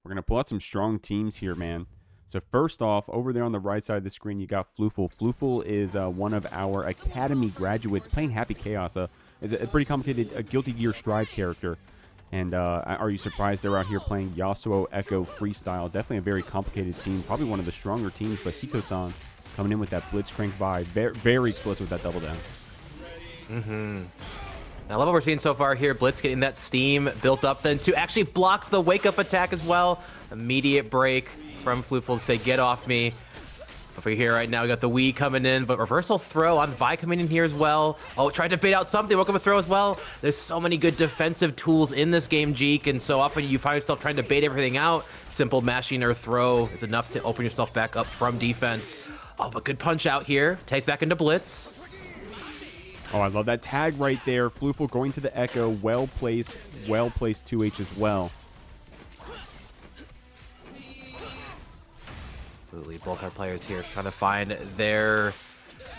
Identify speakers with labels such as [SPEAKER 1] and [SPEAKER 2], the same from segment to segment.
[SPEAKER 1] We're going to pull out some strong teams here, man. So first off, over there on the right side of the screen, you got Floofle. Floofle is one of our Academy graduates playing Happy Chaos. It's a pretty complicated Guilty Gear Strive character. And are you surprised they're out here playing Yasuo, Ekko, Freestyle? Definitely a very complicated team. Probably one of the stronger teams, but HittoSan coming in with that Blitzcrank vibe. Very, very explosive with that double down.
[SPEAKER 2] I love what we're seeing so far here. Blitz getting that steam built up then to actually blocks the wake-up attack as well. Immediate break from Floofle to say, get off me. Over here right now, we got the Wii coming in, but reversal throw on Vi coming in here as well. Oh, tried to bait out something, woke up a throw as well. There's so many good defensive tools in this game, Jeek, and so often you find yourself trying to bait everything out. Simple mashing or throw is enough to open yourself back up from defense. Oh, but good punch out here. Takes back into Blitz.
[SPEAKER 1] Oh, I love that tag right there. Floofle going to the Ekko. Well-placed 2H as well.
[SPEAKER 2] Absolutely, both our players here trying to find their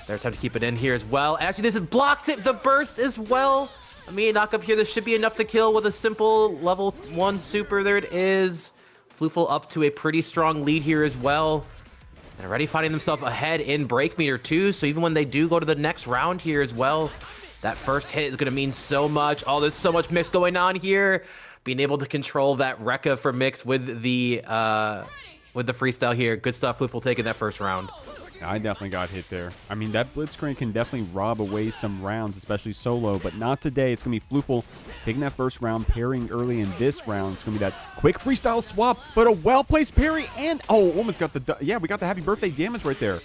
[SPEAKER 2] time to keep it in here as well. Actually, this blocks it, the burst as well. I mean, knock up here, this should be enough to kill with a simple level 1 super. There it is. Floofle up to a pretty strong lead here as well. And already finding themselves ahead in break meter too, so even when they do go to the next round here as well, that first hit is going to mean so much. Oh, there's so much mix going on here. Being able to control that Rekka for mix with the freestyle here. Good stuff, Floofle taking that first round.
[SPEAKER 1] I definitely got hit there. I mean, that Blitzcrank can definitely rob away some rounds, especially solo, but not today. It's going to be Floofle taking that first round, parrying early in this round. It's going to be that quick freestyle swap, but a well-placed parry, and, oh, almost got the, yeah, we got the happy birthday damage right there.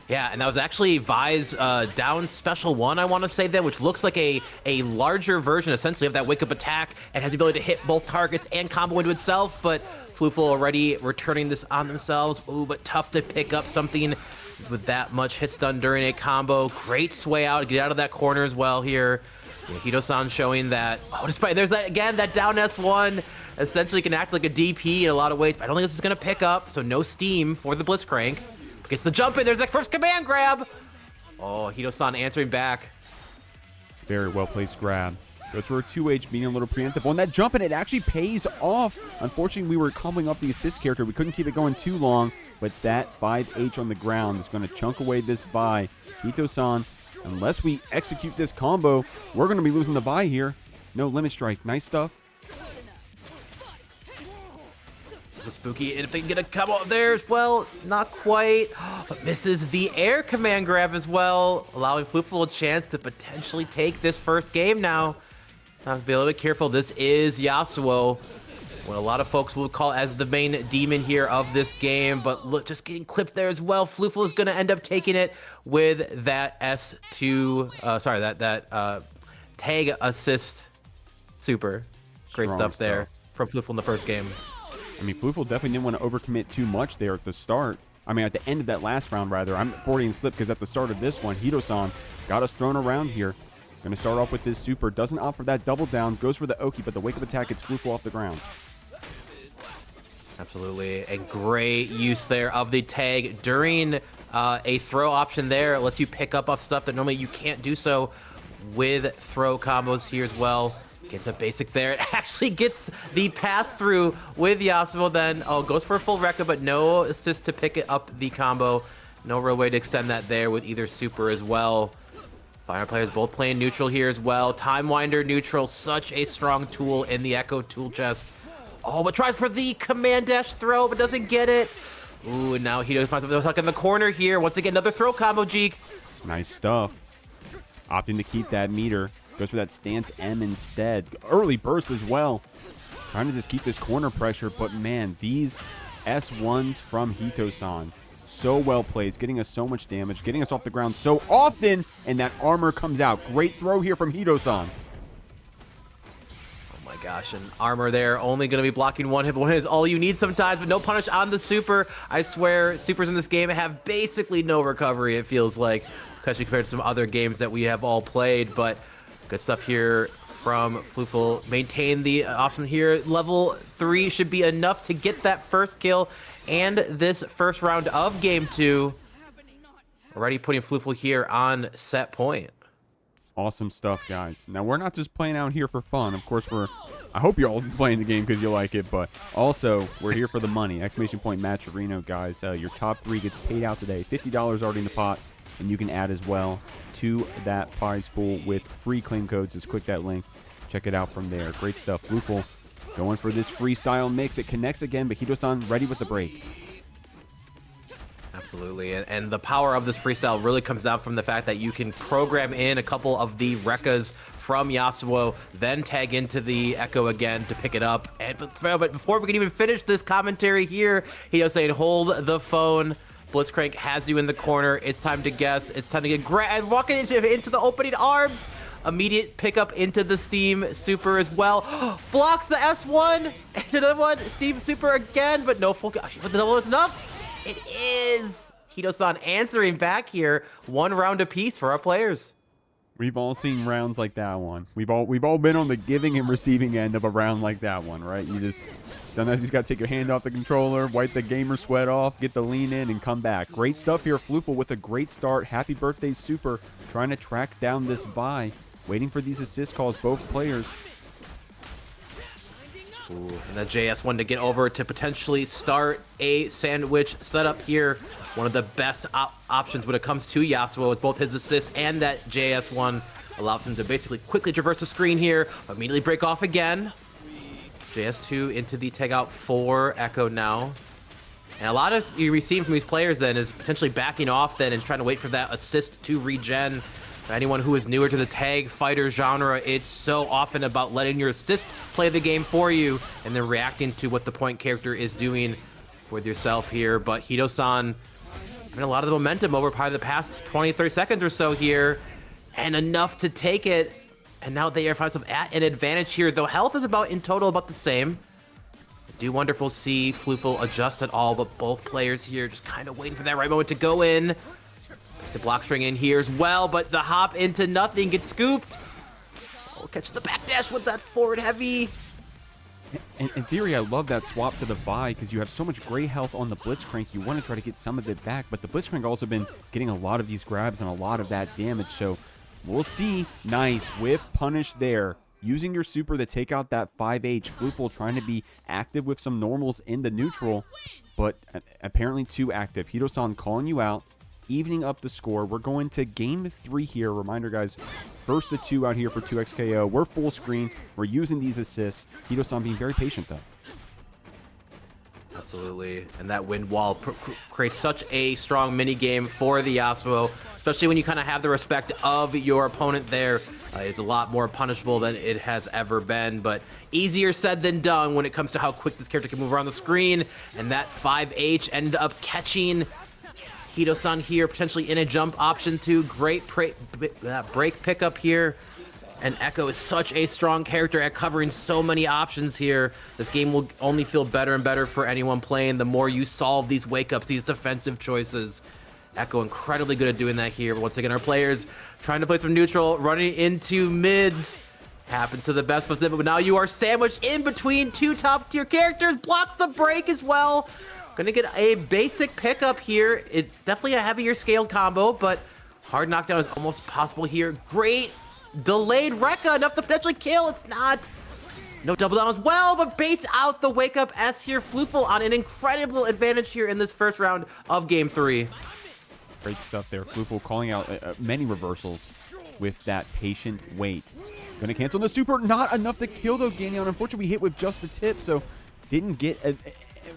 [SPEAKER 2] Yeah, and that was actually Vi's down special 1, I want to say then, which looks like a larger version, essentially, of that wake-up attack, and has the ability to hit both targets and combo into itself, but Floofle already returning this on themselves. Ooh, but tough to pick up something with that much hit stun during a combo. Great sway out, get out of that corner as well here. HittoSan showing that, oh, despite, there's that, again, that down S1, essentially can act like a DP in a lot of ways, but I don't think this is going to pick up, so no steam for the Blitzcrank. Gets the jump in, there's that first command grab. Oh, HittoSan answering back.
[SPEAKER 1] Very well-placed grab. Goes for a 2H, being a little preemptive. On that jump, and it actually pays off. Unfortunately, we were combing up the assist character. We couldn't keep it going too long, but that 5H on the ground is going to chunk away this Vi. HittoSan, unless we execute this combo, we're going to be losing the Vi here. No limit strike. Nice stuff.
[SPEAKER 2] Spooky, and if they can get a combo up there as well, not quite, but misses the air command grab as well, allowing Floofle a chance to potentially take this first game now. Have to be a little bit careful. This is Yasuo, what a lot of folks will call as the main demon here of this game, but look, just getting clipped there as well. Floofle is going to end up taking it with that S2, sorry, that tag assist super. Great stuff there from Floofle in the first game.
[SPEAKER 1] I mean, Floofle definitely didn't want to overcommit too much there at the start. I mean, at the end of that last round, rather. I'm forwarding slip because at the start of this one, HittoSan got us thrown around here. Going to start off with this super. Doesn't opt for that double down. Goes for the Oki, but the wake-up attack gets Floofle off the ground.
[SPEAKER 2] Absolutely. A great use there of the tag during a throw option there. It lets you pick up off stuff that normally you can't do so with throw combos here as well. Gets a basic there. It actually gets the pass through with Yasuo then. Oh, goes for a full Rekka, but no assist to pick it up the combo. No real way to extend that there with either super as well. Fire players both playing neutral here as well. Time Winder neutral, such a strong tool in the Ekko tool chest. Oh, but tries for the command dash throw, but doesn't get it. Ooh, and now Hitto finds himself stuck in the corner here. Once again, another throw combo, Jeek.
[SPEAKER 1] Nice stuff. Opting to keep that meter. Goes for that stance M instead. Early burst as well. Trying to just keep this corner pressure, but man, these S1s from HittoSan, so well placed, getting us so much damage, getting us off the ground so often, and that armor comes out. Great throw here from HittoSan.
[SPEAKER 2] Oh my gosh, and armor there, only going to be blocking one hit, but one hit is all you need sometimes, but no punish on the super. I swear, supers in this game have basically no recovery, it feels like, especially compared to some other games that we have all played, but good stuff here from Floofle. Maintain the option here. Level 3 should be enough to get that first kill and this first round of Game 2. Already putting Floofle here on set point.
[SPEAKER 1] Awesome stuff, guys. Now, we're not just playing out here for fun. Of course, I hope you're all playing the game because you like it, but also, we're here for the money. Exclamation point match arena, guys. Your top 3 gets paid out today. $50 already in the pot, and you can add as well to that prize pool with free claim codes. Just click that link. Check it out from there. Great stuff. Floofle going for this freestyle mix. It connects again, but HittoSan ready with the break.
[SPEAKER 2] Absolutely, and the power of this freestyle really comes down from the fact that you can program in a couple of the Rekkas from Yasuo, then tag into the Ekko again to pick it up. But before we can even finish this commentary here, Hitto saying, hold the phone. Blitzcrank has you in the corner. It's time to guess. It's time to get and walking into the opening arms. Immediate pickup into the Steam Super as well. Blocks the S1. Another one. Steam Super again, but no full. But the double is enough. It is. HittoSan answering back here. 1 round apiece for our players.
[SPEAKER 1] We've all seen rounds like that one. We've all been on the giving and receiving end of a round like that one, right? You just sometimes you just got to take your hand off the controller, wipe the gamer sweat off, get the lean in, and come back. Great stuff here, Floofle with a great start. Happy birthday, Super. Trying to track down this buy. Waiting for these assist calls, both players.
[SPEAKER 2] Ooh, and the JS1 to get over to potentially start a sandwich setup here. One of the best options when it comes to Yasuo is both his assist and that JS1 allows him to basically quickly traverse the screen here, immediately break off again. JS2 into the tag out for Ekko now. And a lot of you receive from these players then is potentially backing off then and trying to wait for that assist to regen. For anyone who is newer to the tag fighter genre, it's so often about letting your assist play the game for you and then reacting to what the point character is doing with yourself here. But HittoSan having a lot of the momentum over probably the past 20, 30 seconds or so here, and enough to take it. And now they are finding themselves at an advantage here, though health is about in total about the same. I do wonder if we'll see Floofle adjust at all, but both players here just kind of waiting for that right moment to go in. The block string in here as well, but the hop into nothing gets scooped. Oh, catch the backdash with that forward heavy.
[SPEAKER 1] In theory, I love that swap to the Vi because you have so much gray health on the Blitzcrank. You want to try to get some of it back, but the Blitzcrank also been getting a lot of these grabs and a lot of that damage, so we'll see. Nice whiff punish there. Using your super to take out that 5H. Floofle trying to be active with some normals in the neutral, but apparently too active. HittoSan calling you out. Evening up the score. We're going to game 3 here. Reminder, guys, first to 2 out here for 2x KO. We're full screen. We're using these assists. HittoSan being very patient, though.
[SPEAKER 2] Absolutely. And that wind wall creates such a strong mini game for the Yasuo, especially when you kind of have the respect of your opponent there. It's a lot more punishable than it has ever been, but easier said than done when it comes to how quick this character can move around the screen. And that 5H ended up catching HittoSan here, potentially in a jump option too. Great break pickup here. And Ekko is such a strong character at covering so many options here. This game will only feel better and better for anyone playing the more you solve these wake-ups, these defensive choices. Ekko incredibly good at doing that here. But once again, our players trying to play some neutral, running into mids. Happens to the best of them, but now you are sandwiched in between 2 top-tier characters. Blocks the break as well. Gonna get a basic pickup here. It's definitely a heavier scaled combo, but hard knockdown is almost possible here. Great delayed Rekka, enough to potentially kill. It's not. No double down as well, but baits out the wake up S here. Floofle on an incredible advantage here in this first round of game 3.
[SPEAKER 1] Great stuff there. Floofle calling out many reversals with that patient wait. Gonna cancel the super. Not enough to kill though, Ganyon. Unfortunately, we hit with just the tip, so didn't get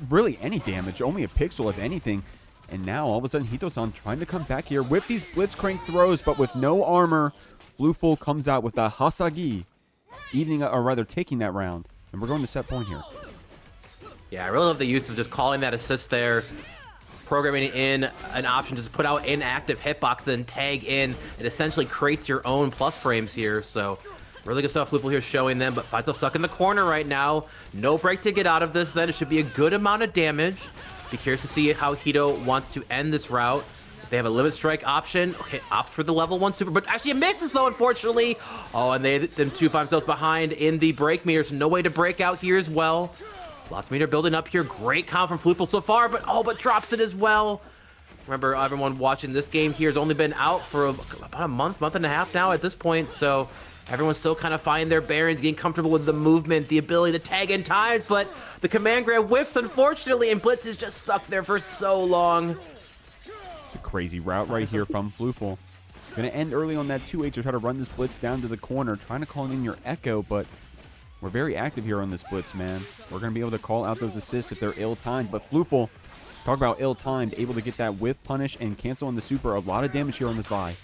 [SPEAKER 1] really any damage, only a pixel if anything. And now all of a sudden HittoSan trying to come back here with these Blitzcrank throws, but with no armor. Floofle comes out with a Hasagi, taking that round. And we're going to set point here.
[SPEAKER 2] Yeah, I really love the use of just calling that assist there, programming in an option to just put out inactive hitbox, then tag in. It essentially creates your own plus frames here, so really good stuff. Floofle here showing them, but finds himself stuck in the corner right now. No break to get out of this then. It should be a good amount of damage. Be curious to see how Hitto wants to end this route. If they have a limit strike option, okay, opts for the level 1 super, but actually it misses though, unfortunately. Oh, and them 2 find themselves behind in the break meter, so no way to break out here as well. Lots of meter building up here. Great count from Floofle so far, but drops it as well. Remember, everyone watching this game here has only been out for about a month and a half now at this point, so everyone's still kind of finding their bearings, getting comfortable with the movement, the ability to tag in times, but the command grab whiffs, unfortunately, and Blitz is just stuck there for so long.
[SPEAKER 1] It's a crazy route right here from Floofle. Going to end early on that 2H to try to run this Blitz down to the corner, trying to call in your Ekko, but we're very active here on this Blitz, man. We're going to be able to call out those assists if they're ill-timed, but Floofle, talk about ill-timed, able to get that whiff punish and cancel on the super. A lot of damage here on this Vi.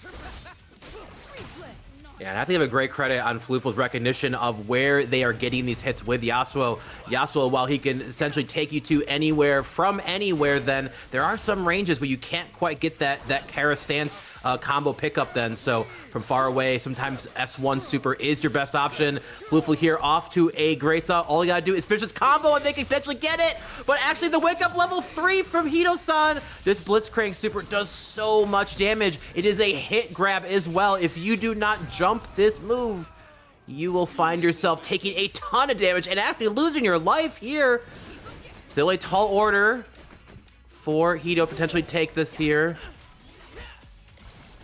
[SPEAKER 2] Yeah, and I have to give a great credit on Floofle's recognition of where they are getting these hits with Yasuo. Yasuo, while he can essentially take you to anywhere from anywhere, then there are some ranges where you can't quite get that Kara stance combo pickup then. So from far away, sometimes S1 super is your best option. Floofle here off to a great start. All you gotta do is finish this combo and they can potentially get it. But actually the wake up level 3 from HittoSan. This Blitzcrank super does so much damage. It is a hit grab as well. If you do not jump this move, you will find yourself taking a ton of damage and actually losing your life here. Still a tall order for Hitto potentially take this here.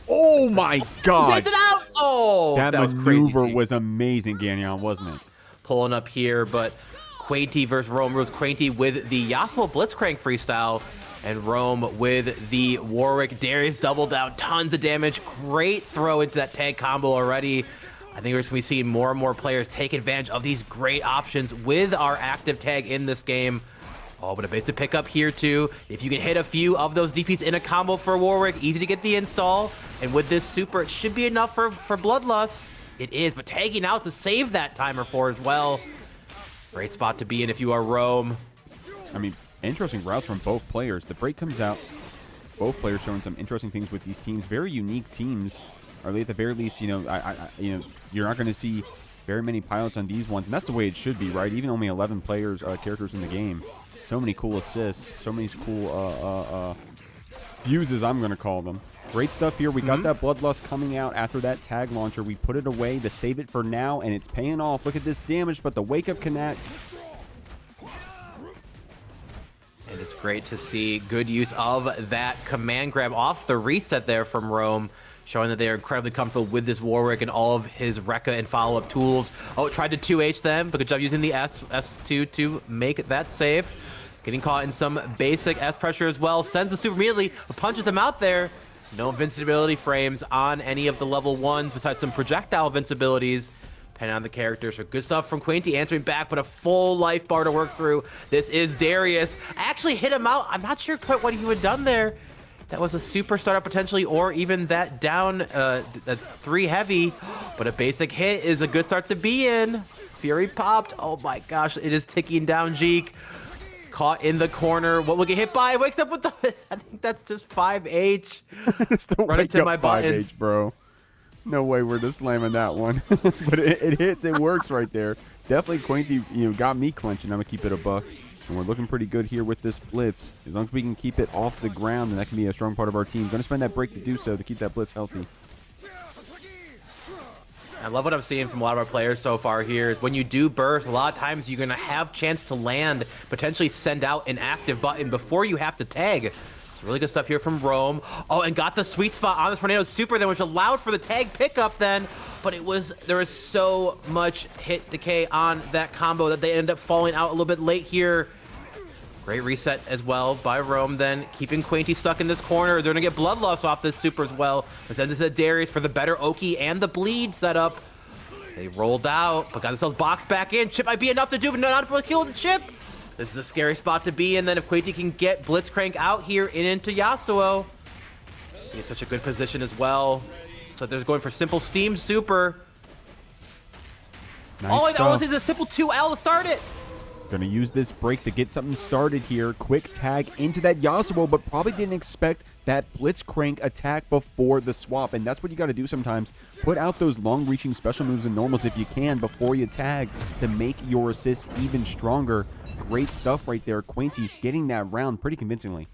[SPEAKER 1] Oh my god!
[SPEAKER 2] Gets it out! Oh,
[SPEAKER 1] that
[SPEAKER 2] was
[SPEAKER 1] maneuver
[SPEAKER 2] crazy.
[SPEAKER 1] was amazing, Gagnon, wasn't it?
[SPEAKER 2] Pulling up here, but Quainty versus RomeRulez. Quainty with the Yasuo Blitzcrank freestyle, and Rome with the Warwick. Darius double down, tons of damage. Great throw into that tag combo already. I think we're just going to be seeing more and more players take advantage of these great options with our active tag in this game. Oh, but a basic pickup here too. If you can hit a few of those DPs in a combo for Warwick, easy to get the install. And with this super, it should be enough for Bloodlust. It is, but tagging out to save that timer for as well. Great spot to be in if you are Rome.
[SPEAKER 1] I mean, interesting routes from both players. The break comes out. Both players showing some interesting things with these teams. Very unique teams. Or at the very least, you know, you're not going to see very many pilots on these ones, and that's the way it should be, right? Even only 11 players, characters in the game. So many cool assists. So many cool fuses, I'm going to call them. Great stuff here. We got that Bloodlust coming out after that tag launcher. We put it away to save it for now, and it's paying off. Look at this damage, but the wake up connect.
[SPEAKER 2] And it's great to see good use of that command grab off the reset there from Rome, showing that they are incredibly comfortable with this Warwick and all of his Rekka and follow-up tools. Oh, it tried to 2H them, but good job using the S2 to make that safe. Getting caught in some basic S pressure as well. Sends the super immediately, but punches them out there. No invincibility frames on any of the level 1s besides some projectile invincibilities. Depending on the character. So good stuff from Quainty answering back, but a full life bar to work through. This is Darius. Actually hit him out. I'm not sure quite what he would have done there. That was a super startup potentially, or even that down, that's 3 heavy. But a basic hit is a good start to be in. Fury popped. Oh my gosh, it is ticking down Jeek. Caught in the corner. What will get hit by? Wakes up with the, I think that's just 5H. Running to my buttons.
[SPEAKER 1] 5H, bro. No way we're just slamming that one. But it hits, it works right there. Definitely Quainty, got me clenching. I'm going to keep it a buck. And we're looking pretty good here with this Blitz. As long as we can keep it off the ground, then that can be a strong part of our team. Going to spend that break to do so to keep that Blitz healthy.
[SPEAKER 2] I love what I'm seeing from a lot of our players so far here is when you do burst, a lot of times you're going to have chance to land, potentially send out an active button before you have to tag. It's really good stuff here from Rome. Oh, and got the sweet spot on this Tornado Super then, which allowed for the tag pickup then, but there was so much hit decay on that combo that they ended up falling out a little bit late here. Great reset as well by Rome then, keeping Quainty stuck in this corner. They're going to get Bloodlust off this super as well. Let's send this to Darius for the better Oki and the bleed setup. They rolled out, but got themselves boxed back in. Chip might be enough to do, but not for the kill with the chip. This is a scary spot to be in then if Quainty can get Blitzcrank out here and into Yasuo. He's in such a good position as well. So they're going for simple steam super.
[SPEAKER 1] Nice
[SPEAKER 2] oh,
[SPEAKER 1] stuff.
[SPEAKER 2] it's a simple 2L to start it.
[SPEAKER 1] Going to use this break to get something started here. Quick tag into that Yasuo, but probably didn't expect that Blitzcrank attack before the swap. And that's what you got to do sometimes. Put out those long-reaching special moves and normals if you can before you tag to make your assist even stronger. Great stuff right there. Quainty getting that round pretty convincingly.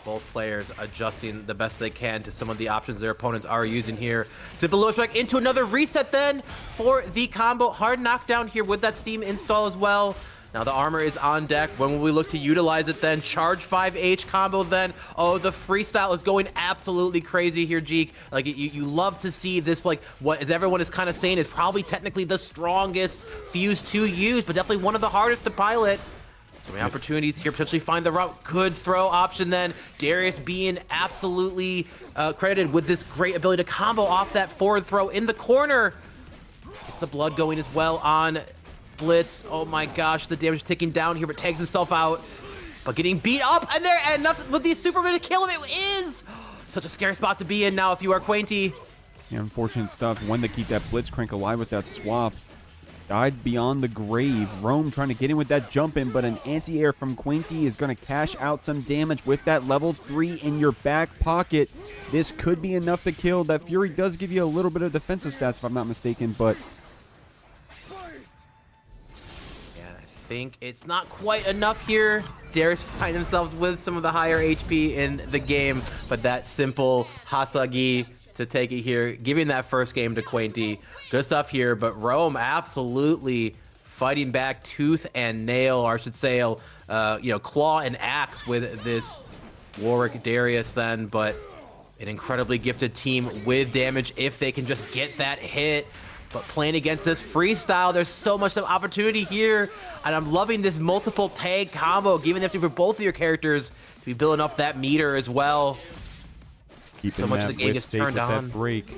[SPEAKER 2] Both players adjusting the best they can to some of the options their opponents are using here. Simple low strike into another reset then for the combo. Hard knockdown here with that Steam install as well. Now the armor is on deck. When will we look to utilize it then? Charge 5H combo then. Oh, the freestyle is going absolutely crazy here, Jeek. Like, you love to see this, like, what as everyone is kind of saying is probably technically the strongest fuse to use, but definitely one of the hardest to pilot. So many opportunities here, potentially find the route. Good throw option then. Darius being absolutely credited with this great ability to combo off that forward throw in the corner. Gets the blood going as well on Blitz. Oh my gosh, the damage ticking down here, but tags himself out. But getting beat up, and nothing with the Superman to kill him. It is such a scary spot to be in now if you are Quainty.
[SPEAKER 1] Yeah, unfortunate stuff. One to keep that Blitzcrank alive with that swap. Died beyond the grave. Rome trying to get in with that jump in, but an anti-air from Quainty is going to cash out some damage with that level 3 in your back pocket. This could be enough to kill. That Fury does give you a little bit of defensive stats, if I'm not mistaken, but
[SPEAKER 2] I think it's not quite enough here. Darius find themselves with some of the higher HP in the game, but that simple Hasagi to take it here, giving that first game to Quainty. Good stuff here, but Rome absolutely fighting back tooth and nail, or I should say, claw and axe with this Warwick Darius then, but an incredibly gifted team with damage if they can just get that hit. But playing against this freestyle, there's so much of opportunity here. And I'm loving this multiple tag combo, giving the opportunity for both of your characters to be building up that meter as well.
[SPEAKER 1] Keeping
[SPEAKER 2] so much of the game gets turned on.
[SPEAKER 1] That break.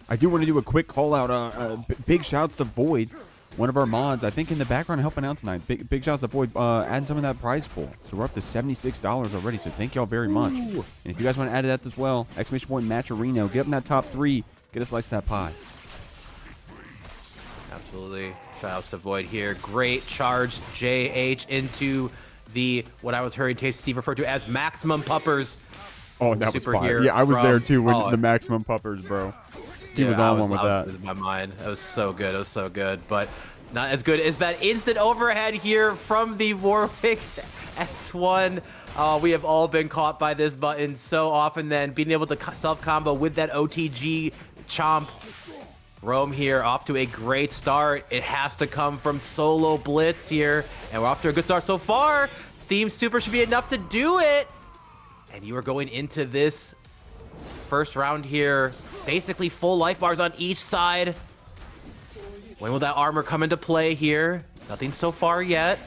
[SPEAKER 1] I do want to do a quick call out. Big shouts to Void, one of our mods, I think in the background helping out tonight. Big shouts to Void, adding some of that prize pool. So we're up to $76 already, so thank y'all very much. And if you guys want to add that as well, exclamation point Matcherino, get up in that top 3, get a slice of that pie.
[SPEAKER 2] Absolutely. Shoutouts to Void here. Great charge, JH, into the, what I was hearing Tasty Steve referred to as maximum puppers.
[SPEAKER 1] Oh, that was fire. Yeah, I was there too with the maximum puppers, bro. He was on one with that.
[SPEAKER 2] In my mind. It was so good. It was so good. But not as good as that instant overhead here from the Warwick S1. We have all been caught by this button so often then. Being able to self-combo with that OTG chomp. Rome here off to a great start. It has to come from solo Blitz here. And we're off to a good start so far. Steam Super should be enough to do it. And you are going into this first round here. Basically full life bars on each side. When will that armor come into play here? Nothing so far yet.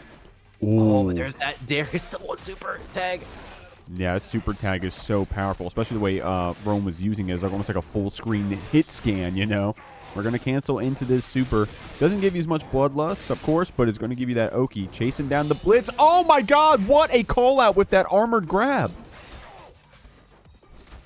[SPEAKER 1] Ooh.
[SPEAKER 2] Oh, but there's that Darius super tag.
[SPEAKER 1] Yeah, that super tag is so powerful, especially the way Rome was using it as almost like a full screen hit scan, you know? We're going to cancel into this super. Doesn't give you as much bloodlust, of course, but it's going to give you that Oki. Chasing down the Blitz. Oh my god, what a call out with that armored grab.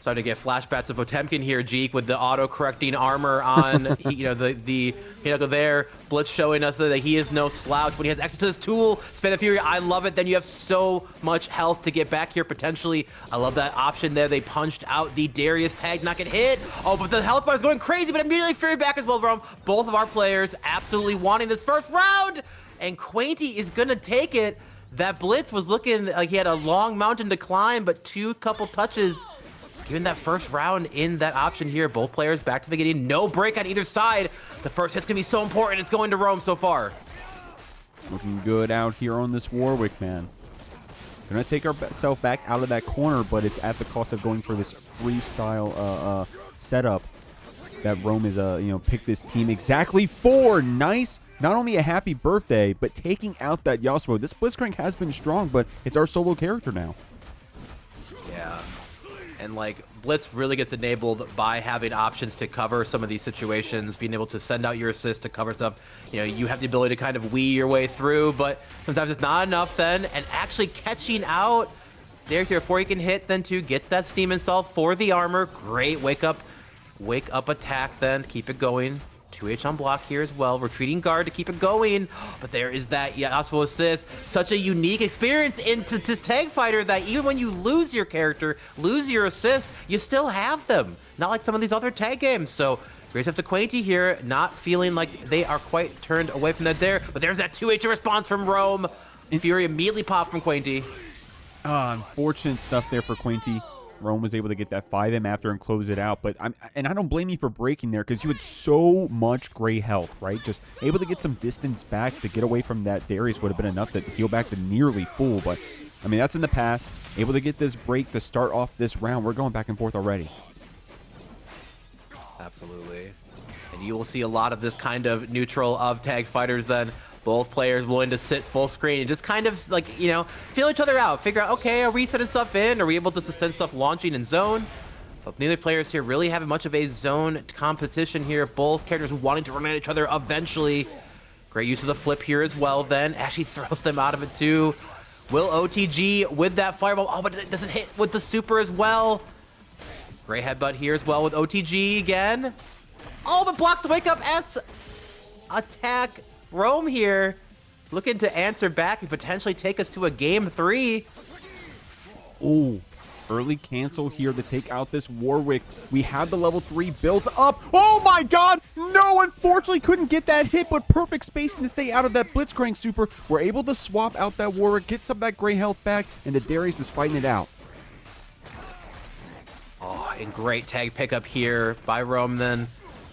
[SPEAKER 2] Starting to get flashbacks of Potemkin here, Jeek, with the auto-correcting armor on, the there. Blitz showing us that he is no slouch when he has access to his tool. Spin the Fury, I love it. Then you have so much health to get back here, potentially. I love that option there. They punched out the Darius tag, not get hit. Oh, but the health bar is going crazy, but immediately Fury back as well, Rome. Both of our players absolutely wanting this first round, and Quainty is going to take it. That Blitz was looking like he had a long mountain to climb, but couple touches. Given that first round in that option here, both players back to the beginning. No break on either side. The first hit's going to be so important. It's going to Rome so far.
[SPEAKER 1] Looking good out here on this Warwick, man. Going to take ourselves back out of that corner, but it's at the cost of going for this freestyle setup that Rome is, picked this team exactly for. Nice. Not only a happy birthday, but taking out that Yasuo. This Blitzcrank has been strong, but it's our solo character now.
[SPEAKER 2] Yeah. And like Blitz really gets enabled by having options to cover some of these situations, being able to send out your assist to cover stuff. You have the ability to kind of wee your way through, but sometimes it's not enough then. And actually catching out Darius here before he can hit then too, gets that steam installed for the armor. Great wake up attack then, keep it going. 2H on block here as well. Retreating guard to keep it going. But there is that Yasuo assist. Such a unique experience into Tag Fighter that even when you lose your character, lose your assist, you still have them. Not like some of these other tag games. So great stuff to Quainty here. Not feeling like they are quite turned away from that there. But there's that 2H response from Rome. Fury immediately popped from Quainty.
[SPEAKER 1] Unfortunate stuff there for Quainty. Rome was able to get that 5M after and close it out. But I don't blame you for breaking there because you had so much gray health, right? Just able to get some distance back to get away from that Darius would have been enough to heal back to nearly full. But, I mean, that's in the past. Able to get this break to start off this round. We're going back and forth already.
[SPEAKER 2] Absolutely. And you will see a lot of this kind of neutral of tag fighters then. Both players willing to sit full screen and just kind of like, you know, feel each other out. Figure out, okay, are we setting stuff in? Are we able to send stuff launching in zone? But neither players here really having much of a zone competition here. Both characters wanting to run at each other eventually. Great use of the flip here as well then. Actually throws them out of it too. Will OTG with that fireball. Oh, but it doesn't hit with the super as well. Great headbutt here as well with OTG again. Oh, but blocks the wake up S attack. Rome here looking to answer back and potentially take us to a game 3.
[SPEAKER 1] Ooh, early cancel here to take out this Warwick. We have the level 3 built up. Oh my god! No, unfortunately couldn't get that hit, but perfect spacing to stay out of that Blitzcrank super. We're able to swap out that Warwick, get some of that gray health back, and the Darius is fighting it out.
[SPEAKER 2] Oh, and great tag pickup here by Rome then.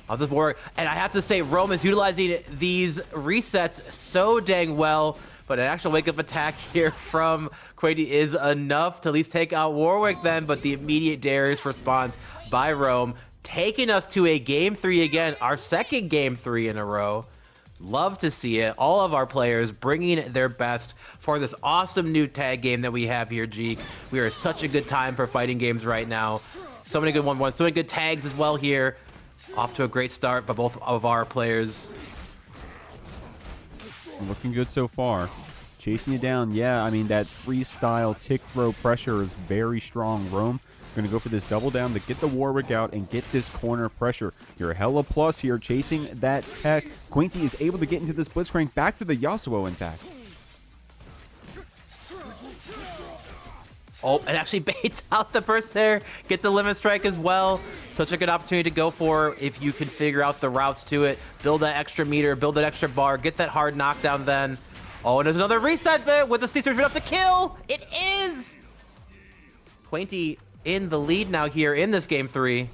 [SPEAKER 2] Of this Warwick. And I have to say, Rome is utilizing these resets so dang well, but an actual wake-up attack here from Quainty is enough to at least take out Warwick then, but the immediate Darius response by Rome, taking us to a game 3 again, our second game 3 in a row. Love to see it. All of our players bringing their best for this awesome new tag game that we have here, Jeek. We are such a good time for fighting games right now. So many good 1-1s, so many good tags as well here. Off to a great start by both of our players.
[SPEAKER 1] Looking good so far. Chasing you down. Yeah, I mean, that freestyle tick throw pressure is very strong. Rome going to go for this double down to get the Warwick out and get this corner pressure. You're hella plus here chasing that tech. Quainty is able to get into this Blitzcrank back to the Yasuo, in fact.
[SPEAKER 2] Oh, it actually baits out the burst there. Gets the limit strike as well. Such a good opportunity to go for if you can figure out the routes to it. Build that extra meter, build that extra bar, get that hard knockdown then. Oh, and there's another reset there with the Caesar enough to kill. It is! Quainty in the lead now here in this game 3.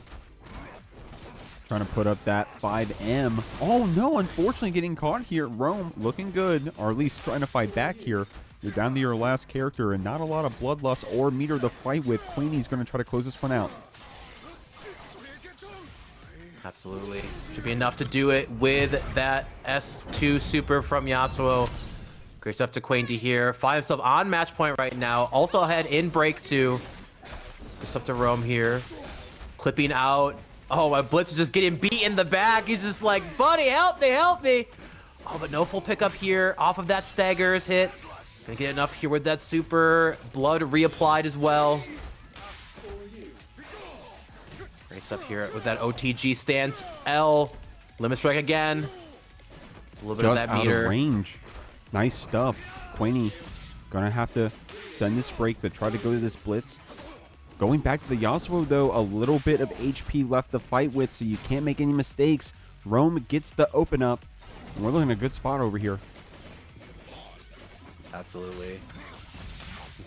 [SPEAKER 1] Trying to put up that 5M. Oh no, unfortunately getting caught here. Rome looking good, or at least trying to fight back here. You're down to your last character and not a lot of bloodlust or meter to fight with. Quainty's going to try to close this one out.
[SPEAKER 2] Absolutely. Should be enough to do it with that S2 super from Yasuo. Great stuff to Quainty here. Find himself on match point right now. Also ahead in break 2. Good stuff to Rome here. Clipping out. Oh, my Blitz is just getting beat in the back. He's just like, buddy, help me, help me. Oh, but no full pickup here off of that Staggers hit. Gonna get enough here with that super. Blood reapplied as well. Great stuff here with that OTG stance. L. Limit strike again. A little bit
[SPEAKER 1] Just
[SPEAKER 2] of that meter.
[SPEAKER 1] Out of range. Nice stuff. Quainty gonna have to send this break to try to go to this Blitz. Going back to the Yasuo, though, a little bit of HP left to fight with, so you can't make any mistakes. Rome gets the open up. And we're looking at a good spot over here.
[SPEAKER 2] Absolutely.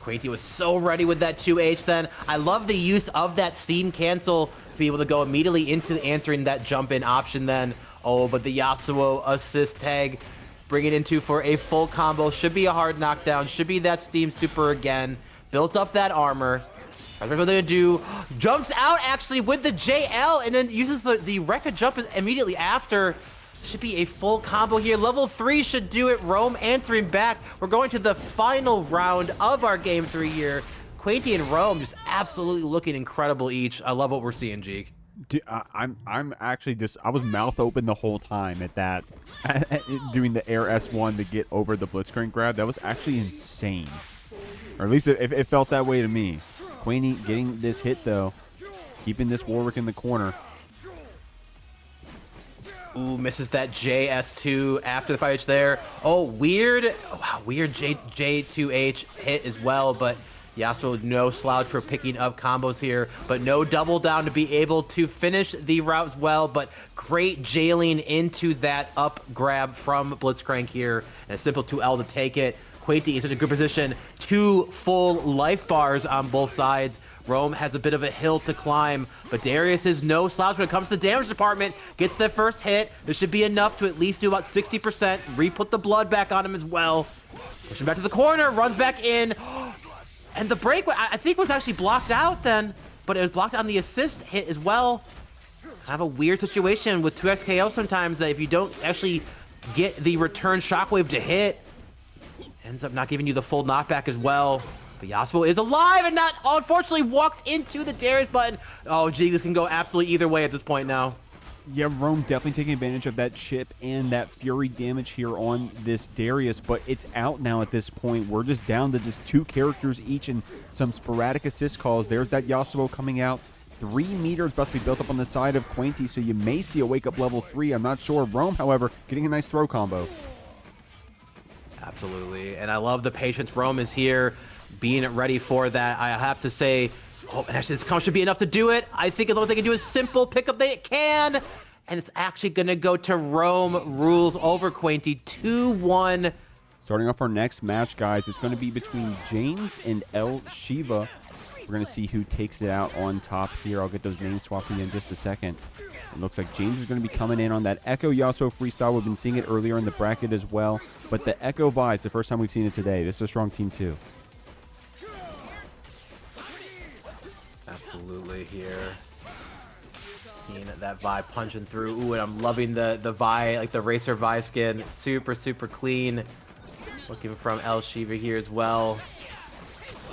[SPEAKER 2] Quainty was so ready with that 2H then. I love the use of that Steam cancel to be able to go immediately into answering that jump in option then. Oh, but the Yasuo assist tag bring it into for a full combo. Should be a hard knockdown. Should be that Steam super again. Built up that armor. That's what they're going to do. Jumps out actually with the JL and then uses the Rekka jump immediately after. Should be a full combo here. Level 3 should do it. Rome answering back. We're going to the final round of our game 3 here. Quainty and Rome just absolutely looking incredible each. I love what we're seeing, Jeek.
[SPEAKER 1] Dude, I'm actually just, I was mouth open the whole time at that, doing the air S1 to get over the Blitzcrank grab. That was actually insane. Or at least it felt that way to me. Quainty getting this hit though, keeping this Warwick in the corner.
[SPEAKER 2] Ooh, misses that JS2 after the 5H there. Oh, weird. Oh, wow, weird J2H hit as well, but Yasuo no slouch for picking up combos here, but no double down to be able to finish the route as well, but great jailing into that up grab from Blitzcrank here, and a simple 2L to take it. Quainty in such a good position. 2 full life bars on both sides. Rome has a bit of a hill to climb, but Darius is no slouch when it comes to the damage department. Gets the first hit. This should be enough to at least do about 60%. Re-put the blood back on him as well. Pushing back to the corner, runs back in. And the break, I think, was actually blocked out then, but it was blocked on the assist hit as well. Kind of a weird situation with 2x KO sometimes, that if you don't actually get the return shockwave to hit, ends up not giving you the full knockback as well. But Yasuo is alive and not, unfortunately, walks into the Darius button. Oh, gee, this can go absolutely either way at this point now.
[SPEAKER 1] Yeah, Rome definitely taking advantage of that chip and that Fury damage here on this Darius, but it's out now at this point. We're just down to just 2 characters each and some sporadic assist calls. There's that Yasuo coming out. 3 meters about to be built up on the side of Quainty, so you may see a wake-up level 3. I'm not sure. Rome, however, getting a nice throw combo.
[SPEAKER 2] Absolutely, and I love the patience. Rome is here, being ready for that. I have to say, oh, and actually this combo should be enough to do it. I think as long as they can do a simple pickup, they can. And it's actually going to go to RomeRulez over Quainty, 2-1.
[SPEAKER 1] Starting off our next match, guys, it's going to be between James and Shiva. We're going to see who takes it out on top here. I'll get those names swapped for you in just a second. It looks like James is going to be coming in on that Ekko Yasuo freestyle. We've been seeing it earlier in the bracket as well. But the Ekko Vi is the first time we've seen it today. This is a strong team too.
[SPEAKER 2] Absolutely here. Seeing that Vi punching through. Ooh, and I'm loving the Vi, like the Racer Vi skin. Super, super clean. Looking from Shiva here as well.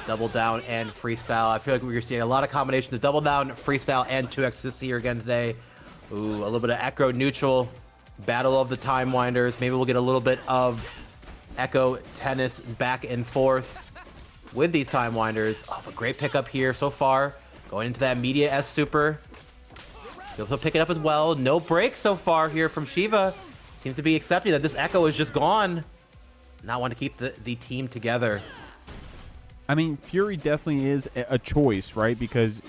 [SPEAKER 2] Double down and freestyle. I feel like we're seeing a lot of combinations of double down, freestyle, and 2x assists here again today. Ooh, a little bit of Ekko neutral. Battle of the Time Winders. Maybe we'll get a little bit of Ekko tennis back and forth with these Time Winders. Oh, a great pickup here so far. Going into that Media S super. He'll pick it up as well. No break so far here from Shiva. Seems to be accepting that this Ekko is just gone. Not want to keep the team together.
[SPEAKER 1] I mean, Fury definitely is a choice, right? Because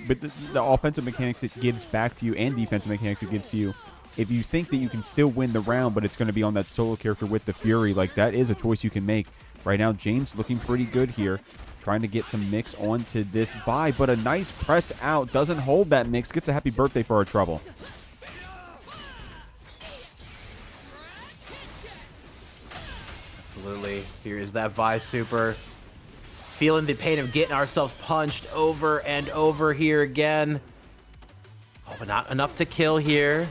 [SPEAKER 1] but the offensive mechanics it gives back to you and defensive mechanics it gives to you, if you think that you can still win the round, but it's going to be on that solo character with the Fury, like that is a choice you can make. Right now, James looking pretty good here. Trying to get some mix onto this Vi, but a nice press out. Doesn't hold that mix. Gets a happy birthday for our trouble.
[SPEAKER 2] Absolutely. Here is that Vi super. Feeling the pain of getting ourselves punched over and over here again. Oh, but not enough to kill here.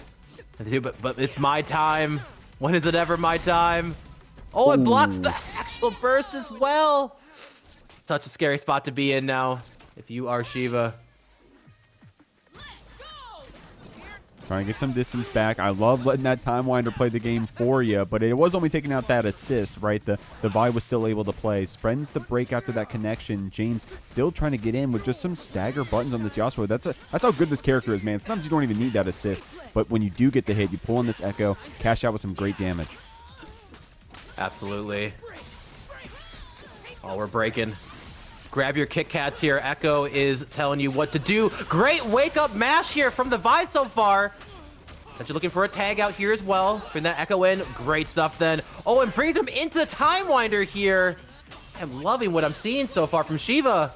[SPEAKER 2] But it's my time. When is it ever my time? Oh, it blocks the actual burst as well. Such a scary spot to be in now if you are Shiva.
[SPEAKER 1] Trying to get some distance back. I love letting that Time Winder play the game for you, but it was only taking out that assist, right? The Vi was still able to play. Spreads the break after that connection. James still trying to get in with just some stagger buttons on this Yasuo. That's how good this character is, man. Sometimes you don't even need that assist, but when you do get the hit, you pull in this Ekko, cash out with some great damage.
[SPEAKER 2] Absolutely. Oh, we're breaking. Grab your Kit Kats here. Ekko is telling you what to do. Great wake-up mash here from the Vi so far. But you're looking for a tag out here as well. Bring that Ekko in. Great stuff then. Oh, and brings him into the Time Winder here. I'm loving what I'm seeing so far from Shiva.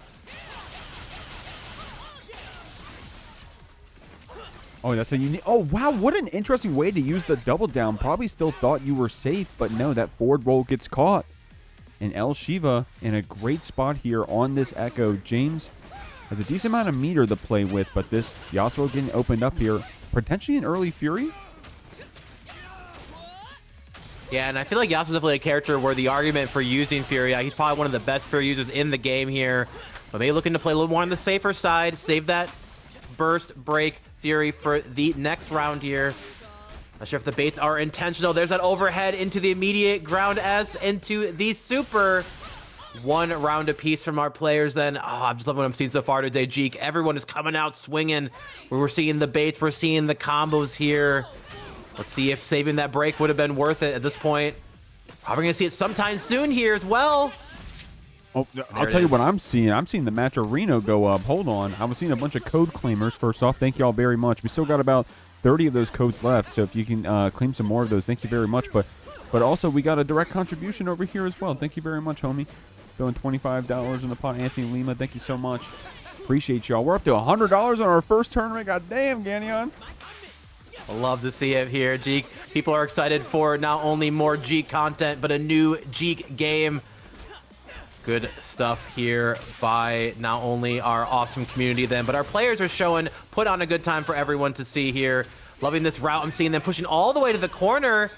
[SPEAKER 1] Oh, that's a unique... Oh, wow, what an interesting way to use the double down. Probably still thought you were safe, but no, that forward roll gets caught. And Shiva in a great spot here on this Ekko. James has a decent amount of meter to play with, but this Yasuo getting opened up here. Potentially an early Fury?
[SPEAKER 2] Yeah, and I feel like Yasuo's definitely a character where the argument for using Fury, he's probably one of the best Fury users in the game here. But maybe looking to play a little more on the safer side. Save that burst break Fury for the next round here. Not sure if the baits are intentional. There's that overhead into the immediate ground S into the super. 1 round apiece from our players then. Oh, I'm just loving what I'm seeing so far today, Jeek. Everyone is coming out swinging. We're seeing the baits. We're seeing the combos here. Let's see if saving that break would have been worth it at this point. Probably going to see it sometime soon here as well.
[SPEAKER 1] Oh, I'll tell you what I'm seeing. I'm seeing the match arena go up. Hold on. I was seeing a bunch of code claimers. First off, thank you all very much. We still got about 30 of those codes left, so if you can claim some more of those, thank you very much. But also, we got a direct contribution over here as well. Thank you very much, homie. Throwing $25 in the pot. Anthony Lima, thank you so much. Appreciate y'all. We're up to $100 on our first tournament. God damn, Ganyon.
[SPEAKER 2] Love to see it here, Jeek. People are excited for not only more Jeek content, but a new Jeek game. Good stuff here by not only our awesome community then, but our players are showing, put on a good time for everyone to see here. Loving this route. I'm seeing them pushing all the way to the corner.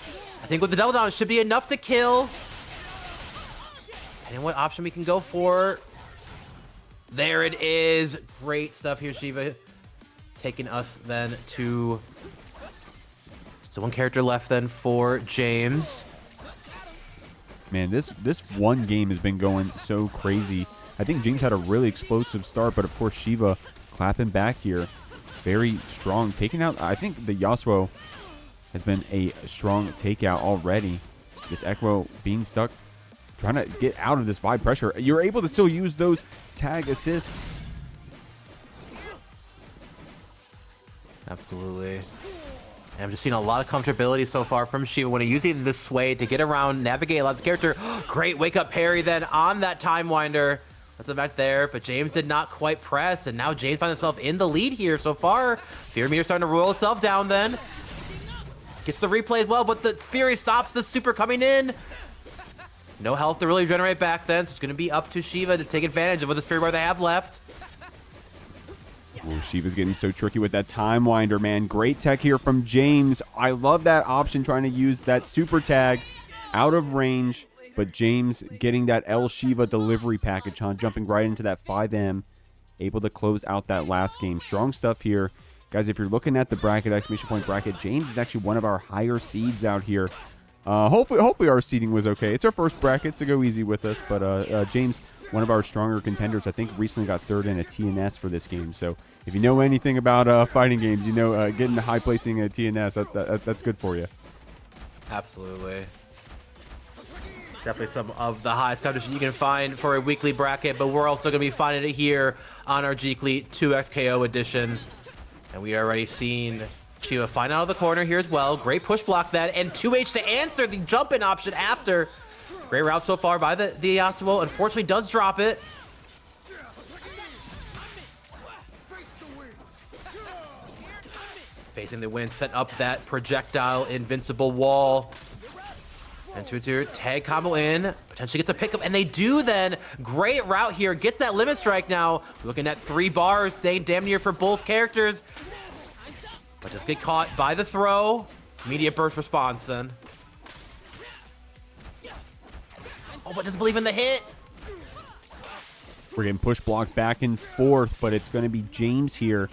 [SPEAKER 2] I think with the double down, it should be enough to kill. And what option we can go for. There it is. Great stuff here, Shiva. Taking us then to... Still one character left then for James.
[SPEAKER 1] Man, this one game has been going so crazy. I think Jinx had a really explosive start, but of course Shiva clapping back here. Very strong. Taking out, I think the Yasuo has been a strong takeout already. This Ekko being stuck, trying to get out of this vibe pressure. You're able to still use those tag assists.
[SPEAKER 2] Absolutely. And I'm just seeing a lot of comfortability so far from Shiva when he's using this sway to get around, navigate a lot of character. Great wake-up parry then on that Time Winder. That's it back there, but James did not quite press, and now James finds himself in the lead here so far. Fear meter starting to roll itself down then. Gets the replay as well, but the Fury stops the super coming in. No health to really regenerate back then, so it's going to be up to Shiva to take advantage of what this Fury bar they have left.
[SPEAKER 1] Ooh, Shiva's getting so tricky with that Time Winder, man. Great tech here from James. I love that option, trying to use that super tag out of range. But James getting that El Shiva delivery package, huh? Jumping right into that 5M. Able to close out that last game. Strong stuff here. Guys, if you're looking at the bracket, exclamation point bracket, James is actually one of our higher seeds out here. Hopefully our seeding was okay. It's our first bracket, so go easy with us. But James, one of our stronger contenders, I think recently got third in a TNS for this game. So if you know anything about fighting games, you know getting the high placing at TNS, that's good for you.
[SPEAKER 2] Absolutely. Definitely some of the highest competition you can find for a weekly bracket, but we're also going to be finding it here on our Jeekly 2XKO edition. And we are already seeing Shiva find out of the corner here as well. Great push block that, and 2H to answer the jump-in option after. Great route so far by the Yasuo. Unfortunately, does drop it. Facing the wind, set up that projectile invincible wall. And 2-2 tag combo in, potentially gets a pickup, and they do then. Great route here, gets that limit strike now. Looking at 3 bars, staying damn near for both characters. But just get caught by the throw. Immediate burst response then. Oh, but doesn't believe in the hit.
[SPEAKER 1] We're getting push blocked back and forth, but it's going to be James here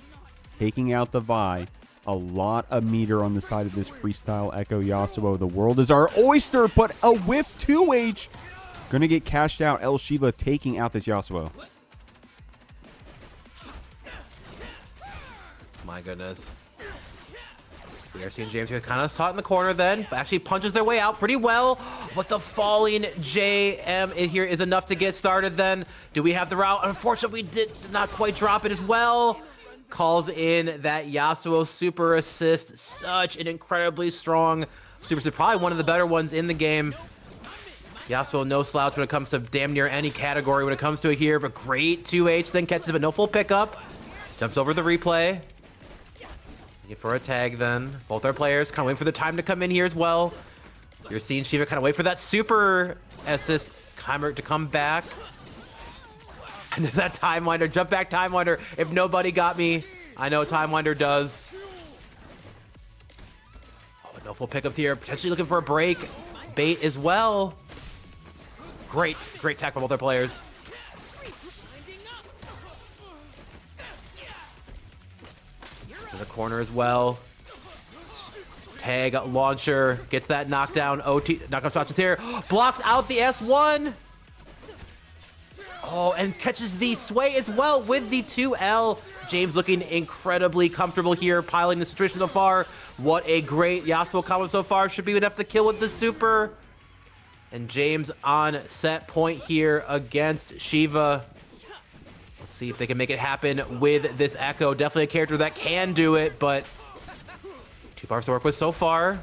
[SPEAKER 1] taking out the Vi. A lot of meter on the side of this freestyle Ekko Yasuo. The world is our oyster, but a whiff 2H. Gonna get cashed out. El Shiva taking out this Yasuo.
[SPEAKER 2] My goodness. We are seeing James here kind of caught in the corner then, but actually punches their way out pretty well. But the falling JM in here is enough to get started then. Do we have the route? Unfortunately, we did not quite drop it as well. Calls in that Yasuo super assist. Such an incredibly strong super assist. Probably one of the better ones in the game. Yasuo no slouch when it comes to damn near any category when it comes to it here. But great 2H, then catches it, but no full pickup. Jumps over the replay. Looking for a tag then. Both our players kind of waiting for the time to come in here as well. You're seeing Shiva kind of wait for that super assist timer to come back. And there's that Time Winder, jump back Time Winder. If nobody got me, I know Time Winder does. Oh, no full pickup here. Potentially looking for a break. Bait as well. Great tackle by both their players. To the corner as well. Tag launcher, gets that knockdown. OT, knockdown shots here. Blocks out the S1. Oh, and catches the sway as well with the 2L. James looking incredibly comfortable here, piling the situation so far. What a great Yasuo combo so far. Should be enough to kill with the super. And James on set point here against Shiva. Let's see if they can make it happen with this Ekko. Definitely a character that can do it, but 2 bars to work with so far.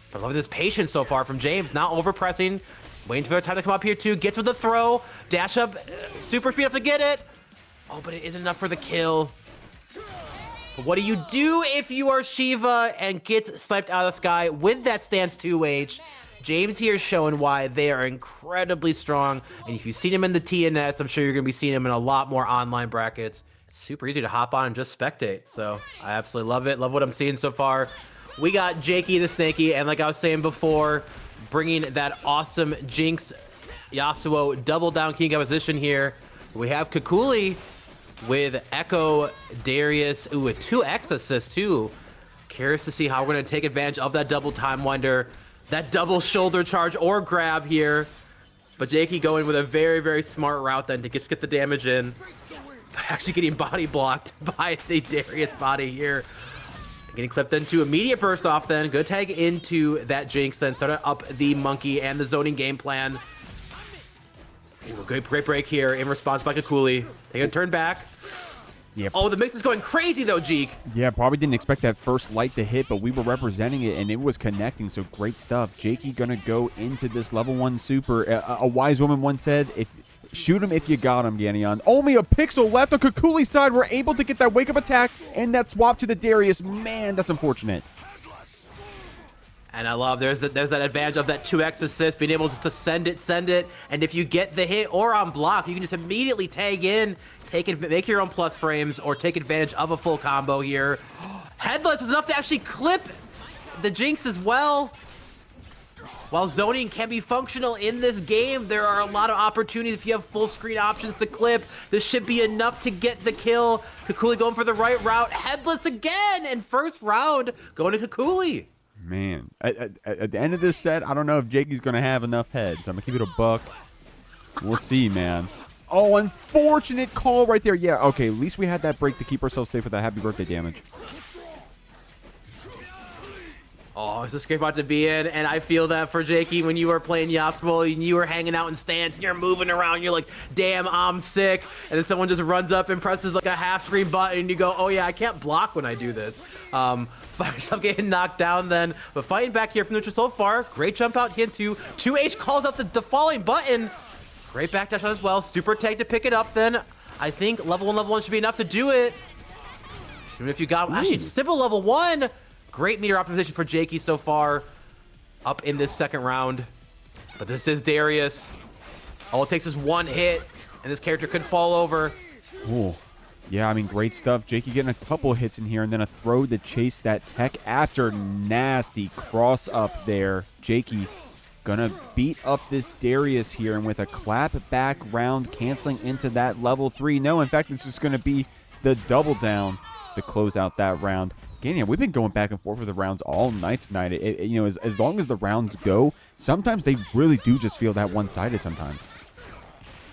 [SPEAKER 2] But love this patience so far from James, not overpressing. Waiting for their time to come up here too. Gets with the throw. Dash up. Super speed up to get it. Oh, but it isn't enough for the kill. But what do you do if you are Shiva and gets sniped out of the sky with that stance 2H? James here is showing why they are incredibly strong. And if you've seen him in the TNS, I'm sure you're going to be seeing him in a lot more online brackets. It's super easy to hop on and just spectate. So I absolutely love it. Love what I'm seeing so far. We got JakeyTheSnakey, and like I was saying before, bringing that awesome Jinx Yasuo double down king position here. We have Kakooli with Ekko, Darius, ooh, a 2x assist too. Curious to see how we're going to take advantage of that double time winder, that double shoulder charge or grab here. But Jakey going with a very, very smart route then to just get the damage in. Actually getting body blocked by the Darius body here. Getting clipped into immediate burst off then. Good tag into that Jinx then. Start up the monkey and the zoning game plan. Ooh, great break here in response by Kakooli. They can turn back.
[SPEAKER 1] Yep.
[SPEAKER 2] Oh, the mix is going crazy though, Jeek.
[SPEAKER 1] Yeah, probably didn't expect that first light to hit, but we were representing it, and it was connecting, so great stuff. Jakey gonna go into this level 1 super. A wise woman once said, shoot him if you got him, Ganyan. Only a pixel left on Kakooli's side. We're able to get that wake-up attack and that swap to the Darius. Man, that's unfortunate.
[SPEAKER 2] And I love there's that advantage of that 2x assist, being able just to send it, and if you get the hit or on block, you can just immediately tag in, make your own plus frames, or take advantage of a full combo here. Headless is enough to actually clip the Jinx as well. While zoning can be functional in this game, there are a lot of opportunities if you have full screen options to clip. This should be enough to get the kill. Kakooli going for the right route. Headless again, and first round going to Kakooli.
[SPEAKER 1] Man, at the end of this set, I don't know if Jakey's going to have enough heads. I'm going to keep it a buck. We'll see, man. Oh, unfortunate call right there. Yeah, okay, at least we had that break to keep ourselves safe with that happy birthday damage.
[SPEAKER 2] Oh, it's a scary spot to be in, and I feel that for Jakey when you were playing Yasuo and you were hanging out in stands and you're moving around, you're like, damn, I'm sick, and then someone just runs up and presses like a half-screen button and you go, oh yeah, I can't block when I do this. Find yourself getting knocked down then, but fighting back here from neutral so far. Great jump out into 2H, calls out the falling button. Great backdash on as well, super tag to pick it up then. I think level 1 should be enough to do it. Even if you got, actually, simple level 1. Great meter optimization for Jakey so far up in this second round. But this is Darius. All it takes is one hit, and this character could fall over.
[SPEAKER 1] Ooh. Yeah, I mean, great stuff. Jakey getting a couple hits in here, and then a throw to chase that tech after. Nasty cross up there. Jakey gonna beat up this Darius here, and with a clap back round canceling into that level 3. No, in fact, this is gonna be the double down to close out that round. Again, yeah, we've been going back and forth with the rounds all night tonight. You know, as long as the rounds go, sometimes they really do just feel that one-sided sometimes.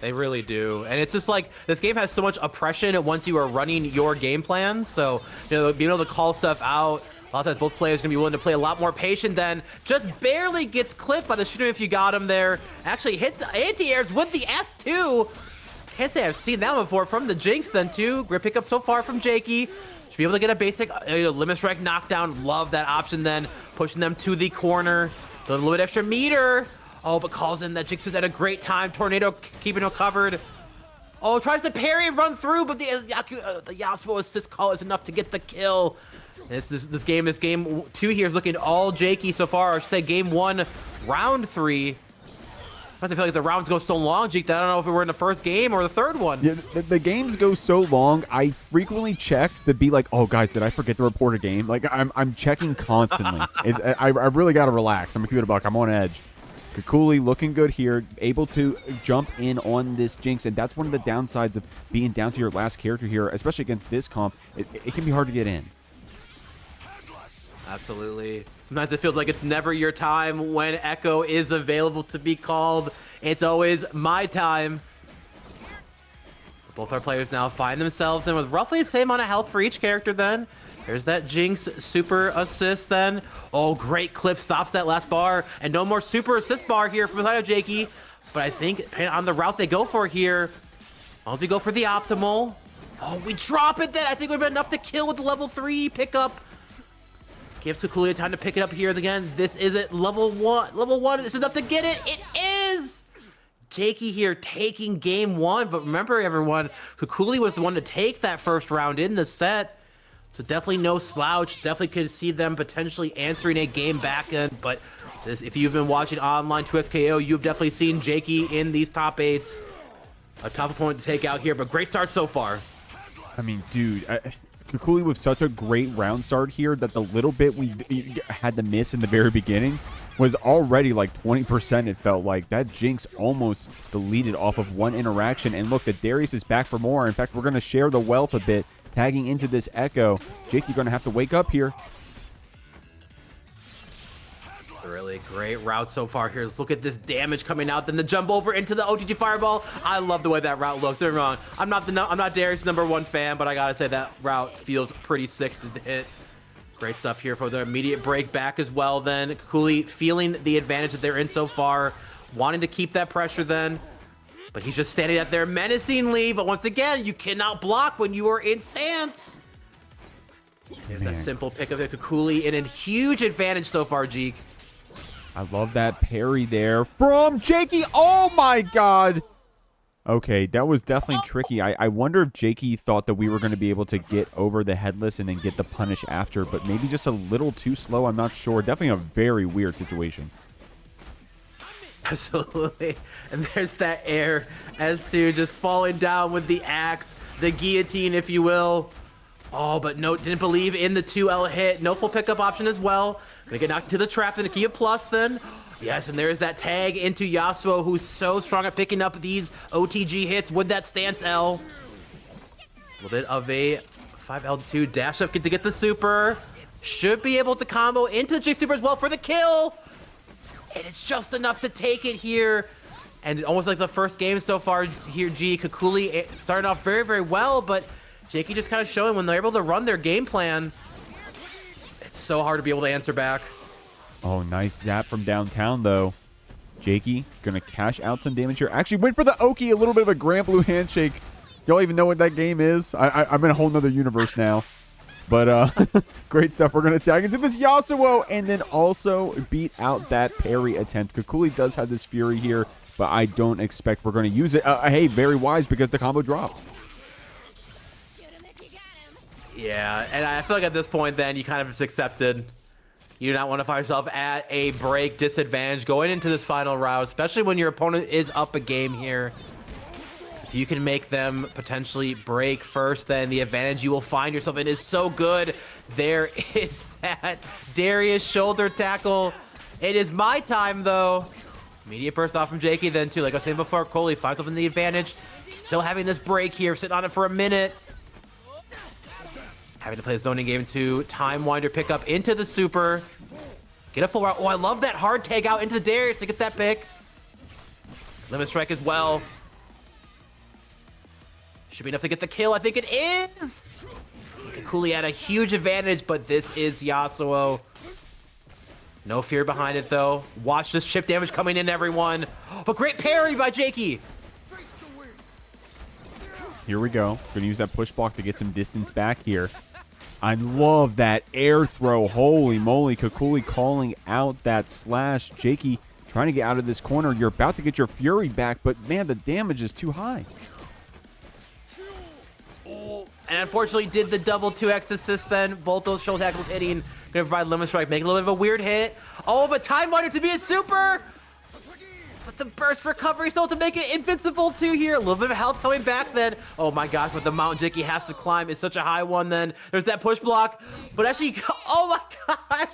[SPEAKER 2] They really do. And it's just like, this game has so much oppression once you are running your game plan. So, you know, being able to call stuff out, a lot of times both players are going to be willing to play a lot more patient than just barely gets clipped by the shooter if you got him there. Actually hits anti-airs with the S2. Can't say I've seen that before from the Jinx then too. Great pickup so far from Jakey. Be able to get a basic limit strike knockdown. Love that option then. Pushing them to the corner. A little bit extra meter. Oh, but calls in that Jinx is at a great time. Tornado keeping him covered. Oh, tries to parry and run through, but the Yasuo assist call is enough to get the kill. This game 2 here is looking all Jakey so far. I should say game 1, round 3. I feel like the rounds go so long, Jeek, that I don't know if we're in the first game or the third one.
[SPEAKER 1] Yeah, the games go so long, I frequently check to be like, oh, guys, did I forget to report a game? Like, I'm checking constantly. I really got to relax. I'm a keep it a buck. I'm on edge. Kakooli looking good here, able to jump in on this Jinx, and that's one of the downsides of being down to your last character here, especially against this comp. It can be hard to get in.
[SPEAKER 2] Absolutely. Sometimes it feels like it's never your time when Ekko is available to be called. It's always my time. Both our players now find themselves in with roughly the same amount of health for each character then. There's that Jinx super assist then. Oh, great clip, stops that last bar. And no more super assist bar here from the side of Jakey. But I think depending on the route they go for here, once we go for the optimal. Oh, we drop it then. I think it would have been enough to kill with the level 3 pickup. Gives Kakooli time to pick it up here again. This isn't level 1. Level 1 is enough to get it. It is! Jakey here taking game 1, but remember everyone, Kakooli was the one to take that first round in the set. So definitely no slouch. Definitely could see them potentially answering a game back end. But this, if you've been watching online 2SKO, you've definitely seen Jakey in these top 8s. A tough opponent to take out here, but great start so far.
[SPEAKER 1] I mean, dude, Kakooli with such a great round start here that the little bit we had to miss in the very beginning was already like 20%. It felt like that Jinx almost deleted off of one interaction. And look, the Darius is back for more. In fact, we're going to share the wealth a bit, tagging into this Ekko. Jake, you're going to have to wake up here.
[SPEAKER 2] Really great route so far here. Look at this damage coming out, then the jump over into the OTG fireball. I love the way that route looks. Don't get me wrong. I'm not Darius' #1 fan, but I gotta say that route feels pretty sick to hit. Great stuff here for the immediate break back as well. Then Kakooli feeling the advantage that they're in so far, wanting to keep that pressure then, but he's just standing out there menacingly. But once again, you cannot block when you are in stance. There's that simple pick of the Kakooli and a huge advantage so far, Jeek.
[SPEAKER 1] I love that parry there from Jakey. Oh my god. Okay, that was definitely tricky. I wonder if Jakey thought that we were going to be able to get over the headless and then get the punish after, but maybe just a little too slow. I'm not sure. Definitely a very weird situation.
[SPEAKER 2] Absolutely. And there's that air S2 just falling down with the axe, the guillotine, if you will. Oh, but no, didn't believe in the 2L hit. No full pickup option as well. Gonna get knocked into the trap, and a Kia plus then. Yes, and there's that tag into Yasuo, who's so strong at picking up these OTG hits with that stance L. A little bit of a 5L2 dash up to get the super. Should be able to combo into the J super as well for the kill. And it's just enough to take it here. And almost like the first game so far here, Kakooli started off very, very well, but Jakey just kind of showing when they're able to run their game plan, it's so hard to be able to answer back.
[SPEAKER 1] Oh, nice zap from downtown, though. Jakey gonna cash out some damage here. Actually went for the Oki, a little bit of a Grand Blue handshake. Y'all even know what that game is? I'm in a whole nother universe now. But great stuff. We're gonna tag into this Yasuo and then also beat out that parry attempt. Kakooli does have this Fury here, but I don't expect we're gonna use it. Hey, very wise because the combo dropped.
[SPEAKER 2] Yeah, and I feel like at this point then you kind of just accepted. You do not want to find yourself at a break disadvantage going into this final round, especially when your opponent is up a game here. If you can make them potentially break first, then the advantage you will find yourself in is so good. There is that Darius shoulder tackle. It is my time, though. Immediate burst off from Jakey then, too. Like I was saying before, Kakooli finds himself in the advantage. Still having this break here, sitting on it for a minute. Having to play a zoning game to time winder pick up into the super. Get a full route. Oh, I love that hard tag out into the Darius to get that pick. Limit strike as well. Should be enough to get the kill. I think it is. Kakooli had a huge advantage, but this is Yasuo. No fear behind it, though. Watch this chip damage coming in, everyone. But great parry by Jakey.
[SPEAKER 1] Here we go. Gonna use that push block to get some distance back here. I love that air throw. Holy moly. Kakooli calling out that slash. Jakey trying to get out of this corner. You're about to get your Fury back, but man, the damage is too high.
[SPEAKER 2] And unfortunately did the double 2x assist then. Both those shoulder tackles hitting. Gonna provide limit strike, make a little bit of a weird hit. Oh, but time winder to be a super. But the burst recovery still to make it invincible too here. A little bit of health coming back then. Oh my gosh, but the mountain Jakey has to climb is such a high one then. There's that push block. But actually, oh my gosh.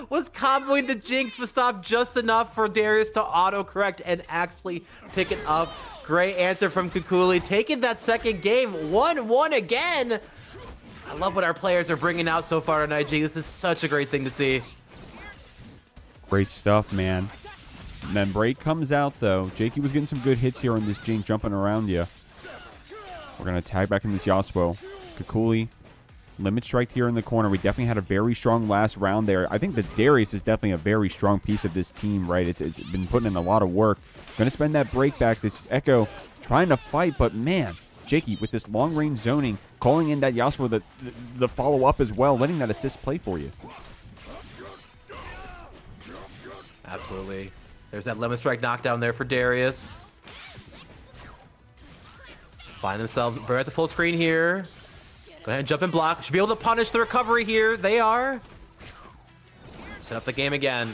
[SPEAKER 2] Was comboing the Jinx, but stopped just enough for Darius to auto-correct and actually pick it up. Great answer from Kakooli. Taking that second game, 1-1 again. I love what our players are bringing out so far tonight, G. This is such a great thing to see.
[SPEAKER 1] Great stuff, man. And then break comes out, though. Jakey was getting some good hits here on this Jinx jumping around you. We're going to tag back in this Yasuo. Kakooli, limit strike here in the corner. We definitely had a very strong last round there. I think the Darius is definitely a very strong piece of this team, right? It's been putting in a lot of work. Going to spend that break back. This Ekko trying to fight, but man, Jakey with this long-range zoning, calling in that Yasuo, the follow-up as well, letting that assist play for you.
[SPEAKER 2] Absolutely. There's that limit strike knockdown there for Darius. Find themselves, we're at the full screen here. Go ahead and jump and block. Should be able to punish the recovery here. They are. Set up the game again.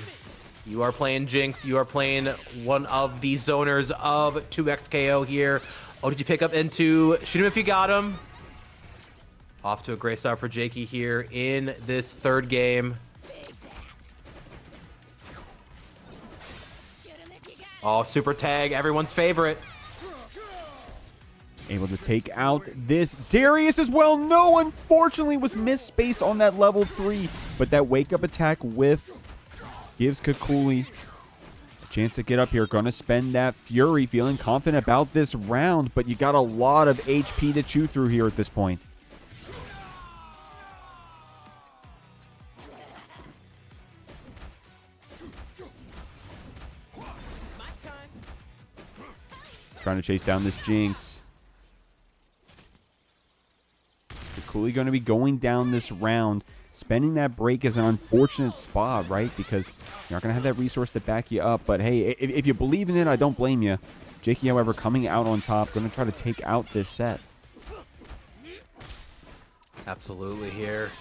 [SPEAKER 2] You are playing Jinx. You are playing one of the zoners of 2x KO here. Oh, did you pick up into? Shoot him if you got him. Off to a great start for Jakey here in this third game. Oh, super tag, everyone's favorite.
[SPEAKER 1] Able to take out this Darius as well. No, unfortunately, was missed space on that level 3. But that wake-up attack whiff gives Kakooli a chance to get up here. Gonna spend that Fury, feeling confident about this round. But you got a lot of HP to chew through here at this point. Trying to chase down this Jinx. Kakooli going to be going down this round. Spending that break is an unfortunate spot, right? Because you're not going to have that resource to back you up. But hey, if you believe in it, I don't blame you. Jakey, however, coming out on top, going to try to take out this set.
[SPEAKER 2] Absolutely here.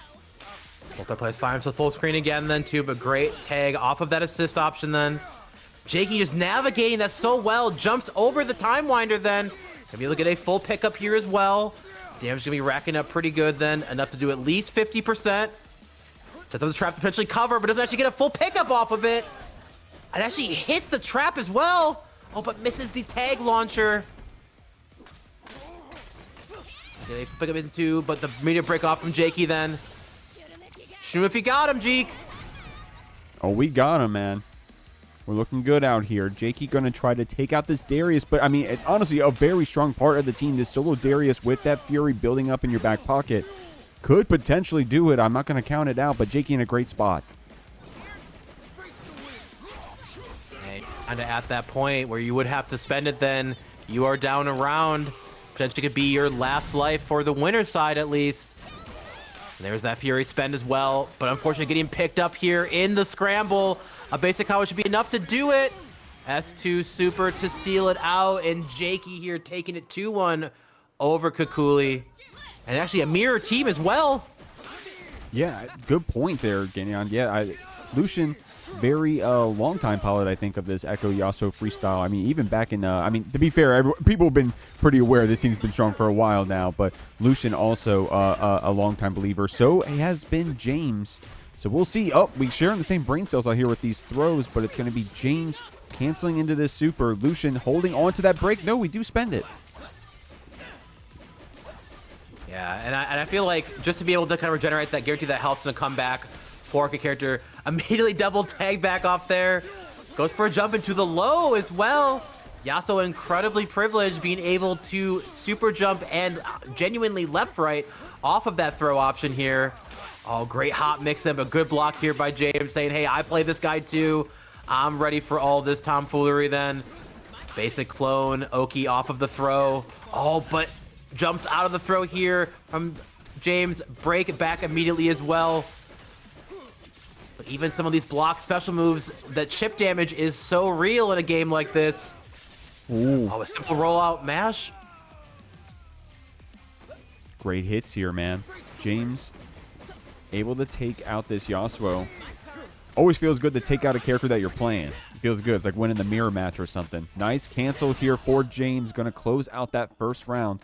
[SPEAKER 2] Multiplayers find himself full screen again then too, but great tag off of that assist option then. Jakey just navigating that so well, jumps over the time winder then. If you look at a full pickup here as well, damage gonna be racking up pretty good then, enough to do at least 50%. Sets up the trap to potentially cover, but doesn't actually get a full pickup off of it. It actually hits the trap as well. Oh, but misses the tag launcher. They pick up into, but the meter break off from Jakey then. Shoot him if you got him, Jeek.
[SPEAKER 1] Oh, we got him, man. We're looking good out here. Jakey going to try to take out this Darius, but I mean, honestly, a very strong part of the team. This solo Darius with that Fury building up in your back pocket could potentially do it. I'm not going to count it out, but Jakey in a great spot.
[SPEAKER 2] And at that point where you would have to spend it then, you are down a round. Potentially could be your last life for the winner's side at least. And there's that Fury spend as well, but unfortunately getting picked up here in the scramble. A basic combo should be enough to do it. S2 super to seal it out, and Jakey here taking it 2-1 over Kakooli. And actually a mirror team as well.
[SPEAKER 1] Yeah, good point there, Ganyan. Yeah, Lucien, very long-time pilot, I think, of this Ekko Yasuo freestyle. I mean, even back in, I mean, to be fair, people have been pretty aware this team's been strong for a while now, but Lucien also a long-time believer. So has been James. So we'll see. Oh, we sharing the same brain cells out here with these throws, but it's going to be James canceling into this super. Lucien holding on to that break. No, we do spend it.
[SPEAKER 2] Yeah, and I feel like just to be able to kind of regenerate that, guarantee that health's going to come back for a character. Immediately double tag back off there. Goes for a jump into the low as well. Yasuo incredibly privileged being able to super jump and genuinely left-right off of that throw option here. Oh, great hot mix in, but good block here by James saying, hey, I play this guy too. I'm ready for all this tomfoolery then. Basic clone, Oki off of the throw. Oh, but jumps out of the throw here from James. Break it back immediately as well. But even some of these block special moves, that chip damage is so real in a game like this. Ooh. Oh, a simple rollout mash.
[SPEAKER 1] Great hits here, man. James able to take out this Yasuo. Always feels good to take out a character that you're playing. It feels good. It's like winning the mirror match or something. Nice cancel here for James. Going to close out that first round.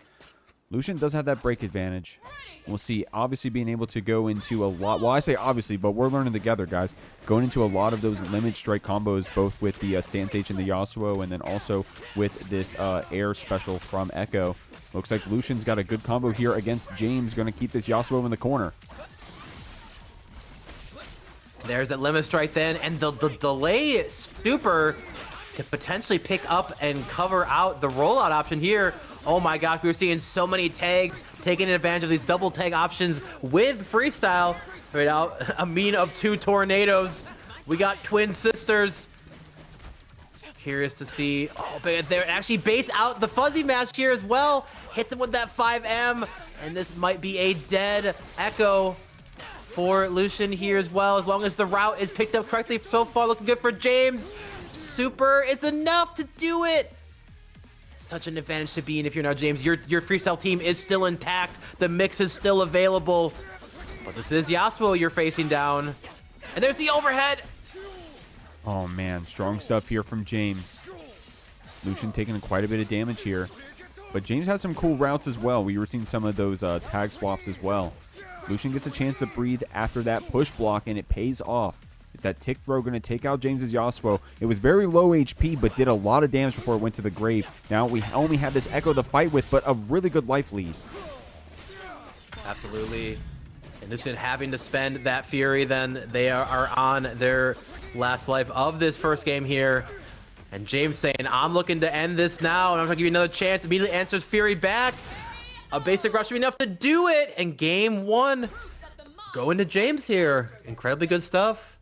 [SPEAKER 1] Lucien does have that break advantage. We'll see. Obviously being able to go into a lot. Well, I say obviously, but we're learning together, guys. Going into a lot of those limit strike combos, both with the stance H and the Yasuo, and then also with this air special from Ekko. Looks like Lucien's got a good combo here against James. Going to keep this Yasuo in the corner.
[SPEAKER 2] There's that limit strike then, and the delay super to potentially pick up and cover out the rollout option here. Oh my gosh, we were seeing so many tags taking advantage of these double tag options with freestyle. Right now, a mean of 2 tornadoes. We got twin sisters. Curious to see. Oh, but there actually baits out the fuzzy match here as well. Hits him with that 5M, and this might be a dead Ekko for Lucien here as well, as long as the route is picked up correctly. So far looking good for James. Super is enough to do it. such an advantage to be in if you're now James. Your freestyle team is still intact. The mix is still available. But this is Yasuo you're facing down. And there's the overhead.
[SPEAKER 1] Oh, man. Strong stuff here from James. Lucien taking quite a bit of damage here. But James has some cool routes as well. We were seeing some of those tag swaps as well. Lucien gets a chance to breathe after that push block, and it pays off. Is that tick throw going to take out James's Yasuo? It was very low HP, but did a lot of damage before it went to the grave. Now we only have this Ekko to fight with, but a really good life lead.
[SPEAKER 2] Absolutely. And Lucien having to spend that Fury, then they are on their last life of this first game here. And James saying, I'm looking to end this now, and I'm going to give you another chance. Immediately answers Fury back. A basic rush should be enough to do it. And game one going to James here. Incredibly good stuff.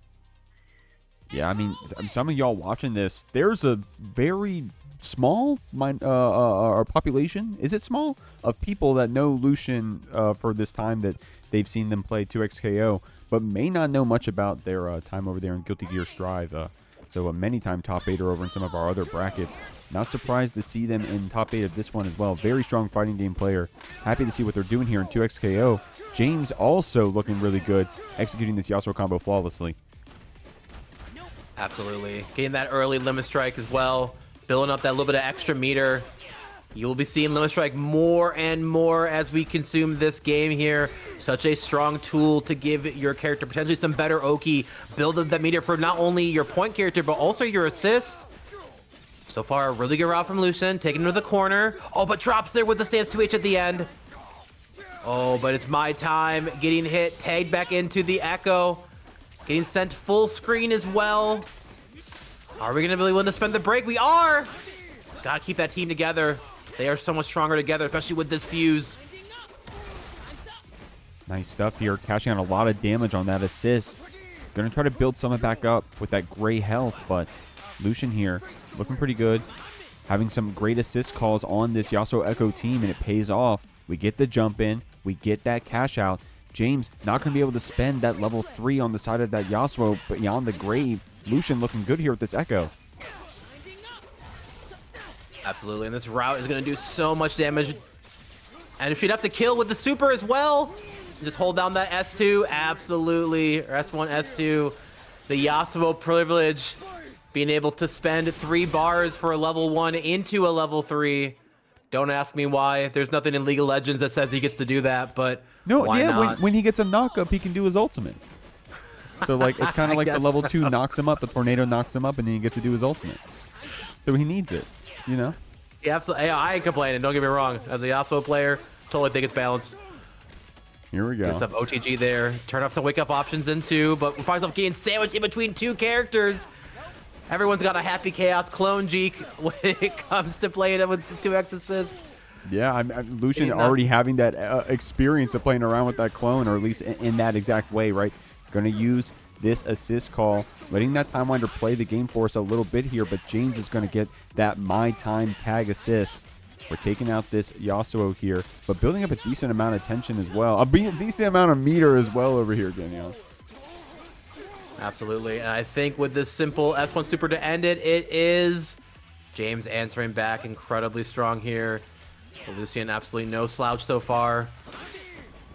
[SPEAKER 1] Yeah, I mean, some of y'all watching this, there's a very small population, is it small, of people that know Lucien for this time that they've seen them play 2xKO, but may not know much about their time over there in Guilty Gear Strive. So a many-time top 8er over in some of our other brackets. Not surprised to see them in top 8 of this one as well. Very strong fighting game player. Happy to see what they're doing here in 2xKO. James also looking really good, executing this Yasuo combo flawlessly.
[SPEAKER 2] Absolutely. Getting that early Limit Strike as well. Building up that little bit of extra meter. You will be seeing Limit Strike more and more as we consume this game here. Such a strong tool to give your character potentially some better Oki. Build up that meter for not only your point character, but also your assist. So far, a really good route from Lucien. Taking him to the corner. Oh, but drops there with the stance 2H at the end. Oh, but it's my time. Getting hit. Tagged back into the Ekko. Getting sent full screen as well. Are we going to be willing to spend the break? We are! Gotta keep that team together. They are so much stronger together, especially with this fuse.
[SPEAKER 1] Nice stuff here. Cashing out a lot of damage on that assist. Gonna try to build some back up with that gray health, but Lucien here looking pretty good. Having some great assist calls on this Yasuo Ekko team, and it pays off. We get the jump in. We get that cash out. James not going to be able to spend that level 3 on the side of that Yasuo beyond the grave. Lucien looking good here with this Ekko.
[SPEAKER 2] Absolutely, and this route is going to do so much damage. And if you'd have to kill with the super as well, just hold down that S2. Absolutely, or S1, S2. The Yasuo privilege, being able to spend 3 bars for a level 1 into a level 3. Don't ask me why. There's nothing in League of Legends that says he gets to do that, but
[SPEAKER 1] no,
[SPEAKER 2] why
[SPEAKER 1] yeah,
[SPEAKER 2] not?
[SPEAKER 1] When he gets a knock-up, he can do his ultimate. So, like, it's kind of like the level 2 knocks him up, the tornado knocks him up, and then he gets to do his ultimate. So he needs it, you know?
[SPEAKER 2] Yeah, absolutely. I ain't complaining. Don't get me wrong. As a Yasuo player, totally think it's balanced.
[SPEAKER 1] Here we go.
[SPEAKER 2] Good stuff. OTG there. Turn off some wake-up options into, but we find ourselves getting sandwiched in between 2 characters. Everyone's got a Happy Chaos clone Jeek when it comes to playing it with 2x assists.
[SPEAKER 1] Yeah, Lucien already having that experience of playing around with that clone, or at least in that exact way, right? Going to use this assist call, letting that Timewinder play the game for us a little bit here, but James is going to get that My Time tag assist. We're taking out this Yasuo here, but building up a decent amount of tension as well. A decent amount of meter as well over here, Danielle.
[SPEAKER 2] Absolutely, and I think with this simple S1 super to end it, it is James answering back incredibly strong here. Lucien absolutely no slouch so far.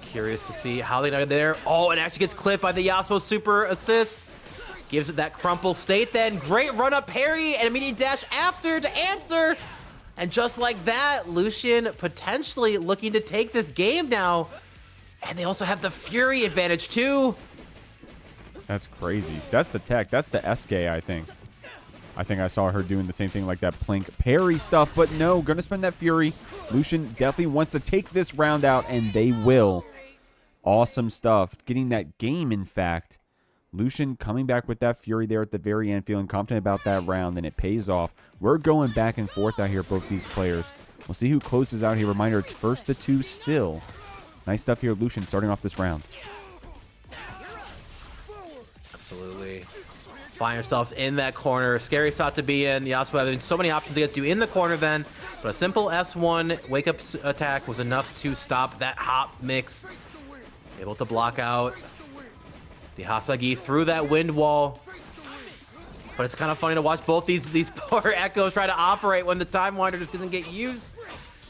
[SPEAKER 2] Curious to see how they know there. Oh, it actually gets clipped by the Yasuo super assist. Gives it that crumple state then. Great run up parry and immediate dash after to answer. And just like that, Lucien potentially looking to take this game now. And they also have the Fury advantage too.
[SPEAKER 1] That's crazy. That's the tech. That's the SK, I think. I think I saw her doing the same thing like that Plink parry stuff, but no, gonna spend that Fury. Lucien definitely wants to take this round out, and they will. Awesome stuff. Getting that game, in fact. Lucien coming back with that Fury there at the very end, feeling confident about that round, and it pays off. We're going back and forth out here, both these players. We'll see who closes out here. Reminder, it's 1-2 still. Nice stuff here, Lucien, starting off this round.
[SPEAKER 2] Absolutely. Find yourselves in that corner. Scary spot to be in. Yasuo having so many options against you in the corner then. But a simple S1 wake-up attack was enough to stop that hop mix. Able to block out the Hasagi through that wind wall. But it's kind of funny to watch both these poor Echoes try to operate when the Time Wander just doesn't get used.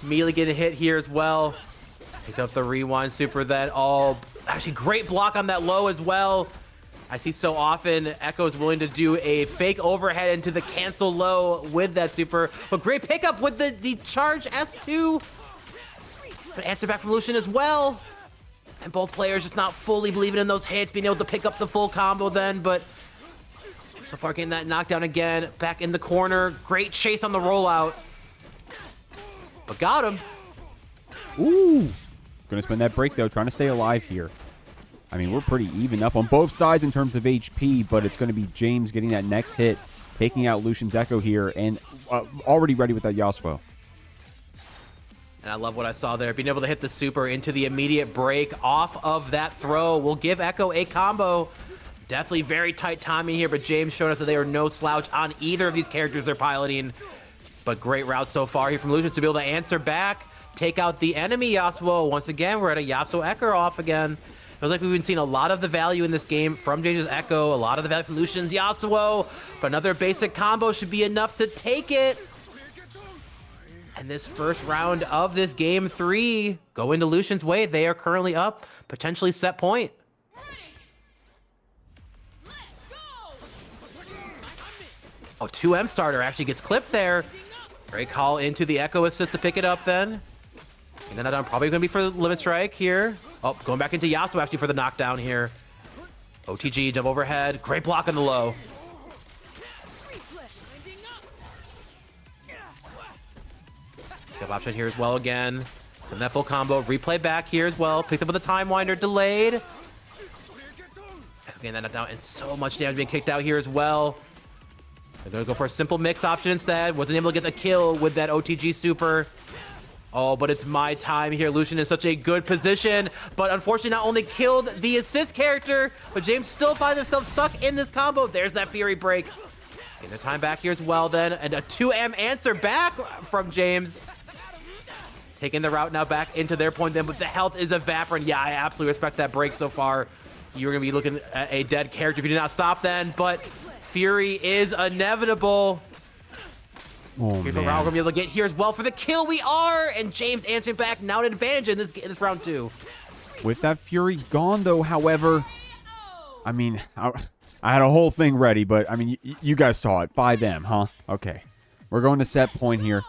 [SPEAKER 2] Immediately getting hit here as well. Picks up the rewind super then. Oh, actually great block on that low as well. I see so often Ekko's willing to do a fake overhead into the cancel low with that super. But great pickup with the charge S2. But answer back from Lucien as well. And both players just not fully believing in those hits, being able to pick up the full combo then. But so far getting that knockdown again. Back in the corner. Great chase on the rollout. But got him.
[SPEAKER 1] Ooh. Gonna spend that break though, trying to stay alive here. I mean, we're pretty even up on both sides in terms of HP, but it's going to be James getting that next hit, taking out Lucien's Ekko here, and already ready with that Yasuo.
[SPEAKER 2] And I love what I saw there. Being able to hit the super into the immediate break off of that throw will give Ekko a combo. Definitely very tight timing here, but James showed us that they are no slouch on either of these characters they're piloting. But great route so far here from Lucien to be able to answer back, take out the enemy Yasuo. Once again, we're at a Yasuo Ekko off again. Feels like we've been seeing a lot of the value in this game from James' Ekko, a lot of the value from Lucien's Yasuo, but another basic combo should be enough to take it. And this first round of this game 3 go into Lucien's way. They are currently up, potentially set point. Oh, 2M starter actually gets clipped there. Great call into the Ekko assist to pick it up then. And then I'm probably going to be for the limit strike here. Oh, going back into Yasuo actually for the knockdown here. OTG, jump overhead. Great block on the low. Good option here as well again. And that full combo. Replay back here as well. Picked up with the Time Winder. Delayed. Getting that knockdown. And so much damage being kicked out here as well. They're going to go for a simple mix option instead. Wasn't able to get the kill with that OTG super. Oh, but it's my time here. Lucien in such a good position, but unfortunately not only killed the assist character, but James still finds himself stuck in this combo. There's that Fury break. Getting the time back here as well then, and a 2M answer back from James. Taking the route now back into their point then, but the health is evaporating. Yeah, I absolutely respect that break so far. You're going to be looking at a dead character if you did not stop then, but Fury is inevitable.
[SPEAKER 1] Oh,
[SPEAKER 2] here's
[SPEAKER 1] man.
[SPEAKER 2] what we're gonna be able to get here as well for the kill. We are, and James answering back now an advantage in this round 2.
[SPEAKER 1] With that Fury gone though, however, I mean, I had a whole thing ready, but I mean, you guys saw it. 5M, huh? Okay, we're going to set point here.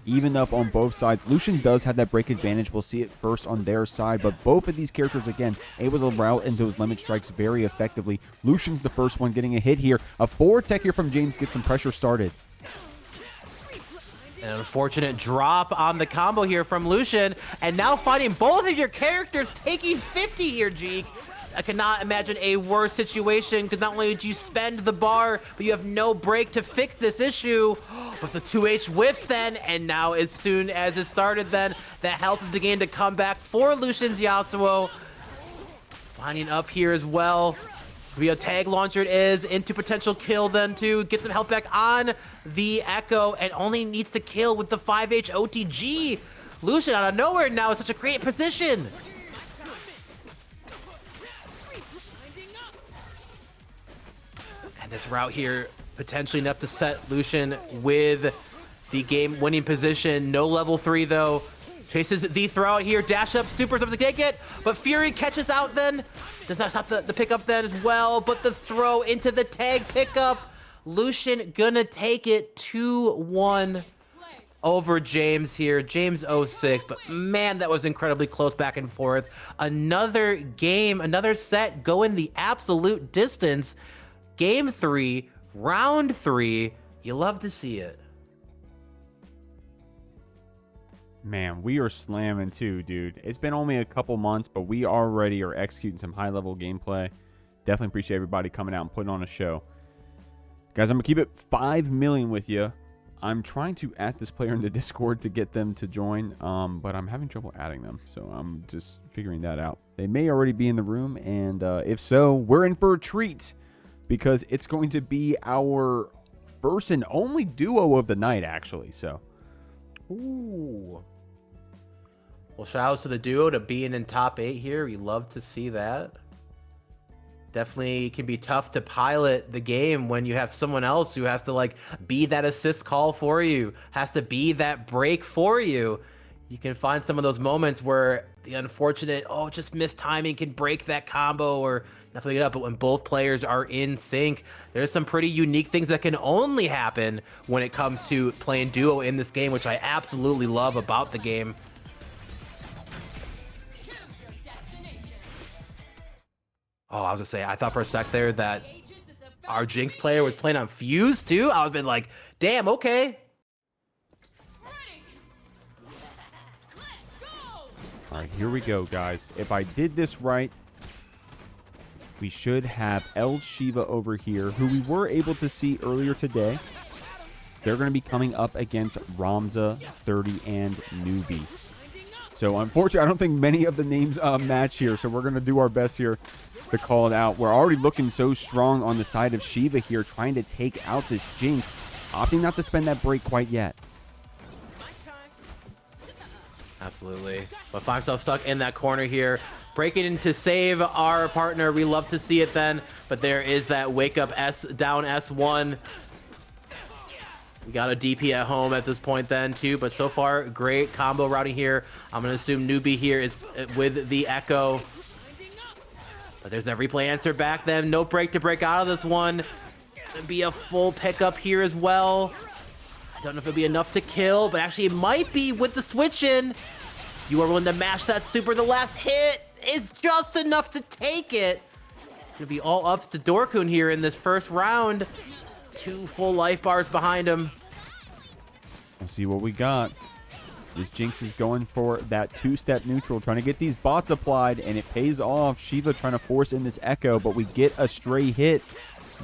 [SPEAKER 1] Even up on both sides. Lucien does have that break advantage. We'll see it first on their side, but both of these characters, again, able to route into those limit strikes very effectively. Lucien's the first one getting a hit here. A forward tech here from James gets some pressure started.
[SPEAKER 2] An unfortunate drop on the combo here from Lucien, and now finding both of your characters taking 50 here, Jeek. I cannot imagine a worse situation, because not only did you spend the bar, but you have no break to fix this issue. But the 2H whiffs then, and now as soon as it started then, the health is beginning to come back for Lucien's Yasuo. Lining up here as well. Be a tag launcher it is into potential kill then too. Get some health back on the Ekko and only needs to kill with the 5H OTG. Lucien out of nowhere now in such a great position. And this route here potentially enough to set Lucien with the game winning position. No level 3 though. Chases the throw out here, dash up, supers up to take it, but Fury catches out then. Does not stop the pickup then as well, but the throw into the tag pickup. Lucien gonna take it 2-1 over James here. James 06, but man, that was incredibly close back and forth. Another game, another set going the absolute distance. Game 3, round 3. You love to see it.
[SPEAKER 1] Man, we are slamming too, dude. It's been only a couple months, but we already are executing some high-level gameplay. Definitely appreciate everybody coming out and putting on a show. Guys, I'm going to keep it 5 million with you. I'm trying to add this player in the Discord to get them to join, but I'm having trouble adding them, so I'm just figuring that out. They may already be in the room, and if so, we're in for a treat, because it's going to be our first and only duo of the night, actually, so.
[SPEAKER 2] Ooh. Well, shout out to the duo to being in top 8 here. We love to see that. definitely can be tough to pilot the game when you have someone else who has to like be that assist call for you, has to be that break for you. You can find some of those moments where the unfortunate, oh, just missed timing can break that combo or nothing it up. But when both players are in sync, there's some pretty unique things that can only happen when it comes to playing duo in this game, which I absolutely love about the game. Oh, I was gonna say, I thought for a sec there that our Jinx player was playing on Fuse too. I was been like, damn, okay.
[SPEAKER 1] All right, here we go, guys. If I did this right, we should have El Shiva over here, who we were able to see earlier today. They're going to be coming up against Ramza, 30, and Newbie. So, unfortunately, I don't think many of the names match here, so we're going to do our best here to call it out. We're already looking so strong on the side of Shiva here, trying to take out this Jinx, opting not to spend that break quite yet.
[SPEAKER 2] Absolutely. But find himself stuck in that corner here. Breaking in to save our partner. We love to see it then. But there is that wake up S down S1. We got a DP at home at this point then too. But so far, great combo routing here. I'm going to assume Newbie here is with the Ekko. But there's that replay answer back then. No break to break out of this one. Gonna be a full pickup here as well. I don't know if it'll be enough to kill, but actually it might be with the switch in. You are willing to mash that super. The last hit is just enough to take it. Gonna be all ups to Dorkun here in this first round. 2 full life bars behind him.
[SPEAKER 1] We'll see what we got. This Jinx is going for that 2-step neutral, trying to get these bots applied, and it pays off. Shiva trying to force in this Ekko, but we get a stray hit.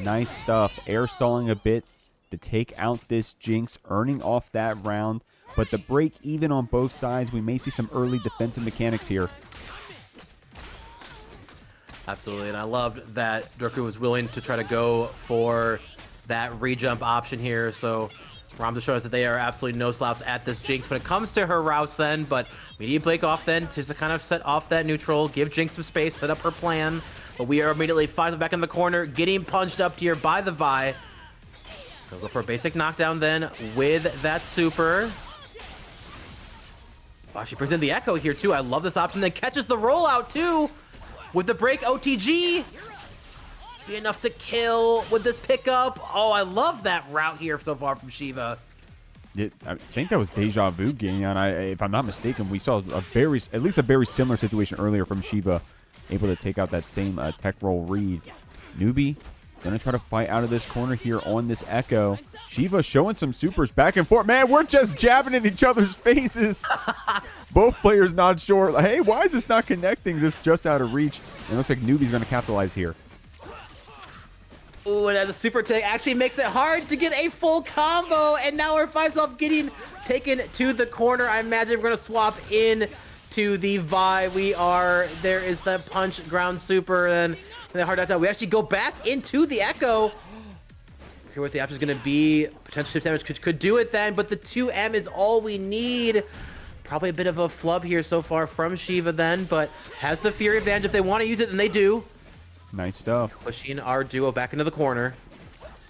[SPEAKER 1] Nice stuff. Air stalling a bit to take out this Jinx, earning off that round. But the break even on both sides, we may see some early defensive mechanics here.
[SPEAKER 2] Absolutely, and I loved that Dorkun was willing to try to go for that re-jump option here. So Ramza showed us that they are absolutely no slouch at this Jinx when it comes to her routes then, but medium break off then just to kind of set off that neutral, give Jinx some space, set up her plan. But we are immediately finally back in the corner, getting punched up here by the Vi. So go for a basic knockdown then with that super. Wow, she brings in the Ekko here too. I love this option. Then catches the rollout too with the break OTG. Should be enough to kill with this pickup. Oh, I love that route here so far from Shiva.
[SPEAKER 1] I think that was deja vu game, and if I'm not mistaken, we saw at least a very similar situation earlier from Shiva, able to take out that same tech roll read. Newbie gonna try to fight out of this corner here on this Ekko. Shiva showing some supers back and forth. Man, we're just jabbing in each other's faces. Both players not sure. Hey, why is this not connecting? Just out of reach. And it looks like Newbie's gonna capitalize here.
[SPEAKER 2] Ooh, and the super take actually makes it hard to get a full combo. And now our finds off getting taken to the corner. I imagine we're gonna swap in to the Vi. There is the punch ground super and the hard knockdown. We actually go back into the Ekko. Here what the option is going to be. Potential shift damage could do it then, but the 2M is all we need. Probably a bit of a flub here so far from Shiva then, but has the Fury advantage. If they want to use it, then they do.
[SPEAKER 1] Nice stuff.
[SPEAKER 2] Pushing our duo back into the corner.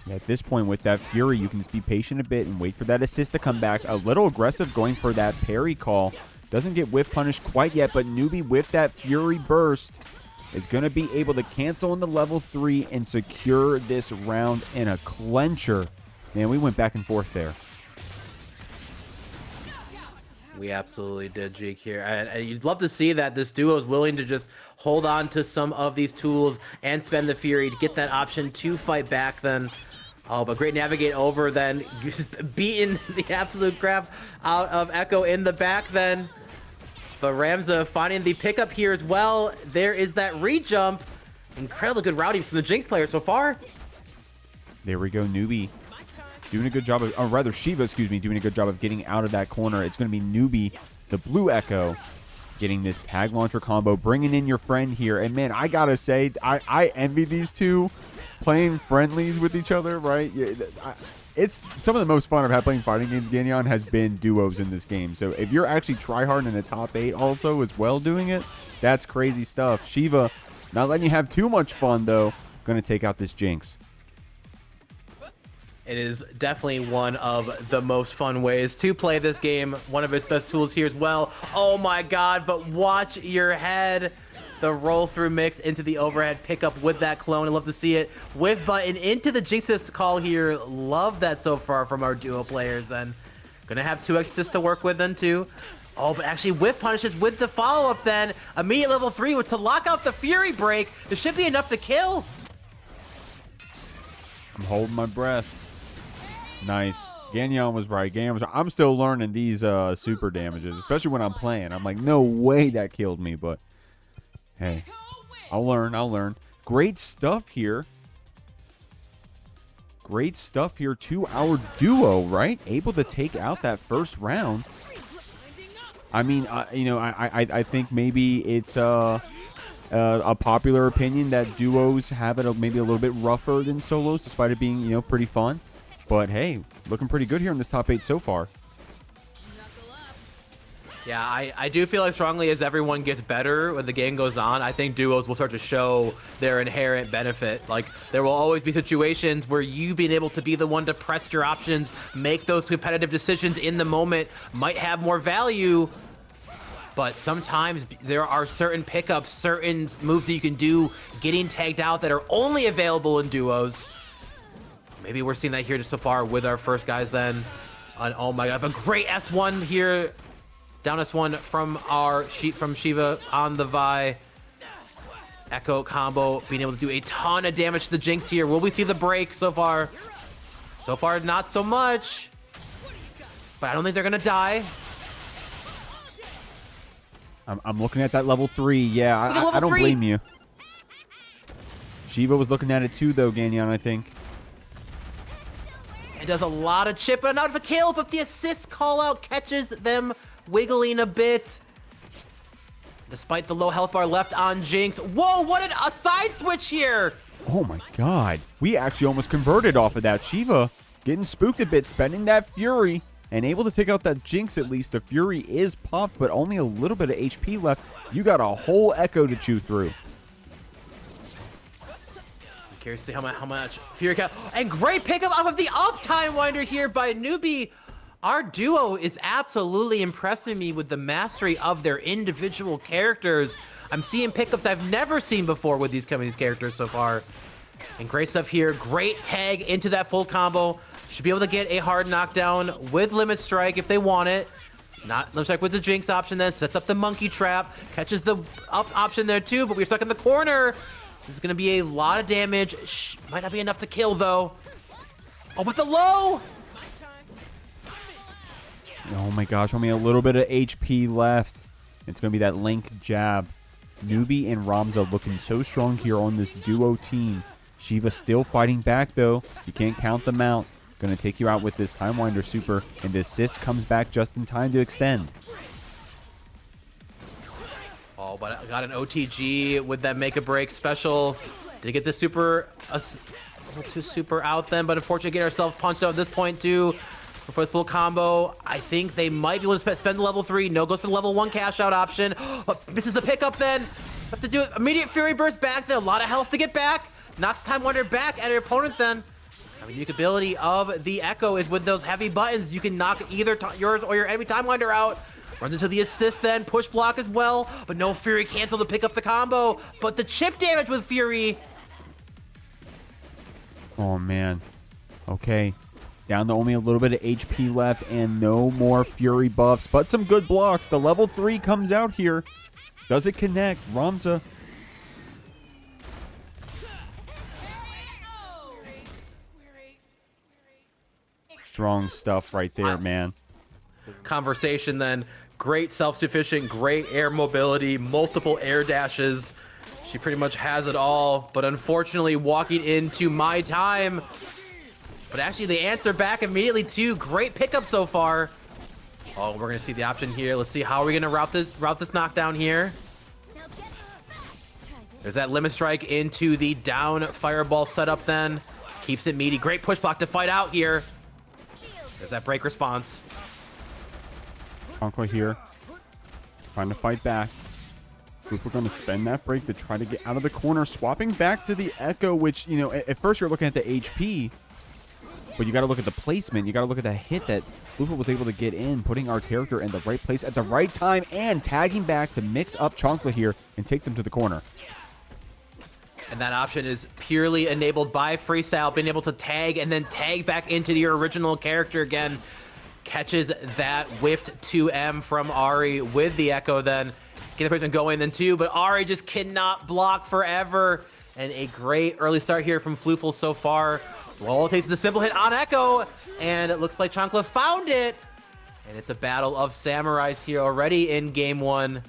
[SPEAKER 1] Yeah, at this point with that Fury, you can just be patient a bit and wait for that assist to come back. A little aggressive going for that parry call. Doesn't get whiff punished quite yet, but Newbie with that Fury burst is going to be able to cancel into level 3 and secure this round in a clencher. Man, we went back and forth there.
[SPEAKER 2] We absolutely did, Jeek here. And you'd love to see that this duo is willing to just hold on to some of these tools and spend the Fury to get that option to fight back then. Oh, but great navigate over then. Beating the absolute crap out of Ekko in the back then. But Ramza finding the pickup here as well. There is that re-jump. Incredibly good routing from the Jinx player so far.
[SPEAKER 1] There we go, Newbie. Doing a good job of, or rather Shiva, excuse me, doing a good job of getting out of that corner. It's going to be Newbie, the blue Ekko, getting this tag launcher combo, bringing in your friend here. And man, I got to say, I envy these two playing friendlies with each other, right? It's some of the most fun I've had playing fighting games, Ganyan, has been duos in this game. So if you're actually tryhard in the top 8 also as well doing it, that's crazy stuff. Shiva Not letting you have too much fun, though. Going to take out this Jinx.
[SPEAKER 2] It is definitely one of the most fun ways to play this game. One of its best tools here as well. Oh my god, but watch your head. The roll through mix into the overhead pickup with that clone. I love to see it. Whiff button into the Jinx call here. Love that so far from our duo players then. Gonna have 2 assists to work with then too. Oh, but actually whiff punishes with the follow-up then. Immediate level 3 to lock out the Fury break. This should be enough to kill.
[SPEAKER 1] I'm holding my breath. Nice. Gagnon was right. I'm still learning these super damages, especially when I'm playing. I'm like, no way that killed me, but hey, I'll learn. Great stuff here. Great stuff here to our duo, right? Able to take out that first round. I mean, you know, I think maybe it's a popular opinion that duos have it maybe a little bit rougher than solos, despite it being, you know, pretty fun. But hey, looking pretty good here in this top 8 so far.
[SPEAKER 2] Yeah, I do feel like strongly as everyone gets better when the game goes on, I think duos will start to show their inherent benefit. Like, there will always be situations where you being able to be the one to press your options, make those competitive decisions in the moment might have more value. But sometimes there are certain pickups, certain moves that you can do getting tagged out that are only available in duos. Maybe we're seeing that here just so far with our first guys then. Oh my god, a great S1 here. Down S1 from from Shiva on the Vi. Ekko combo being able to do a ton of damage to the Jinx here. Will we see the break so far? So far, not so much. But I don't think they're gonna die.
[SPEAKER 1] I'm looking at that level 3. Yeah, I don't blame you. Shiva was looking at it too, though, Gagnon, I think.
[SPEAKER 2] It does a lot of chip, but not of a kill, but the assist call out catches them wiggling a bit. Despite the low health bar left on Jinx. Whoa, what a side switch here!
[SPEAKER 1] Oh my god. We actually almost converted off of that. Shiva getting spooked a bit, spending that Fury, and able to take out that Jinx at least. The Fury is popped, but only a little bit of HP left. You got a whole Ekko to chew through.
[SPEAKER 2] Curious to see how much Fury count. And great pickup off of the uptime winder here by Newbie. Our duo is absolutely impressing me with the mastery of their individual characters. I'm seeing pickups I've never seen before with these characters so far. And great stuff here. Great tag into that full combo. Should be able to get a hard knockdown with Limit Strike if they want it. Not Limit Strike with the Jinx option then. Sets up the Monkey Trap. Catches the up option there too, but we're stuck in the corner. This is going to be a lot of damage. Might not be enough to kill, though. Oh, but the low!
[SPEAKER 1] Oh my gosh, only a little bit of HP left. It's going to be that Link jab. Newbie and Ramza looking so strong here on this duo team. Shiva still fighting back, though. You can't count them out. Going to take you out with this Time Winder super. And the assist comes back just in time to extend.
[SPEAKER 2] Oh, but I got an OTG with that make a break special. Did get the super, a little too super out then, but unfortunately get ourselves punched out at this point too. For the full combo, I think they might be able to spend the level 3. No, goes for the level 1 cash out option. But this is the pickup then. Have to do immediate Fury Burst back then. A lot of health to get back. Knocks Time Wonder back at your opponent then. The unique ability of the Ekko is with those heavy buttons. You can knock either yours or your enemy Time Winder out. Runs into the assist then, push block as well, but no Fury cancel to pick up the combo. But the chip damage with Fury.
[SPEAKER 1] Oh man. Okay. Down to only a little bit of HP left and no more Fury buffs, but some good blocks. The level 3 comes out here. Does it connect? Ramza. Strong stuff right there, man.
[SPEAKER 2] Conversation then. Great self-sufficient, great air mobility, multiple air dashes. She pretty much has it all, but unfortunately walking into my time. But actually they answer back immediately too. Great pickup so far. Oh, we're gonna see the option here. Let's see how are we gonna route this knockdown here. There's that Limit Strike into the down fireball setup then. Keeps it meaty. Great push block to fight out here. There's that break response.
[SPEAKER 1] Uncle here. Trying to fight back. We're going to spend that break to try to get out of the corner, swapping back to the Ekko, which, you know, at first you're looking at the HP, but you got to look at the placement. You got to look at that hit that Floofle was able to get in, putting our character in the right place at the right time, and tagging back to mix up Chonkla here and take them to the corner.
[SPEAKER 2] And that option is purely enabled by Freestyle, being able to tag and then tag back into your original character again. Catches that whiffed 2M from Ahri with the Ekko then. Get the person going then too, but Ahri just cannot block forever. And a great early start here from Floofle so far. All it takes is a simple hit on Ekko, and it looks like Chonkla found it. And it's a battle of samurais here already in game one.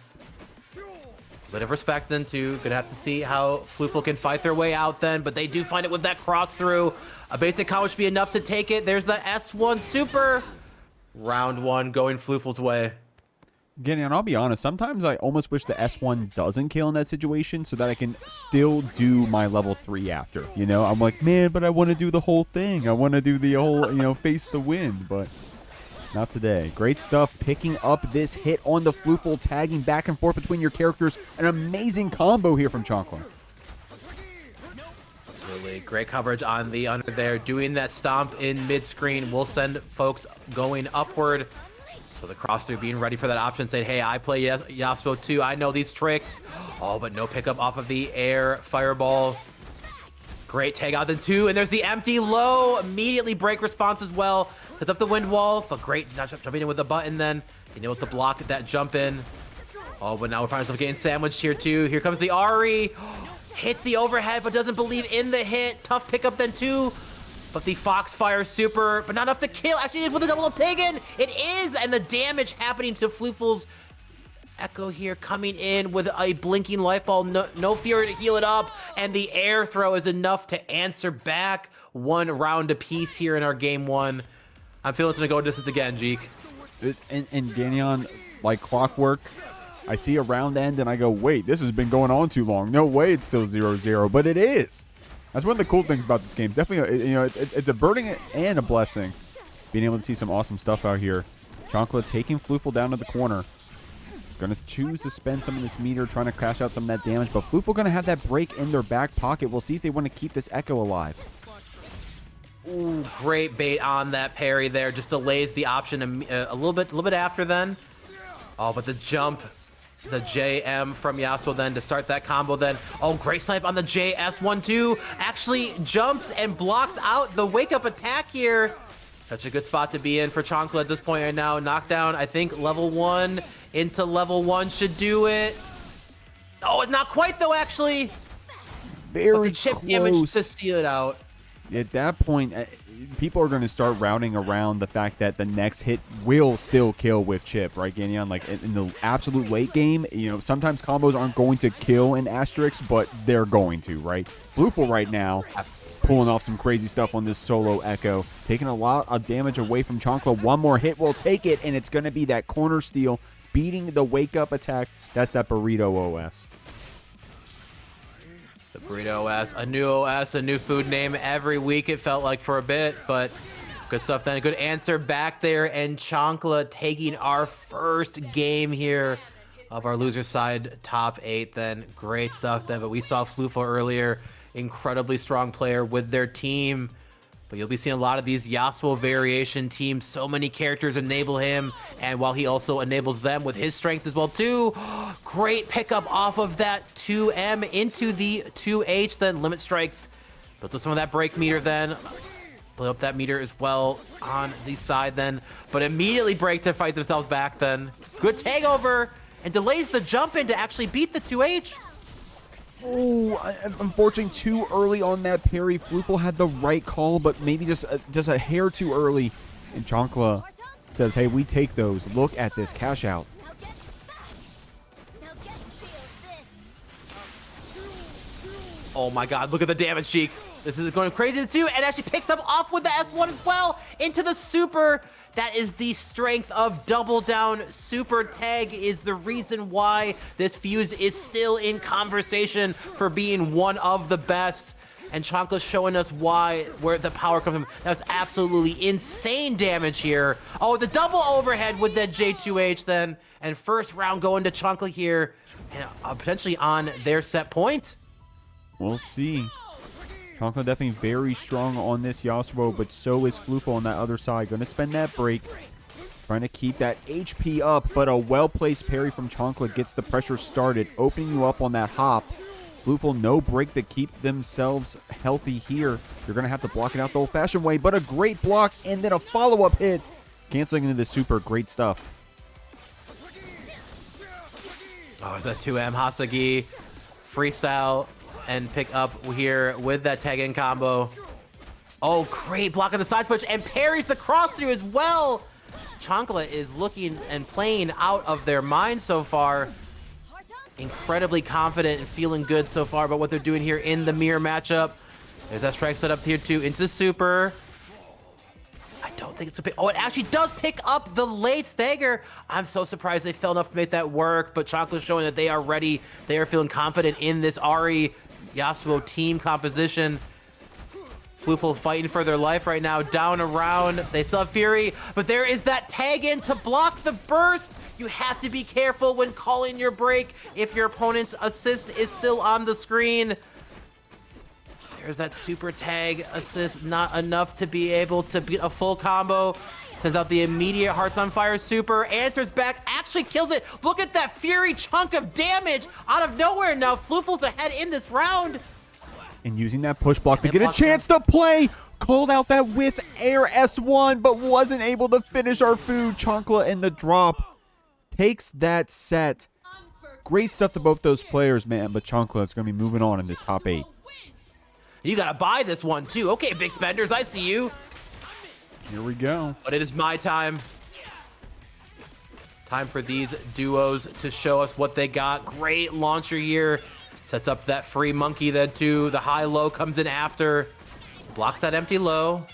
[SPEAKER 2] Bit of respect then too. Gonna have to see how Floofle can fight their way out then, but they do find it with that cross through. A basic combo should be enough to take it. There's the S1 super. Round one going Floofle's way.
[SPEAKER 1] Again, and I'll be honest, sometimes I almost wish the S1 doesn't kill in that situation so that I can still do my level 3 after. You know, I'm like, man, but I want to do the whole thing. I want to do the whole, you know, face the wind, but not today. Great stuff picking up this hit on the Floofle, tagging back and forth between your characters. An amazing combo here from Chonkla.
[SPEAKER 2] Absolutely. Great coverage on the under there. Doing that stomp in mid-screen will send folks going upward. So the cross through being ready for that option, saying, hey, I play Yasuo too. I know these tricks. Oh, but no pickup off of the air fireball. Great tag out then two, and there's the empty low. Immediately break response as well. Sets up the wind wall, but great not jumping in with the button then. Being able to block that jump in. Oh, but now we're finding ourselves getting sandwiched here too. Here comes the Ahri. Hits the overhead, but doesn't believe in the hit. Tough pickup then too. But the Foxfire super, but not enough to kill. Actually, it is with the double up taken. It is, and the damage happening to Floofle's Ekko here coming in with a blinking life ball. No fear to heal it up, and the air throw is enough to answer back. One round apiece here in our game one. I'm feeling it's gonna go distance again, Jeek.
[SPEAKER 1] And Ganyan, like clockwork, I see a round end and I go, wait, this has been going on too long. No way it's still 0-0, but it is. That's one of the cool things about this game. Definitely, you know, it's a burden and a blessing. Being able to see some awesome stuff out here. Chonkla taking Floofle down to the corner. Going to choose to spend some of this meter, trying to cash out some of that damage. But Floofle going to have that break in their back pocket. We'll see if they want to keep this Ekko alive.
[SPEAKER 2] Ooh, great bait on that parry there. Just delays the option a little bit after then. Oh, but the jump. The JM from Yasuo then to start that combo then. Oh, great snipe on the JS1-2. Actually jumps and blocks out the wake-up attack here. Such a good spot to be in for Chonkla at this point right now. Knockdown, I think level 1 into level 1 should do it. Oh, it's not quite though, actually.
[SPEAKER 1] Very
[SPEAKER 2] but the chip
[SPEAKER 1] close.
[SPEAKER 2] damage to steal it out.
[SPEAKER 1] At that point, people are going to start rounding around the fact that the next hit will still kill with chip, right, Ganyan? Like in the absolute late game, you know, sometimes combos aren't going to kill in Asterix, but they're going to, right? Floofle right now pulling off some crazy stuff on this solo Ekko, taking a lot of damage away from Chonkla. One more hit will take it, and it's going to be that corner steal, beating the wake-up attack. That's that Burrito OS.
[SPEAKER 2] The Burrito OS, a new OS, a new food name every week, it felt like for a bit, but good stuff then. Good answer back there, and Chonkla taking our first game here of our loser side top 8 then. Great stuff then, but we saw Floofle earlier, incredibly strong player with their team. But you'll be seeing a lot of these Yasuo variation teams. So many characters enable him, and while he also enables them with his strength as well too. Great pickup off of that 2M into the 2H, then limit strikes. Built up some of that break meter then. Blow up that meter as well on the side then. But immediately break to fight themselves back then. Good tag over, and delays the jump in to actually beat the 2H.
[SPEAKER 1] Oh, unfortunately, too early on that parry. Floofle had the right call, but maybe just a hair too early. And Chonkla says, hey, we take those. Look at this cash out.
[SPEAKER 2] Oh my god, look at the damage, Sheik. This is going crazy too, and actually picks up off with the S1 as well into the super. That is the strength of double down. Super tag is the reason why this fuse is still in conversation for being one of the best. and Chankla showing us where the power comes from. That was absolutely insane damage here. Oh, the double overhead with that J2H then, and first round going to Chankla here, and potentially on their set point.
[SPEAKER 1] We'll see. Chankla definitely very strong on this Yasuo, but so is Floofle on that other side. Going to spend that break, trying to keep that HP up, but a well-placed parry from Chankla gets the pressure started, opening you up on that hop. Floofle, no break to keep themselves healthy here. You're going to have to block it out the old-fashioned way, but a great block and then a follow-up hit. Canceling into the super. Great stuff.
[SPEAKER 2] Oh, it's a 2M Hasagi freestyle and pick up here with that tag in combo. Oh, great block on the side switch and parries the cross through as well. Chankla is looking and playing out of their mind so far. Incredibly confident and feeling good so far about what they're doing here in the mirror matchup. There's that strike set up here too into the super. I don't think it's a pick. Oh, it actually does pick up the late stagger. I'm so surprised they fell enough to make that work, but Chankla's showing that they are ready. They are feeling confident in this Ahri Yasuo team composition. Floofle fighting for their life right now, down around. They still have Fury, but there is that tag in to block the burst. You have to be careful when calling your break if your opponent's assist is still on the screen. There's that super tag assist, not enough to be able to beat a full combo. Sends out the immediate Hearts on Fire super, answers back, actually kills it. Look at that Fury chunk of damage out of nowhere. Now Floofle's ahead in this round.
[SPEAKER 1] And using that push block to get a chance to play. Called out that with air S1, but wasn't able to finish our food. Chankla in the drop takes that set. Great stuff to both those players, man. But Chankla is going to be moving on in this top 8.
[SPEAKER 2] You got to buy this one, too. Okay, big spenders, I see you.
[SPEAKER 1] Here we go.
[SPEAKER 2] But it is my time. Time for these duos to show us what they got. Great launcher here. Sets up that free monkey then too. The high-low comes in after. Blocks that empty low.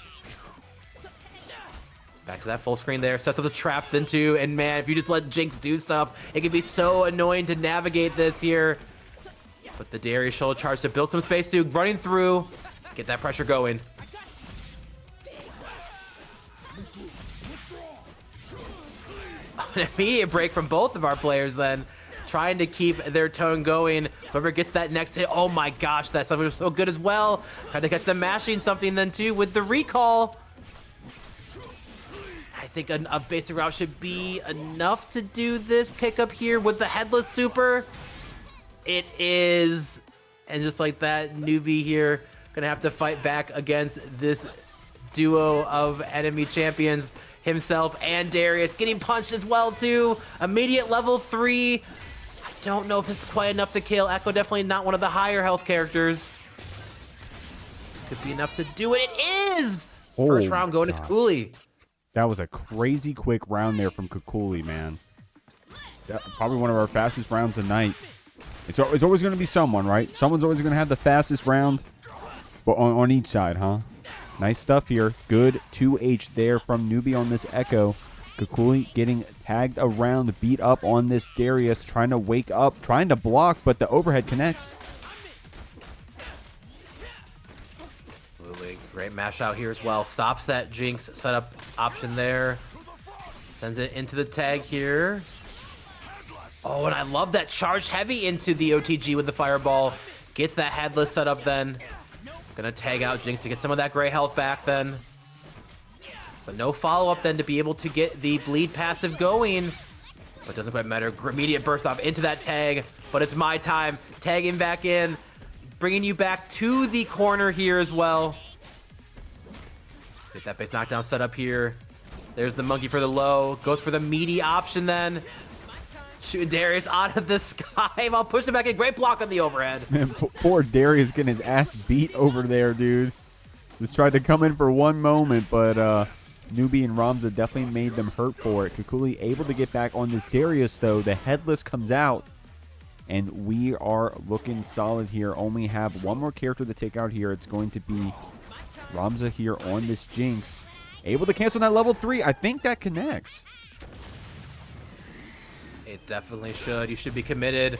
[SPEAKER 2] Back to that full screen there. Sets up the trap then too. And man, if you just let Jinx do stuff, it can be so annoying to navigate this here. But the Darius shoulder charge to build some space too. Running through. Get that pressure going. An immediate break from both of our players then. Trying to keep their tone going. Whoever gets that next hit, oh my gosh, that something was so good as well. Trying to catch them mashing something then too with the recall. I think a basic route should be enough to do this pickup here with the headless super. It is. And just like that, Newbie here gonna have to fight back against this duo of enemy champions, himself and Darius, getting punched as well too. Immediate level 3. I don't know if it's quite enough to kill. Ekko definitely not one of the higher health characters. Could be enough to do it. It is! First round going to Kakooli.
[SPEAKER 1] That was a crazy quick round there from Kakooli, man. Probably one of our fastest rounds tonight. It's always going to be someone, right? Someone's always going to have the fastest round, but on each side, huh? Nice stuff here. Good 2H there from Newbie on this Ekko. Kakooli getting tagged around, beat up on this Darius, trying to wake up, trying to block, but the overhead connects.
[SPEAKER 2] Absolutely. Great mash out here as well. Stops that Jinx setup option there. Sends it into the tag here. Oh, and I love that charge heavy into the OTG with the fireball. Gets that headless setup then. Gonna tag out Jinx to get some of that gray health back then. But no follow-up then to be able to get the bleed passive going. But doesn't quite matter. Immediate burst off into that tag. But it's my time. Tagging back in. Bringing you back to the corner here as well. Get that base knockdown set up here. There's the monkey for the low. Goes for the meaty option then. Shooting Darius out of the sky while pushing back in. Great block on the overhead.
[SPEAKER 1] Man, poor Darius getting his ass beat over there, dude. Just tried to come in for one moment, but Newbie and Ramza definitely made them hurt for it. Kakooli able to get back on this Darius, though. The headless comes out, and we are looking solid here. Only have one more character to take out here. It's going to be Ramza here on this Jinx. Able to cancel that level 3. I think that connects.
[SPEAKER 2] It definitely should. You should be committed.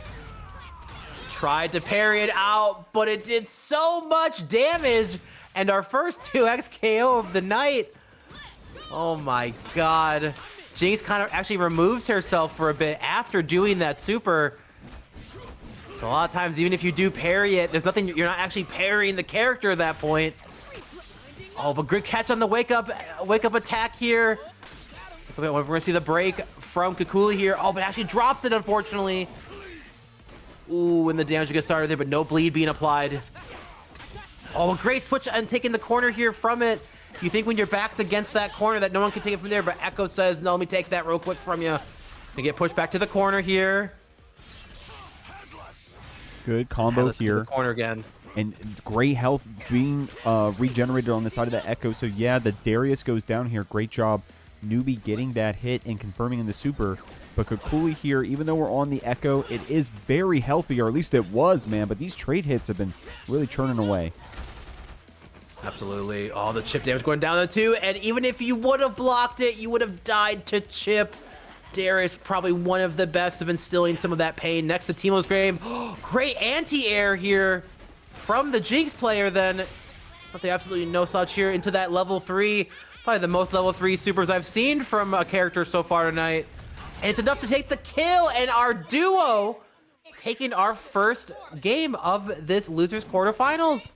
[SPEAKER 2] tried to parry it out, but it did so much damage. And our first 2x KO of the night. Oh my god. Jinx kind of actually removes herself for a bit after doing that super. So a lot of times, even if you do parry it, there's nothing, you're not actually parrying the character at that point. Oh, but good catch on the wake up attack here. We're gonna see the break from Kakooli here. Oh, but actually drops it, unfortunately. Ooh, and the damage will get started there, but no bleed being applied. Oh, a great switch and taking the corner here from it. You think when your back's against that corner that no one can take it from there, but Ekko says, no, let me take that real quick from you. And get pushed back to the corner here.
[SPEAKER 1] Good combo here.
[SPEAKER 2] The corner again.
[SPEAKER 1] And great health being regenerated on the side of that Ekko. So yeah, the Darius goes down here. Great job. Newbie getting that hit and confirming in the super. But Kakooli here, even though we're on the Ekko, it is very healthy, or at least it was, man. But these trade hits have been really churning away.
[SPEAKER 2] Absolutely. Oh, the chip damage going down the 2. And even if you would have blocked it, you would have died to chip. Darius, probably one of the best of instilling some of that pain. Next to Teemo's Grave. Great anti-air here from the Jinx player then. But they absolutely no slouch here into that level 3. Probably the most level 3 supers I've seen from a character so far tonight. And it's enough to take the kill. And our duo taking our first game of this losers quarterfinals.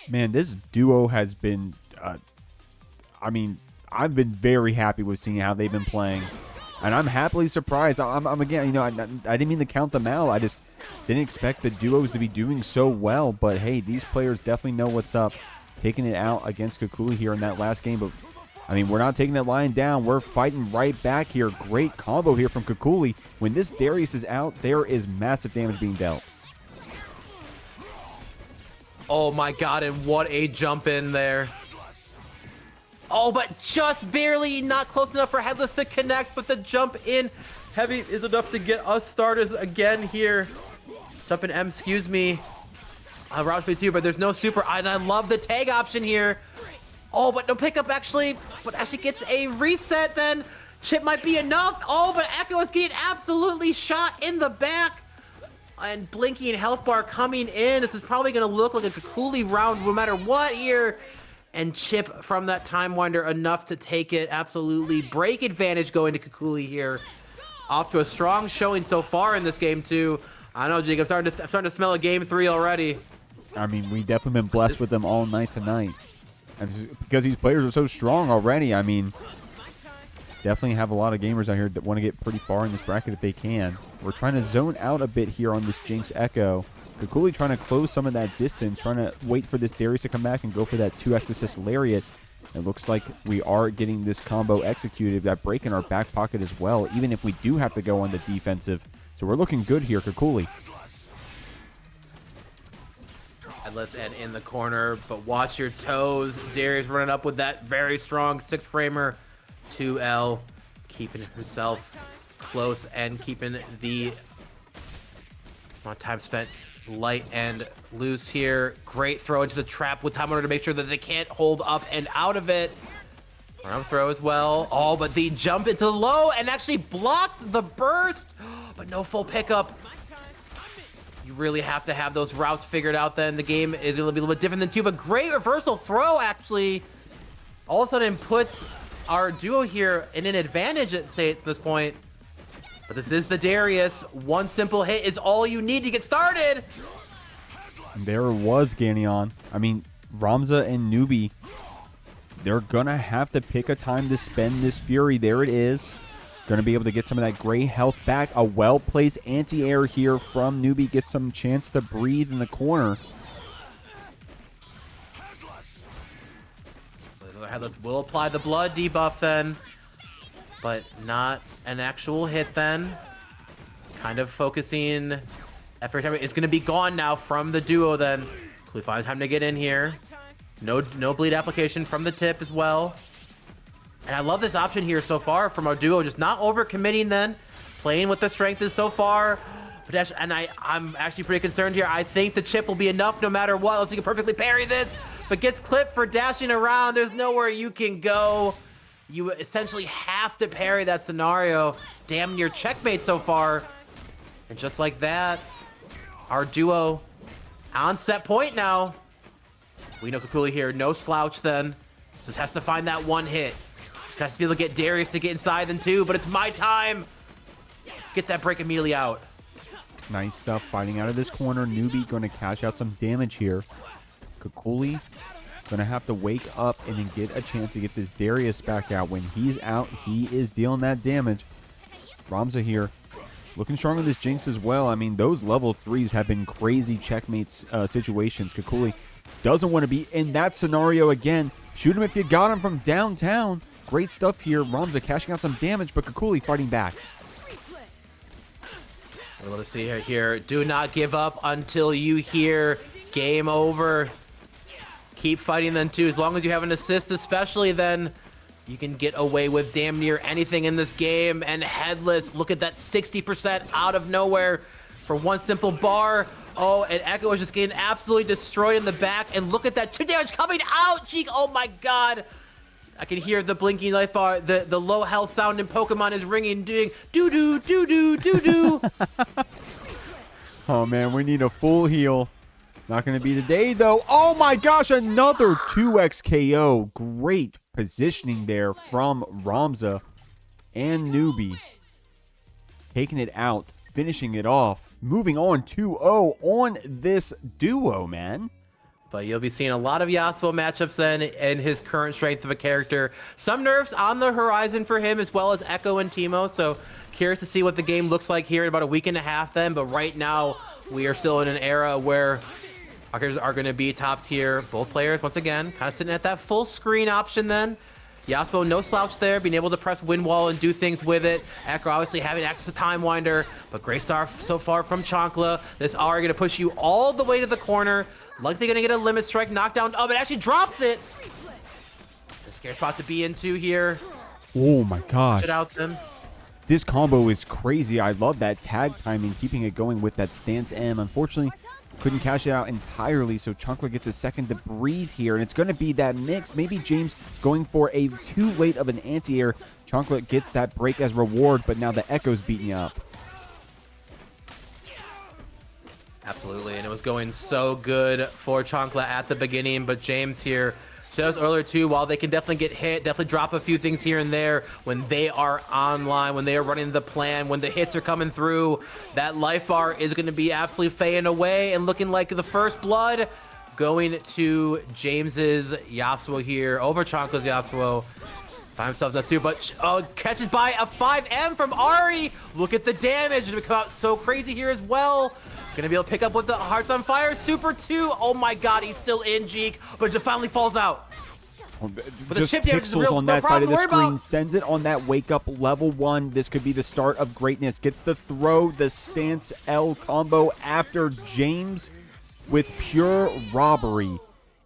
[SPEAKER 1] Man, this duo has been, I mean, I've been very happy with seeing how they've been playing. And I'm happily surprised. I'm again, you know, I didn't mean to count them out. I just didn't expect the duos to be doing so well. But hey, these players definitely know what's up. Taking it out against Kakooli here in that last game. But I mean, we're not taking that line down. We're fighting right back here. Great combo here from Kakooli. When this Darius is out, there is massive damage being dealt.
[SPEAKER 2] Oh my god, and what a jump in there. Oh, but just barely not close enough for Headless to connect, but the jump in heavy is enough to get us starters again here. Jump in M, excuse me. Route speed 2, but there's no super, and I love the tag option here. Oh, but no pickup actually, but actually gets a reset then. Chip might be enough. Oh, but Ekko is getting absolutely shot in the back. And blinking health bar coming in. This is probably going to look like a Kakooli round no matter what here. And Chip from that Time Winder enough to take it. Absolutely. Break advantage going to Kakooli here. Off to a strong showing so far in this game too. I know, Jake, I'm starting to smell a game 3 already.
[SPEAKER 1] I mean, we definitely been blessed with them all night tonight. And because these players are so strong already, I mean, definitely have a lot of gamers out here that want to get pretty far in this bracket if they can. We're trying to zone out a bit here on this Jinx Ekko. Kakooli trying to close some of that distance, trying to wait for this Darius to come back and go for that 2x assist Lariat. It looks like we are getting this combo executed. That break in our back pocket as well, even if we do have to go on the defensive. So we're looking good here, Kakooli.
[SPEAKER 2] Headless and in the corner, but watch your toes. Darius running up with that very strong 6-framer. 2L, keeping himself close and keeping the amount of time spent light and loose here. Great throw into the trap with time order to make sure that they can't hold up and out of it. Round throw as well. Oh, but the jump into the low and actually blocks the burst, but no full pickup. You really have to have those routes figured out then. The game is going to be a little bit different than 2, but great reversal throw actually. All of a sudden puts our duo here in an advantage at this point. But this is the Darius. One simple hit is all you need to get started.
[SPEAKER 1] There was Ganyon. I mean, Ramza and Newbie, they're going to have to pick a time to spend this Fury. There it is. Going to be able to get some of that gray health back. A well-placed anti-air here from Newbie. Gets some chance to breathe in the corner.
[SPEAKER 2] Headless will apply the blood debuff then, but not an actual hit then. Kind of focusing effort. It's going to be gone now from the duo then. We find time to get in here. No bleed application from the tip as well. And I love this option here so far from our duo. Just not overcommitting then. Playing with the strength is so far. But and I'm actually pretty concerned here. I think the chip will be enough no matter what. Let's see, can perfectly parry this. But gets clipped for dashing around. There's nowhere you can go. You essentially have to parry that scenario. Damn near checkmate so far. And just like that, Our duo on set point now. We know Kakooli here, no slouch then. Just has to find that one hit. Just has to be able to get Darius to get inside then too, but it's my time. Get that break immediately out.
[SPEAKER 1] Nice stuff fighting out of this corner. Newbie going to cash out some damage here. Kakooli going to have to wake up and then get a chance to get this Darius back out. When he's out, he is dealing that damage. RomeRulez here looking strong with this Jinx as well. I mean, those level 3s have been crazy checkmates situations. Kakooli doesn't want to be in that scenario again. Shoot him if you got him from downtown. Great stuff here. RomeRulez cashing out some damage, but Kakooli fighting back.
[SPEAKER 2] Let's see here. Do not give up until you hear game over. Keep fighting then too. As long as you have an assist especially, then you can get away with damn near anything in this game. And Headless, look at that 60% out of nowhere for one simple bar. Oh, and Ekko is just getting absolutely destroyed in the back. And look at that 2 damage coming out. Jeek, oh my god. I can hear the blinking life bar. The low health sound in Pokemon is ringing, doing doo-doo, doo-doo, doo-doo.
[SPEAKER 1] Oh, man, we need a full heal. Not going to be today, though. Oh, my gosh, another 2x KO. Great positioning there from RomeRulez and Newbie. Taking it out, finishing it off. Moving on 2-0 on this duo, man.
[SPEAKER 2] But you'll be seeing a lot of Yasuo matchups then in his current strength of a character. Some nerfs on the horizon for him, as well as Ekko and Teemo. So curious to see what the game looks like here in about a week and a half then. But right now, we are still in an era where our characters are going to be top tier. Both players, once again, kind of sitting at that full screen option then. Yasuo, no slouch there, being able to press wind wall and do things with it. Ekko obviously having access to Time Winder, but great start so far from Chankla. This Ahri going to push you all the way to the corner. Likely going to get a limit strike knockdown. Oh, but it actually drops it. The scare spot to be into here.
[SPEAKER 1] Oh my gosh.
[SPEAKER 2] Shit out them.
[SPEAKER 1] This combo is crazy. I love that tag timing, keeping it going with that stance M. Unfortunately, couldn't cash it out entirely, so Chankla gets a second to breathe here, and it's going to be that mix. Maybe James going for a too late of an anti-air. Chankla gets that break as reward, but now the Ekko's beating you up.
[SPEAKER 2] Absolutely, and it was going so good for Chankla at the beginning, but James here shows earlier too, while they can definitely get hit, definitely drop a few things here and there, when they are online, when they are running the plan, when the hits are coming through, that life bar is going to be absolutely fading away and looking like the first blood going to James's Yasuo here over Chankla's Yasuo. By himself that too, but catches by a 5M from Ahri. Look at the damage. It's going to come out so crazy here as well. Gonna be able to pick up with the Hearts on Fire. Super 2. Oh my god, he's still in, Jeek, but it finally falls out.
[SPEAKER 1] But just pixels on that side of the screen. Sends it on that wake up level 1. This could be the start of greatness. Gets the throw, the stance L combo after James with pure robbery.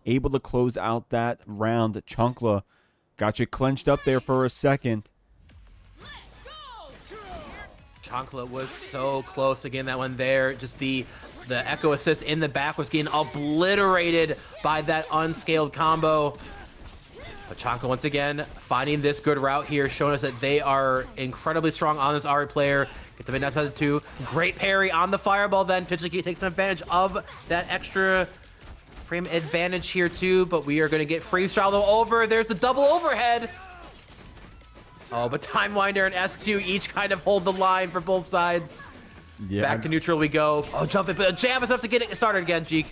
[SPEAKER 1] Able to close out that round. Chankla got you clenched up there for a second.
[SPEAKER 2] Chankla was so close again, that one there. Just the Ekko assist in the back was getting obliterated by that unscaled combo. But Chankla once again finding this good route here, showing us that they are incredibly strong on this Ahri player. Get the mid outside 2. Great parry on the fireball then. Potentially takes advantage of that extra frame advantage here too, but we are going to get freestyle though over. There's the double overhead. Oh, but Time Winder and S2 each kind of hold the line for both sides. Yeah, back to neutral we go. Oh, jump it, but a jam is enough to get it started again, Jeek.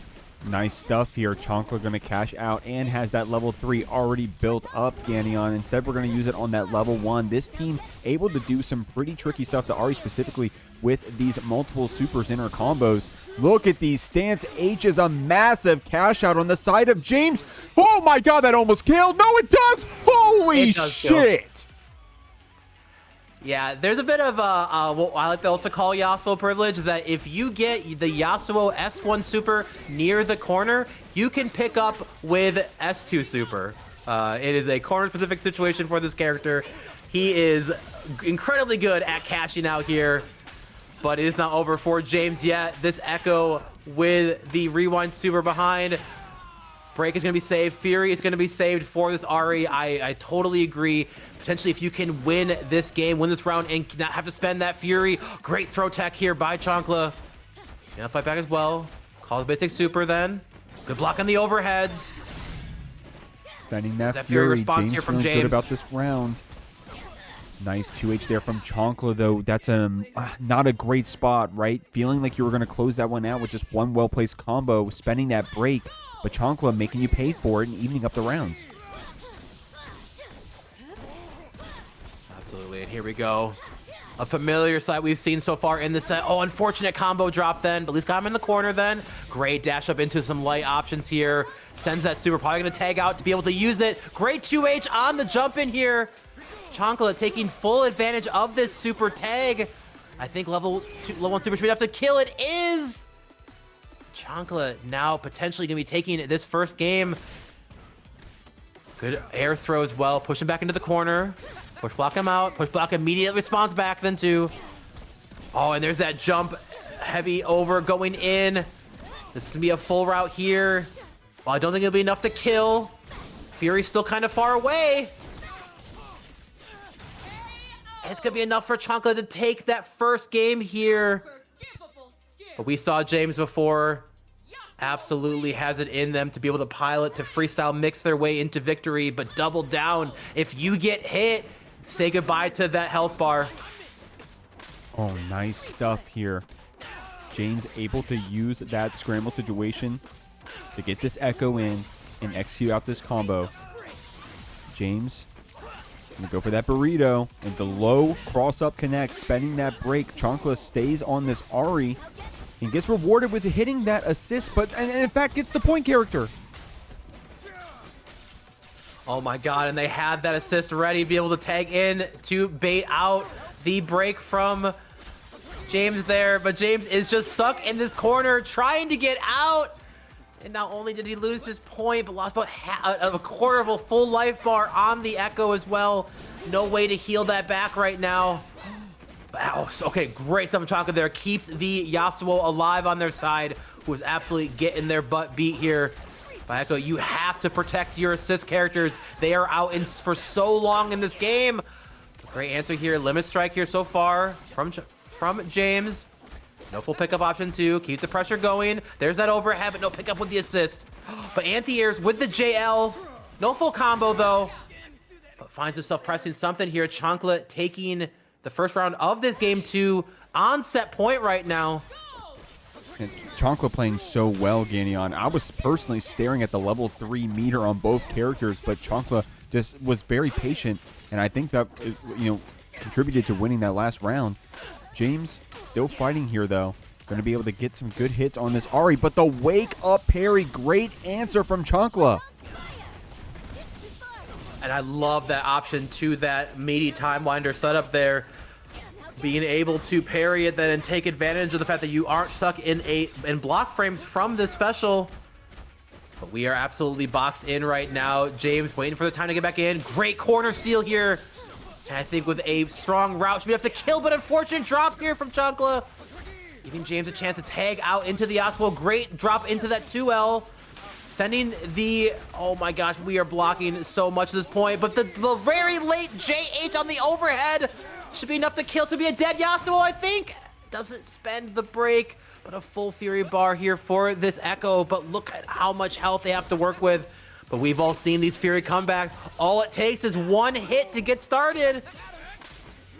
[SPEAKER 1] Nice stuff here. Chankla going to cash out and has that level 3 already built up, Ganion. Instead, we're going to use it on that level 1. This team able to do some pretty tricky stuff to Ahri specifically with these multiple supers in her combos. Look at these stance H's, a massive cash out on the side of James. Oh my god, that almost killed. No, it does. Holy shit.
[SPEAKER 2] Yeah, there's a bit of what I like to also call Yasuo privilege, is that if you get the Yasuo S1 super near the corner, you can pick up with S2 super. It is a corner-specific situation for this character. He is incredibly good at cashing out here, but it is not over for James yet. This Ekko with the rewind super behind. Break is going to be saved. Fury is going to be saved for this Ahri. I totally agree. Potentially, if you can win this game, win this round, and not have to spend that Fury. Great throw tech here by Chankla. Gonna fight back as well. Call the basic super then. Good block on the overheads.
[SPEAKER 1] Spending that
[SPEAKER 2] Fury
[SPEAKER 1] Fury.
[SPEAKER 2] response
[SPEAKER 1] James
[SPEAKER 2] here from
[SPEAKER 1] feeling
[SPEAKER 2] James.
[SPEAKER 1] good about this round. Nice 2H there from Chankla, though. That's not a great spot, right? Feeling like you were going to close that one out with just one well-placed combo, spending that break, but Chankla making you pay for it and evening up the rounds.
[SPEAKER 2] Absolutely, and here we go. A familiar sight we've seen so far in the set. Oh, unfortunate combo drop then, but at least got him in the corner then. Great dash up into some light options here. Sends that super, probably going to tag out to be able to use it. Great 2H on the jump in here. Chankla taking full advantage of this super tag. I think level 1 super should be enough to kill. It is. Chankla now potentially going to be taking this first game. Good air throw as well. Push him back into the corner. Push block him out. Push block immediate response back then too. Oh, and there's that jump heavy over going in. This is going to be a full route here. Well, I don't think it'll be enough to kill. Fury's still kind of far away. It's going to be enough for Chankla to take that first game here. But we saw James before. Absolutely has it in them to be able to pilot, to freestyle mix their way into victory, but double down. If you get hit, say goodbye to that health bar.
[SPEAKER 1] Oh, nice stuff here. James able to use that scramble situation to get this Ekko in and execute out this combo. James gonna go for that burrito, and the low cross-up connects, spending that break. Chankla stays on this Ahri and gets rewarded with hitting that assist, but and in fact gets the point character.
[SPEAKER 2] Oh my god, and they had that assist ready to be able to tag in to bait out the break from James there, but James is just stuck in this corner trying to get out. And not only did he lose his point, but lost about a quarter of a full life bar on the Ekko as well. No way to heal that back right now. Ow, okay, great stuff from Chankla there. Keeps the Yasuo alive on their side, who is absolutely getting their butt beat here by Ekko. You have to protect your assist characters. They are out for so long in this game. Great answer here. Limit strike here so far from James. No full pickup option too. Keep the pressure going. There's that overhead, but no pickup with the assist. But anti-airs with the JL. No full combo though. But finds himself pressing something here. Chankla taking the first round of this game 2 on set point right now.
[SPEAKER 1] And Chankla playing so well, Ganyon. I was personally staring at the level 3 meter on both characters, but Chankla just was very patient, and I think that contributed to winning that last round. James still fighting here, though. Going to be able to get some good hits on this Ahri, but the wake up parry, great answer from Chankla.
[SPEAKER 2] And I love that option to that meaty time winder setup there. Being able to parry it then and take advantage of the fact that you aren't stuck in block frames from this special. But we are absolutely boxed in right now. James waiting for the time to get back in. Great corner steal here. And I think with a strong route, should be able to kill, but unfortunate drop here from Chankla. Giving James a chance to tag out into the Yasuo. Great drop into that 2L. Sending the, oh my gosh, we are blocking so much at this point, but the very late JH on the overhead should be enough to kill, to be a dead Yasuo, I think. Doesn't spend the break, but a full Fury bar here for this Ekko, but look at how much health they have to work with. But we've all seen these Fury comebacks. All it takes is one hit to get started.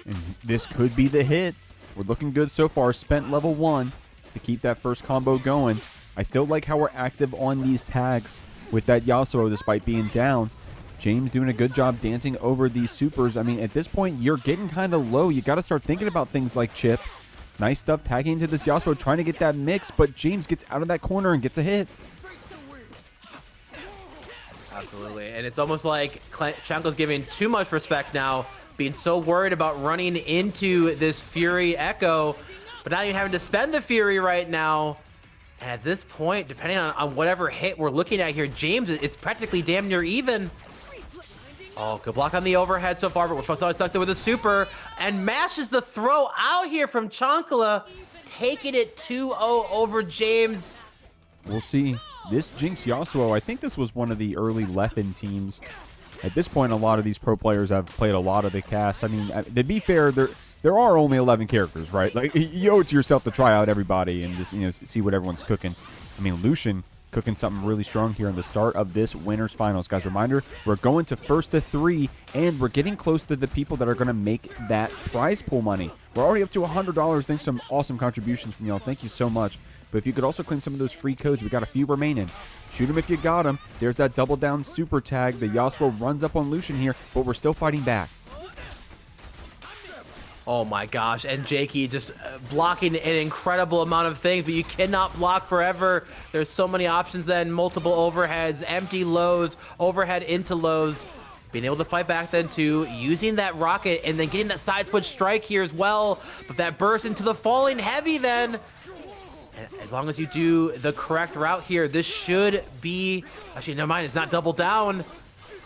[SPEAKER 1] And this could be the hit. We're looking good so far. Spent level 1 to keep that first combo going. I still like how we're active on these tags with that Yasuo despite being down. James doing a good job dancing over these supers. I mean, at this point, you're getting kind of low. You got to start thinking about things like chip. Nice stuff tagging into this Yasuo, trying to get that mix, but James gets out of that corner and gets a hit.
[SPEAKER 2] Absolutely, and it's almost like Chankla's giving too much respect now, being so worried about running into this Fury Ekko, but now you're having to spend the Fury right now. And at this point, depending on whatever hit we're looking at here, James, it's practically damn near even. Oh, good block on the overhead so far, but we're supposed to stuck there with a super, and mashes the throw out here from Chankla, taking it 2-0 over James.
[SPEAKER 1] We'll see. This Jinx Yasuo, I think this was one of the early Leffen teams. At this point, a lot of these pro players have played a lot of the cast. I mean, to be fair, there are only 11 characters, right? Like, you owe it to yourself to try out everybody and just, you know, see what everyone's cooking. I mean, Lucien cooking something really strong here in the start of this winners finals. Guys, reminder, we're going to first to 3, and we're getting close to the people that are going to make that prize pool money. We're already up to $100. Thanks, some awesome contributions from y'all. Thank you so much. But if you could also claim some of those free codes, we got a few remaining. Shoot him if you got him. There's that double down super tag. The Yasuo runs up on Lucien here, but we're still fighting back.
[SPEAKER 2] Oh my gosh, and Jakey just blocking an incredible amount of things, but you cannot block forever. There's so many options then, multiple overheads, empty lows, overhead into lows. Being able to fight back then too, using that rocket and then getting that side switch strike here as well. But that burst into the falling heavy then. And as long as you do the correct route here, this should be, actually never mind, it's not double down.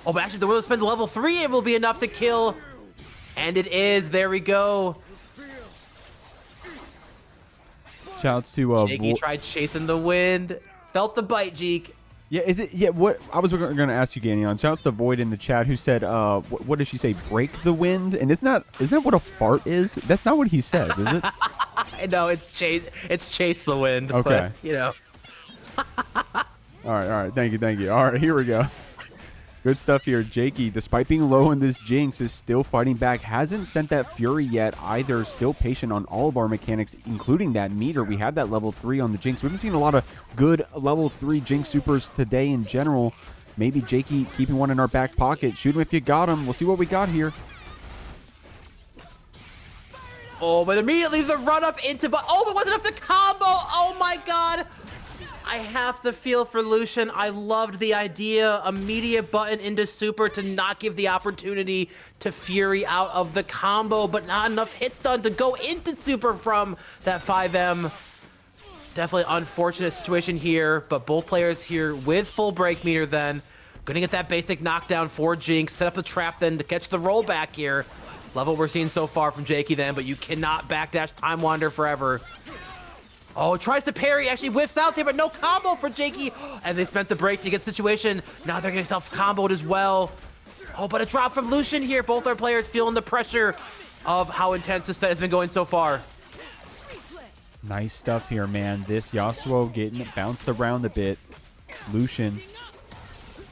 [SPEAKER 2] Oh, but actually the will spend level 3, it will be enough to kill. And it is. There we go.
[SPEAKER 1] Shouts to
[SPEAKER 2] Jakey tried chasing the wind. Felt the bite, Jeek.
[SPEAKER 1] Yeah, is it? Yeah, what I was going to ask you, Ganion. Shouts to Void in the chat who said, what did she say? Break the wind? And isn't that what a fart is? That's not what he says, is it?
[SPEAKER 2] No, it's chase the wind.
[SPEAKER 1] Okay.
[SPEAKER 2] But, you know.
[SPEAKER 1] All right. Thank you. All right, here we go. Good stuff here. Jakey, despite being low in this Jinx, is still fighting back. Hasn't sent that Fury yet either. Still patient on all of our mechanics, including that meter. We have that level 3 on the Jinx. We haven't seen a lot of good level 3 Jinx supers today in general. Maybe Jakey keeping one in our back pocket. Shoot him if you got him. We'll see what we got here.
[SPEAKER 2] Oh, but immediately the run up into... Oh, there wasn't enough to combo! Oh my god! I have to feel for Lucien. I loved the idea. Immediate button into super to not give the opportunity to Fury out of the combo, but not enough hits done to go into super from that 5M. Definitely unfortunate situation here, but both players here with full break meter then. Gonna get that basic knockdown for Jinx. Set up the trap then to catch the rollback here. Love what we're seeing so far from Jakey then, but you cannot backdash Time Wander forever. Oh, tries to parry, actually whiffs out there, but no combo for Jakey. And they spent the break to get situation. Now they're getting self-comboed as well. Oh, but a drop from Lucien here. Both our players feeling the pressure of how intense this set has been going so far.
[SPEAKER 1] Nice stuff here, man. This Yasuo getting bounced around a bit. Lucien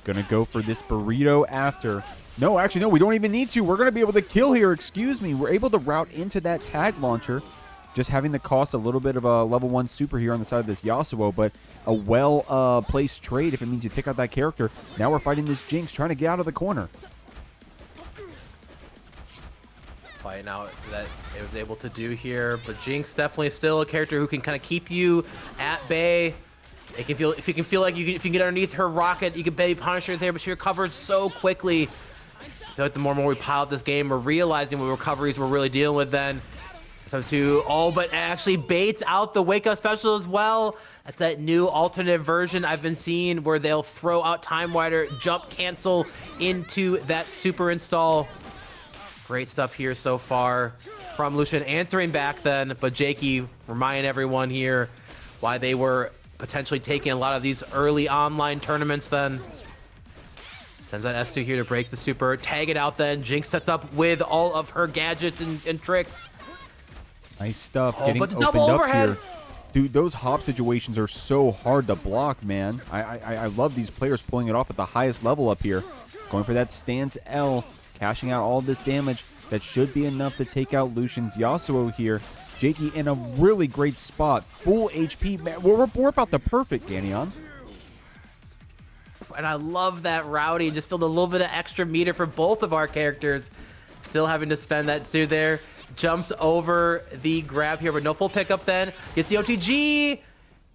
[SPEAKER 1] gonna go for this burrito after. No, actually, no, we don't even need to. We're gonna be able to kill here. Excuse me. We're able to route into that tag launcher. Just having to cost a little bit of a level 1 super here on the side of this Yasuo, but a well-placed trade if it means you take out that character. Now we're fighting this Jinx, trying to get out of the corner.
[SPEAKER 2] Fighting out that it was able to do here, but Jinx definitely still a character who can kind of keep you at bay. It can feel, if you can feel like if you can get underneath her rocket, you can maybe punish her there, but she recovers so quickly. I feel like the more and more we pile up this game, we're realizing what recoveries we're really dealing with then. Oh, but actually baits out the wake up special as well. That's that new alternate version I've been seeing where they'll throw out Time Wander, jump cancel into that super install. Great stuff here so far from Lucien answering back then, but Jakey reminding everyone here why they were potentially taking a lot of these early online tournaments then. Sends that S2 here to break the super, tag it out then. Jinx sets up with all of her gadgets and tricks.
[SPEAKER 1] Nice stuff.
[SPEAKER 2] Oh,
[SPEAKER 1] Getting
[SPEAKER 2] but the
[SPEAKER 1] opened
[SPEAKER 2] double
[SPEAKER 1] up
[SPEAKER 2] overhead.
[SPEAKER 1] here. Dude, those hop situations are so hard to block, man. I love these players pulling it off at the highest level up here. Going for that stance L, cashing out all this damage. That should be enough to take out Lucien's Yasuo here. Jakey in a really great spot. Full HP. Man, we're about the perfect, Ganion.
[SPEAKER 2] And I love that Rowdy. Just filled a little bit of extra meter for both of our characters. Still having to spend that through there. Jumps over the grab here, but no full pickup then. Gets the OTG.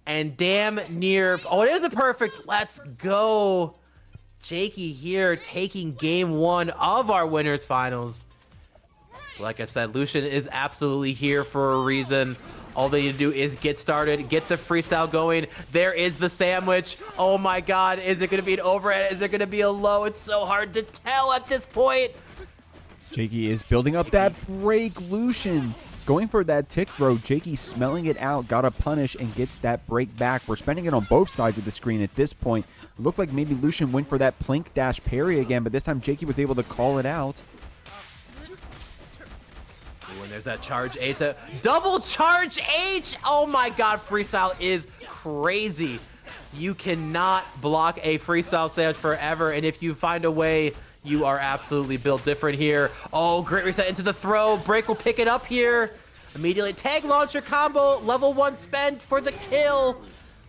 [SPEAKER 2] And damn near. Oh, it is a perfect. Let's go. Jakey here taking game 1 of our winners finals. Like I said, Lucien is absolutely here for a reason. All they need to do is get started, get the freestyle going. There is the sandwich. Oh my god, is it going to be an overhead? Is it going to be a low? It's so hard to tell at this point.
[SPEAKER 1] Jakey is building up that break. Lucien going for that tick throw. Jakey smelling it out, got a punish, and gets that break back. We're spending it on both sides of the screen at this point. It looked like maybe Lucien went for that plink dash parry again, but this time Jakey was able to call it out.
[SPEAKER 2] And there's that charge H, that double charge H. Oh my God, freestyle is crazy. You cannot block a freestyle sandwich forever, and if you find a way, you are absolutely built different here. Oh, great reset into the throw. Break will pick it up here. Immediately tag launcher combo, level 1 spend for the kill.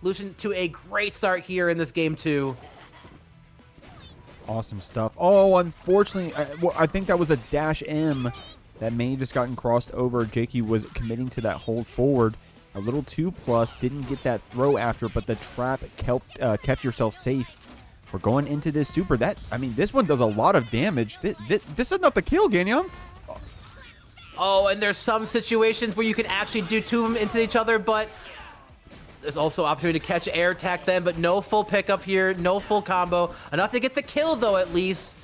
[SPEAKER 2] Lucien to a great start here in this game 2.
[SPEAKER 1] Awesome stuff. Oh, unfortunately, I think that was a dash M that may have just gotten crossed over. Jakey was committing to that hold forward. A little 2+, didn't get that throw after, but the trap kept yourself safe. We're going into this super. I mean, this one does a lot of damage. This is enough to kill, Gagnon.
[SPEAKER 2] Oh, and there's some situations where you can actually do 2 of them into each other, but there's also opportunity to catch air attack them, but no full pickup here, no full combo. Enough to get the kill, though, at least,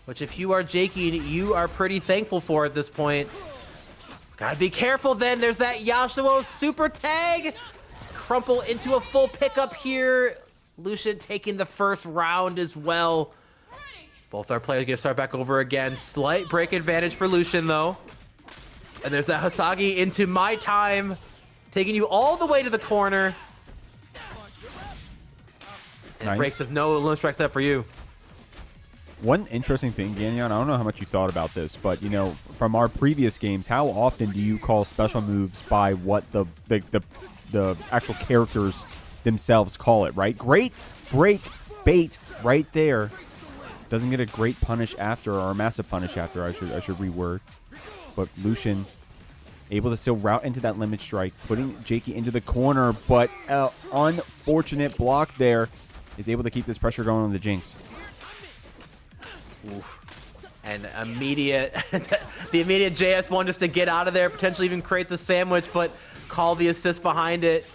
[SPEAKER 2] which if you are Jakey, you are pretty thankful for at this point. Gotta be careful then. There's that Yasuo super tag. Crumple into a full pickup here. Lucien taking the first round as well. Both our players gonna start back over again. Slight break advantage for Lucien, though. And there's that Hasagi into my time, taking you all the way to the corner. And
[SPEAKER 1] nice.
[SPEAKER 2] Breaks with no limit strike set for you.
[SPEAKER 1] One interesting thing, Gagnon, I don't know how much you thought about this, but, you know, from our previous games, how often do you call special moves by what the actual characters themselves call it, right? Great break bait right there. Doesn't get a great punish after, or a massive punish after, I should reword. But Lucien able to still route into that limit strike, putting Jakey into the corner, but unfortunate block there is able to keep this pressure going on the Jinx.
[SPEAKER 2] Oof. And immediate, the immediate JS1 just to get out of there, potentially even create the sandwich, but call the assist behind it.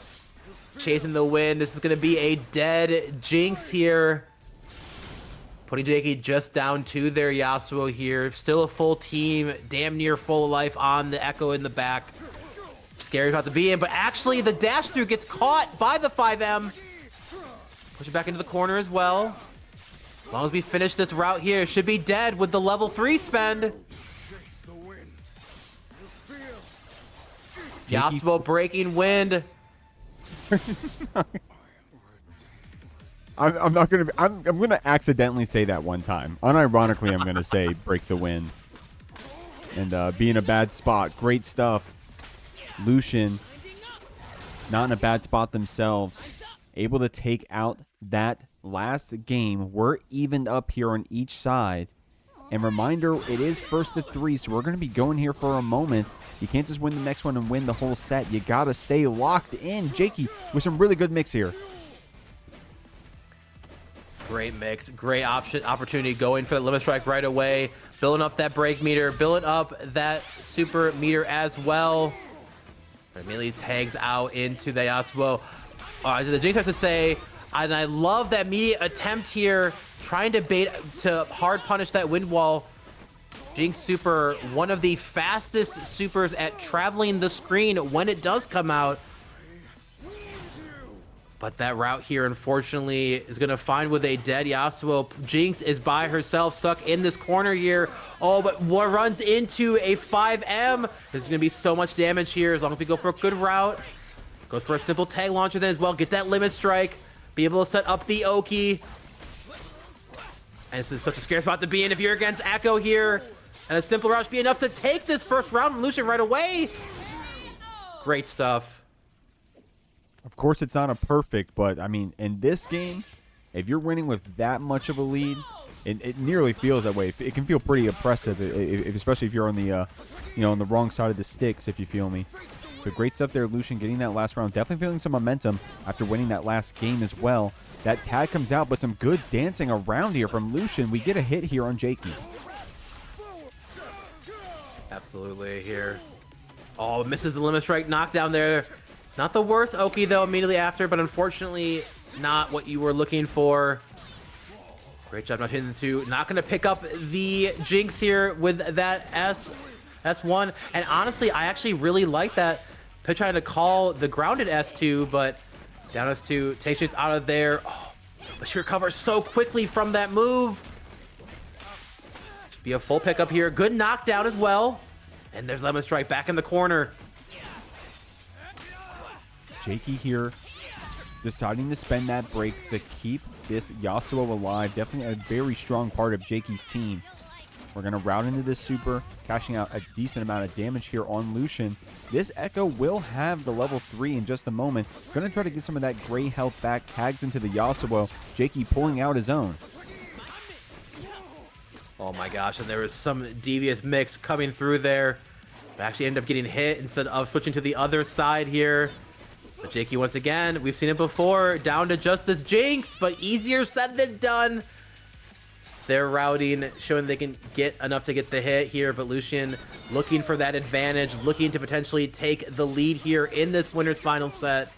[SPEAKER 2] Chasing the win. This is going to be a dead Jinx here. Putting Jakey just down to their Yasuo here. Still a full team, damn near full life on the Ekko in the back. Scary about to be in, but actually the dash through gets caught by the 5M. Push it back into the corner as well. As long as we finish this route here, it should be dead with the level 3 spend. Yasuo breaking wind.
[SPEAKER 1] I'm not gonna. I'm gonna accidentally say that one time. Unironically, I'm gonna say break the wind. And be in a bad spot. Great stuff. Lucien, not in a bad spot themselves. Able to take out that last game. We're evened up here on each side. And reminder, it is 1st to 3, so we're going to be going here for a moment. You can't just win the next one and win the whole set. You got to stay locked in. Jakey with some really good mix here.
[SPEAKER 2] Great mix, great opportunity going for the limit strike right away. Building up that break meter, building up that super meter as well. But immediately tags out into the Yasuo. The Jinx has to say, and I love that immediate attempt here, trying to bait to hard punish that wind wall. Jinx super, one of the fastest supers at traveling the screen when it does come out. But that route here, unfortunately, is going to find with a dead Yasuo. Jinx is by herself, stuck in this corner here. Oh, but what runs into a 5M. This is going to be so much damage here as long as we go for a good route. Goes for a simple tag launcher then as well. Get that limit strike. Be able to set up the Oki. And this is such a scary spot to be in if you're against Ekko here. And a simple route should be enough to take this first round from Lucien right away. Great stuff.
[SPEAKER 1] Of course, it's not a perfect, but I mean, in this game, if you're winning with that much of a lead, it nearly feels that way. It can feel pretty oppressive, especially if you're on the, on the wrong side of the sticks, if you feel me. So great stuff there, Lucien, getting that last round. Definitely feeling some momentum after winning that last game as well. That tag comes out, but some good dancing around here from Lucien. We get a hit here on Jakey.
[SPEAKER 2] Absolutely here. Oh, misses the limit strike knockdown there. Not the worst Oki, though, immediately after, but unfortunately not what you were looking for. Great job not hitting the 2. Not going to pick up the Jinx here with that S1. And honestly, I actually really like that. They're trying to call the grounded S2, but down S2 takes it out of there. Oh, but she recovers so quickly from that move. Should be a full pickup here. Good knockdown as well. And there's Lemon Strike back in the corner.
[SPEAKER 1] Jakey here deciding to spend that break to keep this Yasuo alive. Definitely a very strong part of Jakey's team. We're going to route into this super, cashing out a decent amount of damage here on Lucien. This Ekko will have the level 3 in just a moment. Going to try to get some of that gray health back, tags into the Yasuo. Jakey pulling out his own.
[SPEAKER 2] Oh my gosh, and there was some devious mix coming through there. But actually ended up getting hit instead of switching to the other side here. But Jakey, once again, we've seen it before, down to just this Jinx, but easier said than done. They're routing, showing they can get enough to get the hit here, but Lucien looking for that advantage, looking to potentially take the lead here in this winner's final set.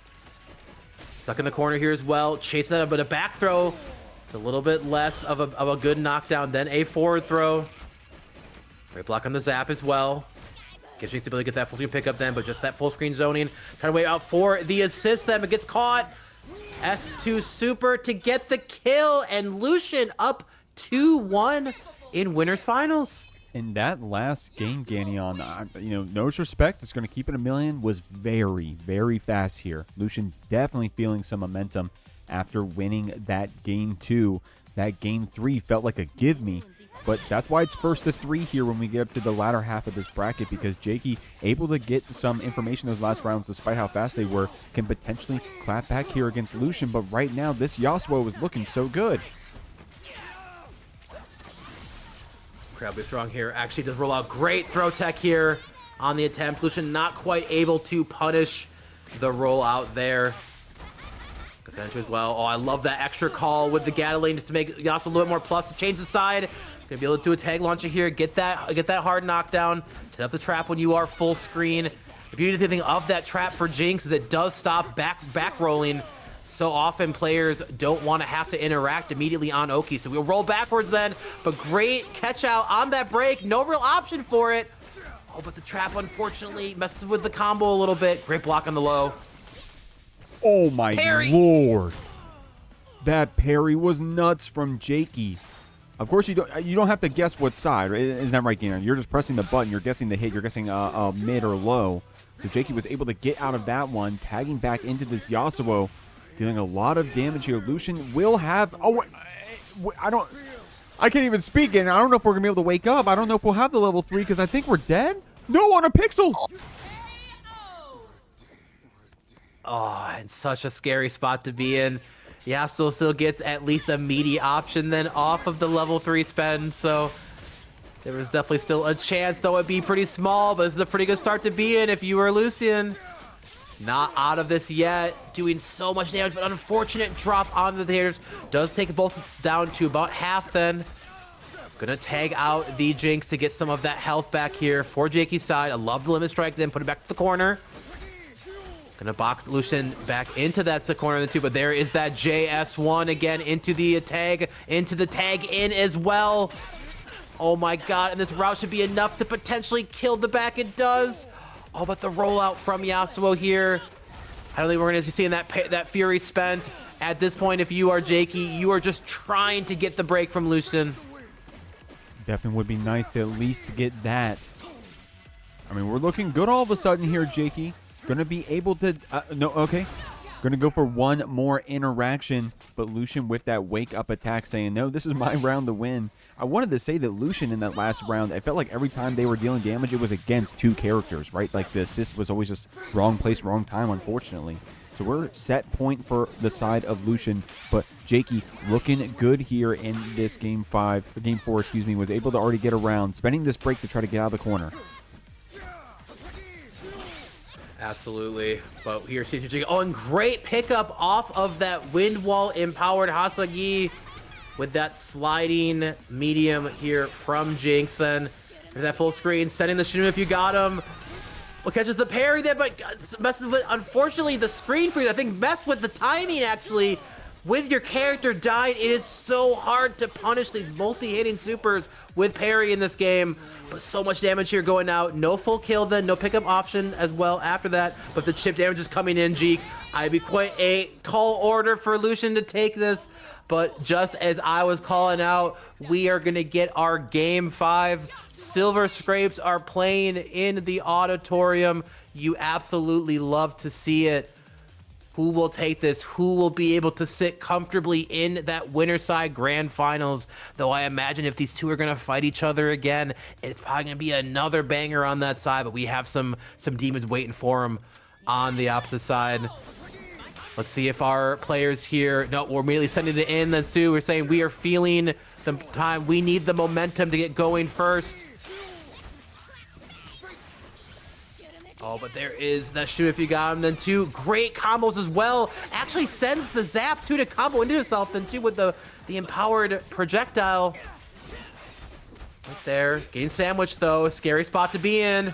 [SPEAKER 2] Stuck in the corner here as well, chasing that, but a back throw. It's a little bit less of a good knockdown than a forward throw. Great block on the zap as well. Gives Jinx the ability to get that full screen pickup then, but just that full screen zoning. Trying to wait out for the assist then, but gets caught. S2 super to get the kill, and Lucien up 2-1 in winners finals.
[SPEAKER 1] In that last game, Gagnon, no disrespect, it's going to keep it a million, was very, very fast here. Lucien definitely feeling some momentum after winning that game 2. That game 3 felt like a give me, but that's why it's first to 3 here when we get up to the latter half of this bracket, because Jakey, able to get some information those last rounds despite how fast they were, can potentially clap back here against Lucien, but right now this Yasuo is looking so good.
[SPEAKER 2] Incredibly strong here. Actually does roll out great throw tech here on the attempt. Lucien not quite able to punish the rollout there. Goes into as well. Oh, I love that extra call with the Gatling just to make Yasuo a little bit more plus to change the side. Gonna be able to do a tag launcher here, get that hard knockdown, set up the trap when you are full screen. The beauty of that trap for Jinx is it does stop back rolling. So often players don't want to have to interact immediately on Oki. So we'll roll backwards then, but great catch out on that break. No real option for it. Oh, but the trap unfortunately messes with the combo a little bit. Great block on the low.
[SPEAKER 1] Oh my
[SPEAKER 2] Parry.
[SPEAKER 1] lord. That parry was nuts from Jakey. Of course, you don't have to guess what side, right? Isn't that right, Gina? You're just pressing the button. You're guessing the hit. You're guessing mid or low. So Jakey was able to get out of that one, tagging back into this Yasuo. Dealing a lot of damage here. Lucien will have... Oh, I can't even speak, and I don't know if we're going to be able to wake up. I don't know if we'll have the level 3, because I think we're dead. No, on a pixel!
[SPEAKER 2] Oh, and such a scary spot to be in. Yasuo still gets at least a meaty option then off of the level 3 spend, so... There was definitely still a chance, though it'd be pretty small, but this is a pretty good start to be in if you were Lucien. Not out of this yet, doing so much damage, but unfortunate drop onto the haters. Does take both down to about half then. Gonna tag out the Jinx to get some of that health back here for Jakey's side. I love the limit strike, then put it back to the corner. Gonna box Lucien back into that corner of the 2, but there is that JS1 again into the tag in as well. Oh my god, and this route should be enough to potentially kill the back. It does. Oh, but the rollout from Yasuo here. I don't think we're going to be seeing that Fury spent. At this point, if you are Jakey, you are just trying to get the break from Lucien.
[SPEAKER 1] Definitely would be nice to at least get that. I mean, we're looking good all of a sudden here, Jakey. Going to be able to... no, okay. Going to go for one more interaction, but Lucien with that wake-up attack saying, no, this is my round to win. I wanted to say that Lucien in that last round, I felt like every time they were dealing damage, it was against 2 characters, right? Like the assist was always just wrong place, wrong time, unfortunately. So we're set point for the side of Lucien, but Jakey looking good here in this game 4, was able to already get around, spending this break to try to get out of the corner.
[SPEAKER 2] Absolutely. But here's Jakey. Oh, and great pickup off of that wind wall empowered Hasagi with that sliding medium here from Jinx then. There's that full screen, setting the Shinoon if you got him. Well, catches the parry there, but messes with, unfortunately, the screen freeze. I think messed with the timing, actually. With your character died, it is so hard to punish these multi-hitting supers with parry in this game. But so much damage here going out. No full kill then, no pickup option as well after that. But the chip damage is coming in, Jeek. I'd be quite a tall order for Lucien to take this. But just as I was calling out, we are going to get our Game 5 Silver Scrapes are playing in the auditorium. You absolutely love to see it. Who will take this? Who will be able to sit comfortably in that winner side grand finals? Though I imagine if these two are going to fight each other again, it's probably going to be another banger on that side. But we have some demons waiting for them on the opposite side. Let's see if our players here... No, we're immediately sending it in. Then Sue, we're saying we are feeling the time. We need the momentum to get going first. Oh, but there is that shoot if you got him. Then two great combos as well. Actually sends the zap two to combo into himself. Then two with the empowered projectile. Right there. Getting sandwiched though. Scary spot to be in.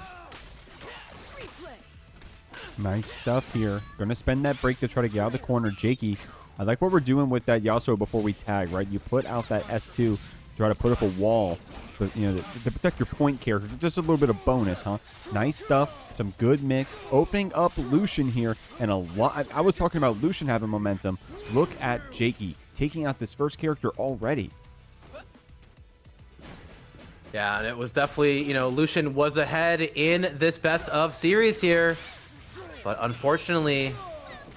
[SPEAKER 1] Nice stuff here. Gonna spend that break to try to get out of the corner. Jakey, I like what we're doing with that Yasuo before we tag, right? You put out that S2, try to put up a wall, but you know, to protect your point character. Just a little bit of bonus, huh? Nice stuff. Some good mix. Opening up Lucien here, and a lot. I was talking about Lucien having momentum. Look at Jakey taking out this first character already.
[SPEAKER 2] Yeah, and it was definitely, you know, Lucien was ahead in this best of series here. But unfortunately,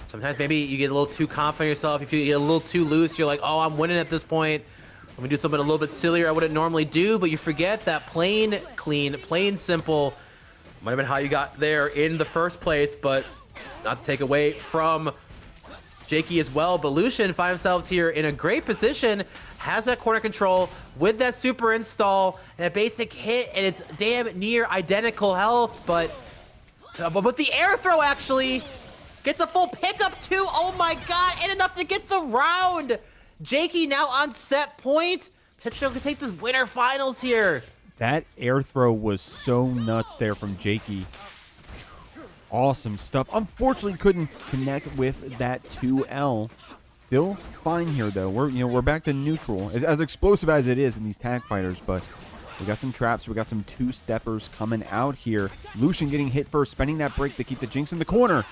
[SPEAKER 2] sometimes maybe you get a little too confident in yourself. If you get a little too loose, you're like, oh, I'm winning at this point. Let me do something a little bit sillier I wouldn't normally do. But you forget that plain clean, plain simple might have been how you got there in the first place. But not to take away from Jakey as well. But Lucien finds himself here in a great position. Has that corner control with that super install and a basic hit. And it's damn near identical health. But with the air throw, actually, gets a full pickup too. Oh my god, and enough to get the round. Jakey now on set point. Potentially can take this winner finals here.
[SPEAKER 1] That air throw was so nuts there from Jakey. Awesome stuff. Unfortunately, couldn't connect with that 2L. Still fine here though. We're back to neutral. As explosive as it is in these tag fighters, but we got some traps. We got some two-steppers coming out here. Lucien getting hit first, spending that break to keep the Jinx in the corner.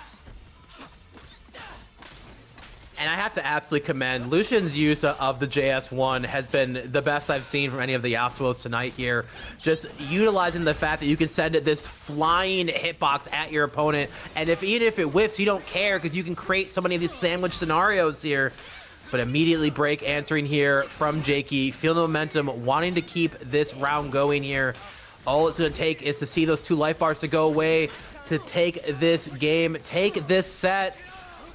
[SPEAKER 2] And I have to absolutely commend Lucien's use of the JS1 has been the best I've seen from any of the Yasuos tonight here. Just utilizing the fact that you can send this flying hitbox at your opponent, and even if it whiffs, you don't care because you can create so many of these sandwich scenarios here. But immediately break answering here from Jakey. Feel the momentum, wanting to keep this round going here. All it's going to take is to see those two life bars to go away to take this game, take this set.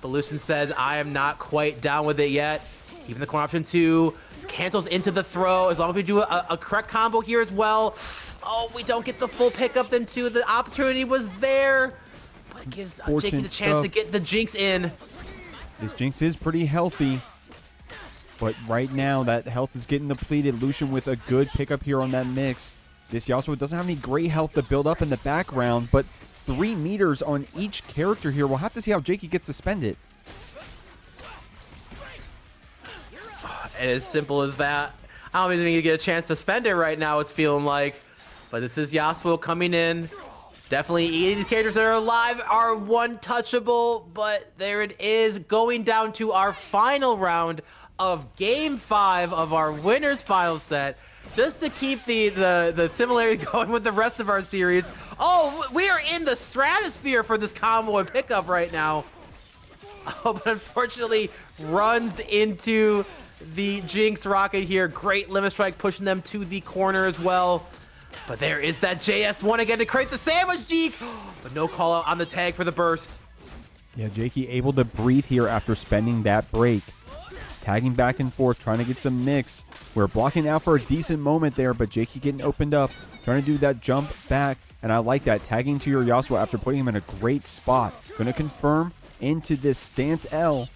[SPEAKER 2] But Lucien says, I am not quite down with it yet. Even the corner option 2 cancels into the throw. As long as we do a correct combo here as well. Oh, we don't get the full pickup then too. The opportunity was there. But it gives Jakey the chance to get the Jinx in.
[SPEAKER 1] This Jinx is pretty healthy. But right now, that health is getting depleted. Lucien with a good pickup here on that mix. This Yasuo doesn't have any great health to build up in the background, but 3 meters on each character here. We'll have to see how Jakey gets suspended.
[SPEAKER 2] And as simple as that, I don't even need to get a chance to spend it right now, it's feeling like. But this is Yasuo coming in. Definitely, these characters that are alive are one-touchable, but there it is, going down to our final round of Game 5 of our winner's final set, just to keep the similarity going with the rest of our series. Oh, we are in the stratosphere for this combo and pickup right now. Oh, but unfortunately runs into the Jinx rocket here. Great limit strike pushing them to the corner as well. But there is that JS1 again to create the sandwich, Jeek. But no call out on the tag for the burst.
[SPEAKER 1] Yeah, Jakey able to breathe here after spending that break. Tagging back and forth, trying to get some mix. We're blocking out for a decent moment there, but Jakey getting opened up, trying to do that jump back. And I like that, tagging to your Yasuo after putting him in a great spot. Going to confirm into this stance L.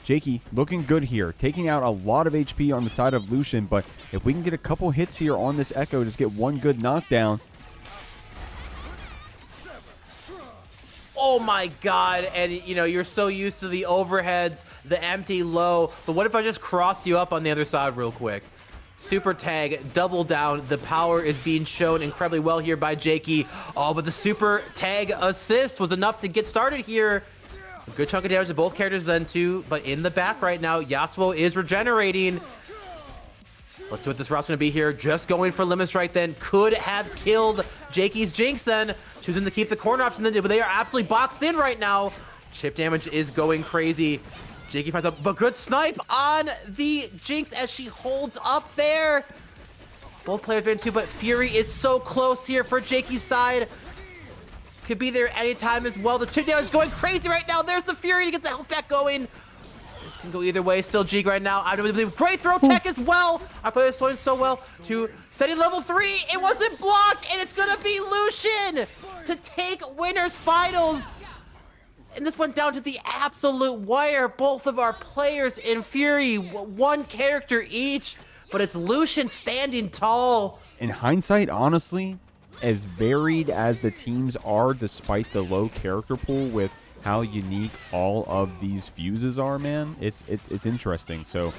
[SPEAKER 1] Jakey looking good here, taking out a lot of HP on the side of Lucien, but if we can get a couple hits here on this Ekko, just get one good knockdown.
[SPEAKER 2] Oh my god, and you know, you're so used to the overheads, the empty low, but what if I just cross you up on the other side real quick? Super tag, double down, the power is being shown incredibly well here by Jakey. Oh, but the super tag assist was enough to get started here. A good chunk of damage to both characters then too, but in the back right now, Yasuo is regenerating. Let's see what this route's going to be here. Just going for Limit Strike then. Could have killed Jakey's Jinx then. Choosing to keep the corner option then, but they are absolutely boxed in right now. Chip damage is going crazy. Jakey finds a good snipe on the Jinx as she holds up there. Both players been too, but Fury is so close here for Jakey's side. Could be there anytime as well. The chip damage is going crazy right now. There's the Fury to get the health back going. This can go either way. Still Jeek right now. I believe great throw tech as well. Our player's flowing so well to setting level 3. It wasn't blocked, and it's gonna be Lucien to take winners finals. And this went down to the absolute wire. Both of our players in Fury, one character each, but it's Lucien standing tall.
[SPEAKER 1] In hindsight, honestly, as varied as the teams are, despite the low character pool with how unique all of these fuses are, man, it's interesting. So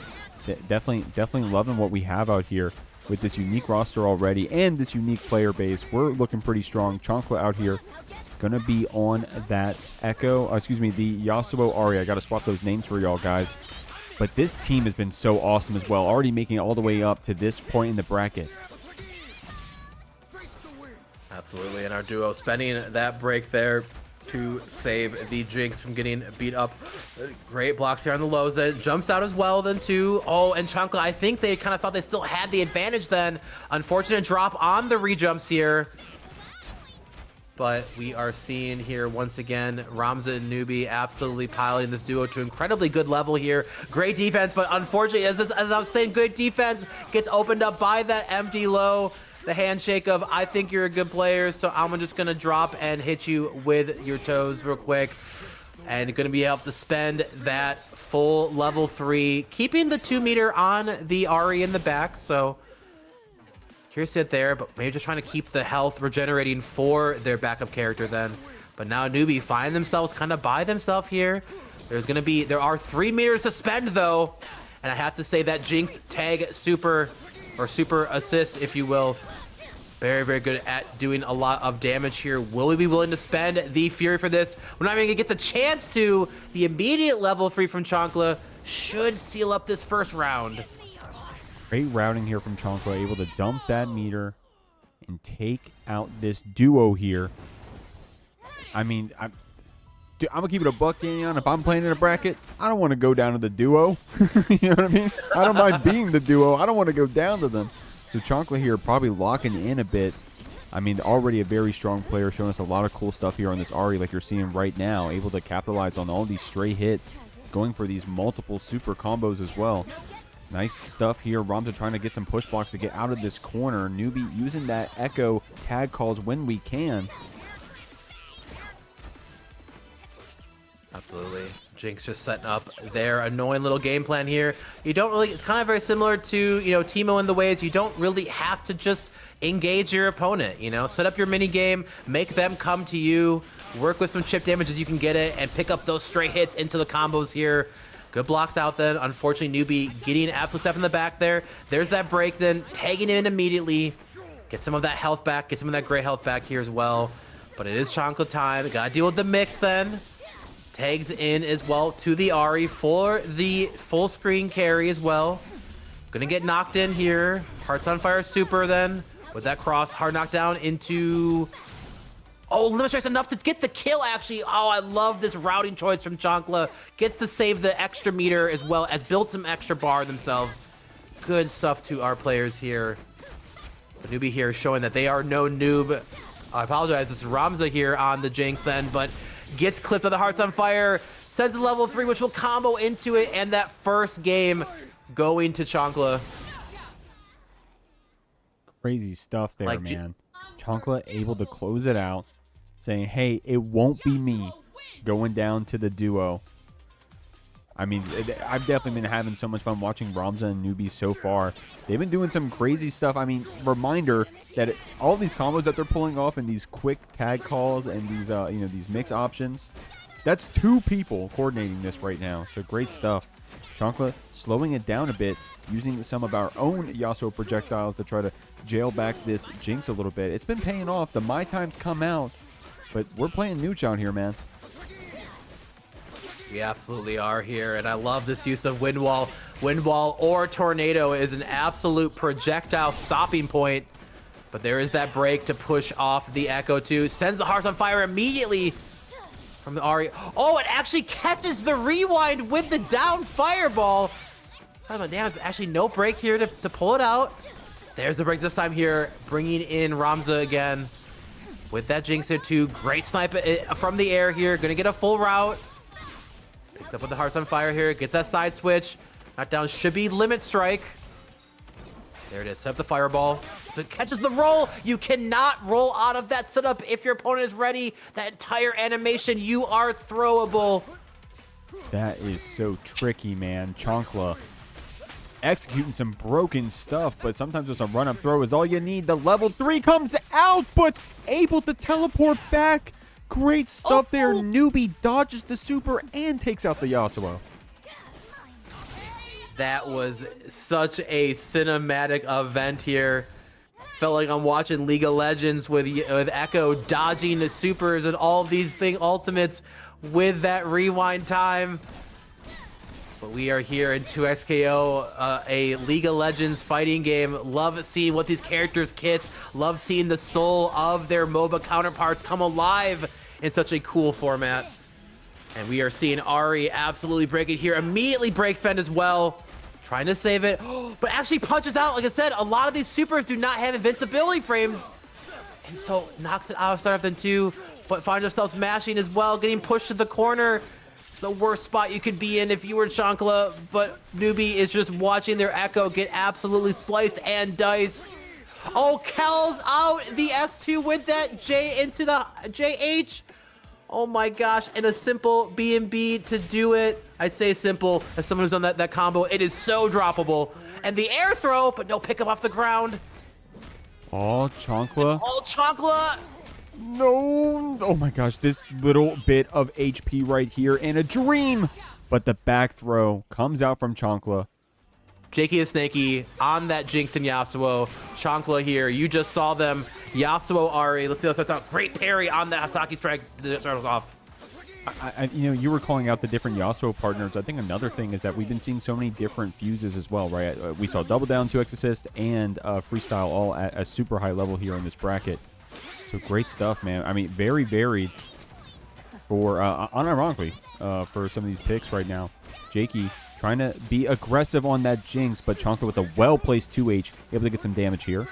[SPEAKER 1] definitely loving what we have out here with this unique roster already and this unique player base. We're looking pretty strong. Chancla out here gonna be on that Ekko, the Yasuo Ahri. I gotta swap those names for y'all guys. But this team has been so awesome as well, already making it all the way up to this point in the bracket.
[SPEAKER 2] Absolutely, and our duo spending that break there to save the Jinx from getting beat up. Great blocks here on the lows. Then jumps out as well then too. Oh, and Chancla, I think they kind of thought they still had the advantage then. Unfortunate drop on the rejumps here. But we are seeing here once again, RomeRulez and Newbie absolutely piloting this duo to incredibly good level here. Great defense, but unfortunately, as I was saying, good defense gets opened up by that empty low. The handshake of, I think you're a good player, so I'm just going to drop and hit you with your toes real quick. And going to be able to spend that full level 3, keeping the 2 meter on the Ahri in the back. So curious to sit there, but maybe just trying to keep the health regenerating for their backup character then. But now Newbie find themselves kind of by themselves here. There are 3 meters to spend though. And I have to say that Jinx tag super assist, if you will. Very, very good at doing a lot of damage here. Will we be willing to spend the Fury for this? We're not even gonna get the chance to. The immediate level 3 from Chancla should seal up this first round.
[SPEAKER 1] Great routing here from Chancla, able to dump that meter and take out this duo here. I mean, I'm gonna keep it a buck, Danion. If I'm playing in a bracket, I don't want to go down to the duo. You know what I mean? I don't mind being the duo. I don't want to go down to them. So Chancla here probably locking in a bit. I mean, already a very strong player, showing us a lot of cool stuff here on this Ahri, like you're seeing right now. Able to capitalize on all these stray hits, going for these multiple super combos as well. Nice stuff here. RomeRulez trying to get some push blocks to get out of this corner. Newbie using that Ekko tag calls when we can.
[SPEAKER 2] Absolutely. Jinx just setting up their annoying little game plan here. You don't really, it's kind of very similar to, Teemo in the ways you don't really have to just engage your opponent, set up your mini game, make them come to you, work with some chip damage as you can get it, and pick up those stray hits into the combos here. Good blocks out then. Unfortunately, Newbie getting an absolute step in the back there. There's that break then, tagging in immediately. Get some of that health back, get some of that gray health back here as well. But it is Chancla time. Gotta deal with the mix then. Tags in as well to the Ahri for the full screen carry as well. Gonna get knocked in here. Hearts on Fire super then. With that cross, hard knockdown into... Oh, Limit Strike's enough to get the kill, actually. Oh, I love this routing choice from Chancla. Gets to save the extra meter as well as build some extra bar themselves. Good stuff to our players here. The Newbie here showing that they are no noob. I apologize, this is RomeRulez here on the Jinx then, but gets clipped with the Hearts on Fire. Sends the level 3, which will combo into it, and that first game going to Chancla.
[SPEAKER 1] Crazy stuff there, man. Chancla able to close it out, saying, hey, it won't be me going down to the duo. I mean, I've definitely been having so much fun watching RomeRulez and Newbie so far. They've been doing some crazy stuff. I mean, reminder that all these combos that they're pulling off and these quick tag calls and these, these mix options, that's 2 people coordinating this right now. So great stuff. Chancla slowing it down a bit, using some of our own Yasuo projectiles to try to jail back this Jinx a little bit. It's been paying off. The My Time's come out, but we're playing Nooch out here, man.
[SPEAKER 2] We absolutely are here, and I love this use of Wind Wall. Wind Wall or Tornado is an absolute projectile stopping point, but there is that break to push off the Ekko too. Sends the Hearts on fire immediately from the Ahri. Oh, it actually catches the rewind with the down fireball. Damn, actually no break here to pull it out. There's the break this time here, bringing in Ramza again with that Jinx here too. Great snipe from the air here, gonna get a full route. Picks up with the Hearts on fire here, gets that side switch. Knockdown should be limit strike. There it is, set up the fireball. So it catches the roll. You cannot roll out of that setup if your opponent is ready. That entire animation, you are throwable.
[SPEAKER 1] That is so tricky, man. Chankla executing some broken stuff, but sometimes just a run-up throw is all you need. The level 3 comes out, but able to teleport back. Great stuff there. Newbie dodges the super and takes out the Yasuo.
[SPEAKER 2] That was such a cinematic event here. Felt like I'm watching League of Legends with Ekko dodging the supers and all of these ultimates with that rewind time. But we are here in 2XKO, a League of Legends fighting game. Love seeing what these characters' kits, love seeing the soul of their MOBA counterparts come alive in such a cool format. And we are seeing Ahri absolutely break it here. Immediately break spend as well. Trying to save it, but actually punches out. Like I said, a lot of these supers do not have invincibility frames. And so knocks it out of startup then 2, but finds yourself mashing as well, getting pushed to the corner. It's the worst spot you could be in if you were Chankla, but Newbie is just watching their Ekko get absolutely sliced and diced. Oh, Kel's out the S2 with that J into the JH. Oh my gosh, and a simple B&B to do it. I say simple, as someone who's done that combo, it is so droppable. And the air throw, but no pickup off the ground.
[SPEAKER 1] Oh, Chankla.
[SPEAKER 2] Oh, Chankla.
[SPEAKER 1] No. Oh my gosh, this little bit of HP right here and a dream. But the back throw comes out from Chankla.
[SPEAKER 2] JakeyTheSnakey on that Jinx and Yasuo. Chankla here, you just saw them. Yasuo, Ahri, let's see how starts out. Great parry on the Hasaki strike that starts off.
[SPEAKER 1] You were calling out the different Yasuo partners. I think another thing is that we've been seeing so many different fuses as well, right? We saw double down, 2x assist, and freestyle all at a super high level here in this bracket. So great stuff, man. I mean, very varied for, unironically, for some of these picks right now. Jakey trying to be aggressive on that Jinx, but Chankla with a well-placed 2H, able to get some damage here.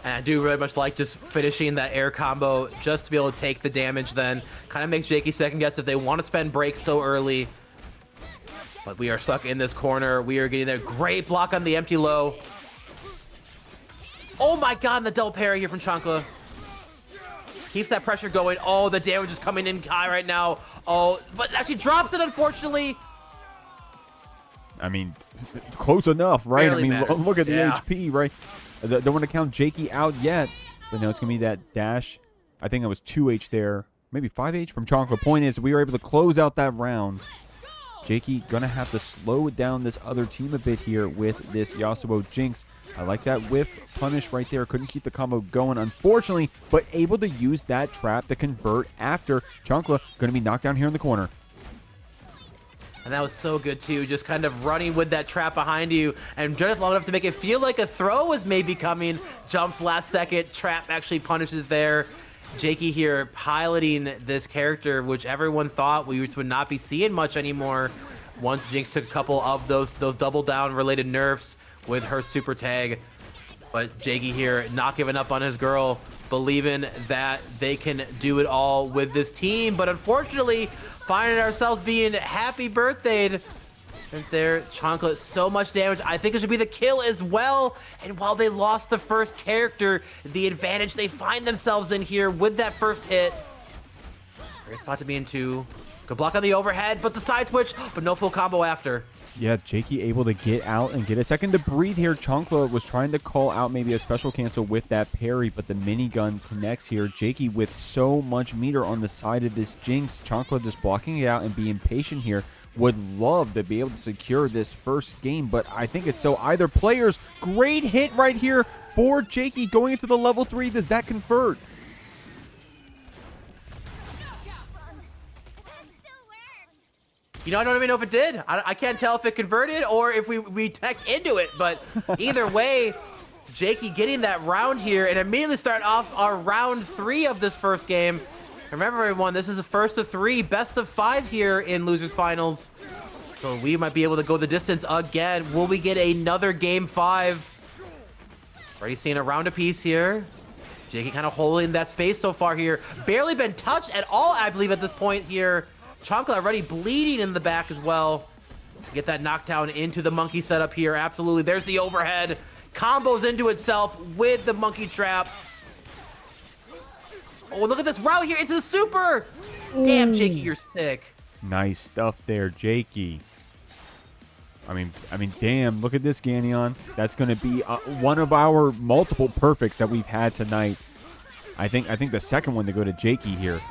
[SPEAKER 2] And I do really much like just finishing that air combo just to be able to take the damage then. Kind of makes Jakey second guess if they want to spend breaks so early. But we are stuck in this corner. We are getting there. Great block on the empty low. Oh my god, and the double parry here from Chankla. Keeps that pressure going. Oh, the damage is coming in high right now. Oh, but actually drops it, unfortunately.
[SPEAKER 1] I mean, close enough, right?
[SPEAKER 2] Barely
[SPEAKER 1] I mean,
[SPEAKER 2] matters.
[SPEAKER 1] look at the
[SPEAKER 2] Yeah.
[SPEAKER 1] HP, right? Don't want to count Jakey out yet, but no, it's going to be that dash. I think that was 2H there, maybe 5H from Chankla. Point is, we were able to close out that round. Jakey going to have to slow down this other team a bit here with this Yasuo Jinx. I like that whiff punish right there. Couldn't keep the combo going, unfortunately, but able to use that trap to convert after. Chankla going to be knocked down here in the corner.
[SPEAKER 2] And that was so good too, just kind of running with that trap behind you and just long enough to make it feel like a throw was maybe coming. Jumps last second, trap actually punishes it there. Jakey here piloting this character, which everyone thought we would not be seeing much anymore once Jinx took a couple of those double down related nerfs with her super tag. But Jakey here not giving up on his girl, believing that they can do it all with this team. But unfortunately, finding ourselves being happy birthday right there. Chankla, so much damage. I think it should be the kill as well. And while they lost the first character, the advantage they find themselves in here with that first hit. Great spot to be in 2. Good block on the overhead, but the side switch, but no full combo after.
[SPEAKER 1] Yeah, Jakey able to get out and get a second to breathe here. Chankla was trying to call out maybe a special cancel with that parry, but the minigun connects here. Jakey with so much meter on the side of this Jinx. Chankla just blocking it out and being patient here. Would love to be able to secure this first game, but I think it's so either players. Great hit right here for Jakey going into the level 3. Does that convert?
[SPEAKER 2] You know, I don't even know if it did. I can't tell if it converted or if we teched into it. But either way, Jakey getting that round here and immediately start off our round 3 of this first game. Remember, everyone, this is the first of 3, best of 5 here in Losers Finals. So we might be able to go the distance again. Will we get another game 5? Already seeing a round apiece here. Jakey kind of holding that space so far here. Barely been touched at all, I believe, at this point here. Chankla already bleeding in the back as well. Get that knockdown into the monkey setup here. Absolutely. There's the overhead. Combos into itself with the monkey trap. Oh, look at this route here into the super. Damn, Jakey, you're sick.
[SPEAKER 1] Nice stuff there, Jakey. I mean, damn, look at this, Ganyon. That's going to be one of our multiple perfects that we've had tonight. I think the second one to go to Jakey here.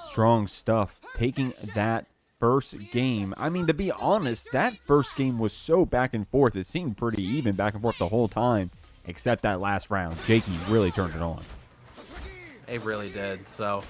[SPEAKER 1] Strong stuff. Taking that first game. I mean, to be honest, that first game was so back and forth. It seemed pretty even back and forth the whole time, except that last round. Jakey really turned it on.
[SPEAKER 2] It really did. So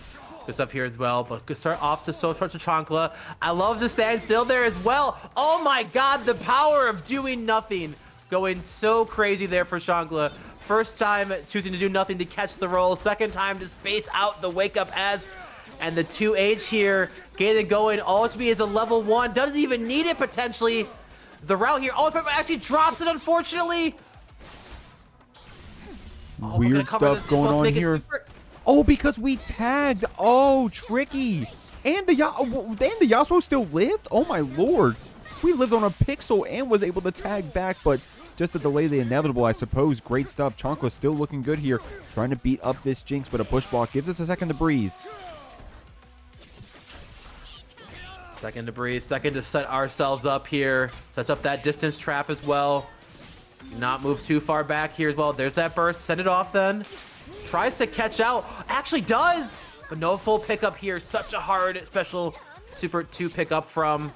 [SPEAKER 2] good stuff here as well. But good start off to Chankla. I love the stand still there as well. Oh my God, the power of doing nothing. Going so crazy there for Chankla. First time choosing to do nothing to catch the roll. Second time to space out the wake up S. And the 2H here, getting it going. All it should be is a level 1. Doesn't even need it, potentially. The route here. Oh, it actually drops it, unfortunately. Oh,
[SPEAKER 1] weird stuff going on here. Oh, because we tagged. Oh, tricky. And the Yasuo still lived? Oh, my Lord. We lived on a pixel and was able to tag back, but just to delay the inevitable, I suppose. Great stuff. Chankla still looking good here. Trying to beat up this Jinx, but a push block gives us a second to breathe.
[SPEAKER 2] Second to breathe, second to set ourselves up here. Sets up that distance trap as well. Not move too far back here as well. There's that burst. Send it off then. Tries to catch out. Actually does. But no full pickup here. Such a hard special super to pick up from.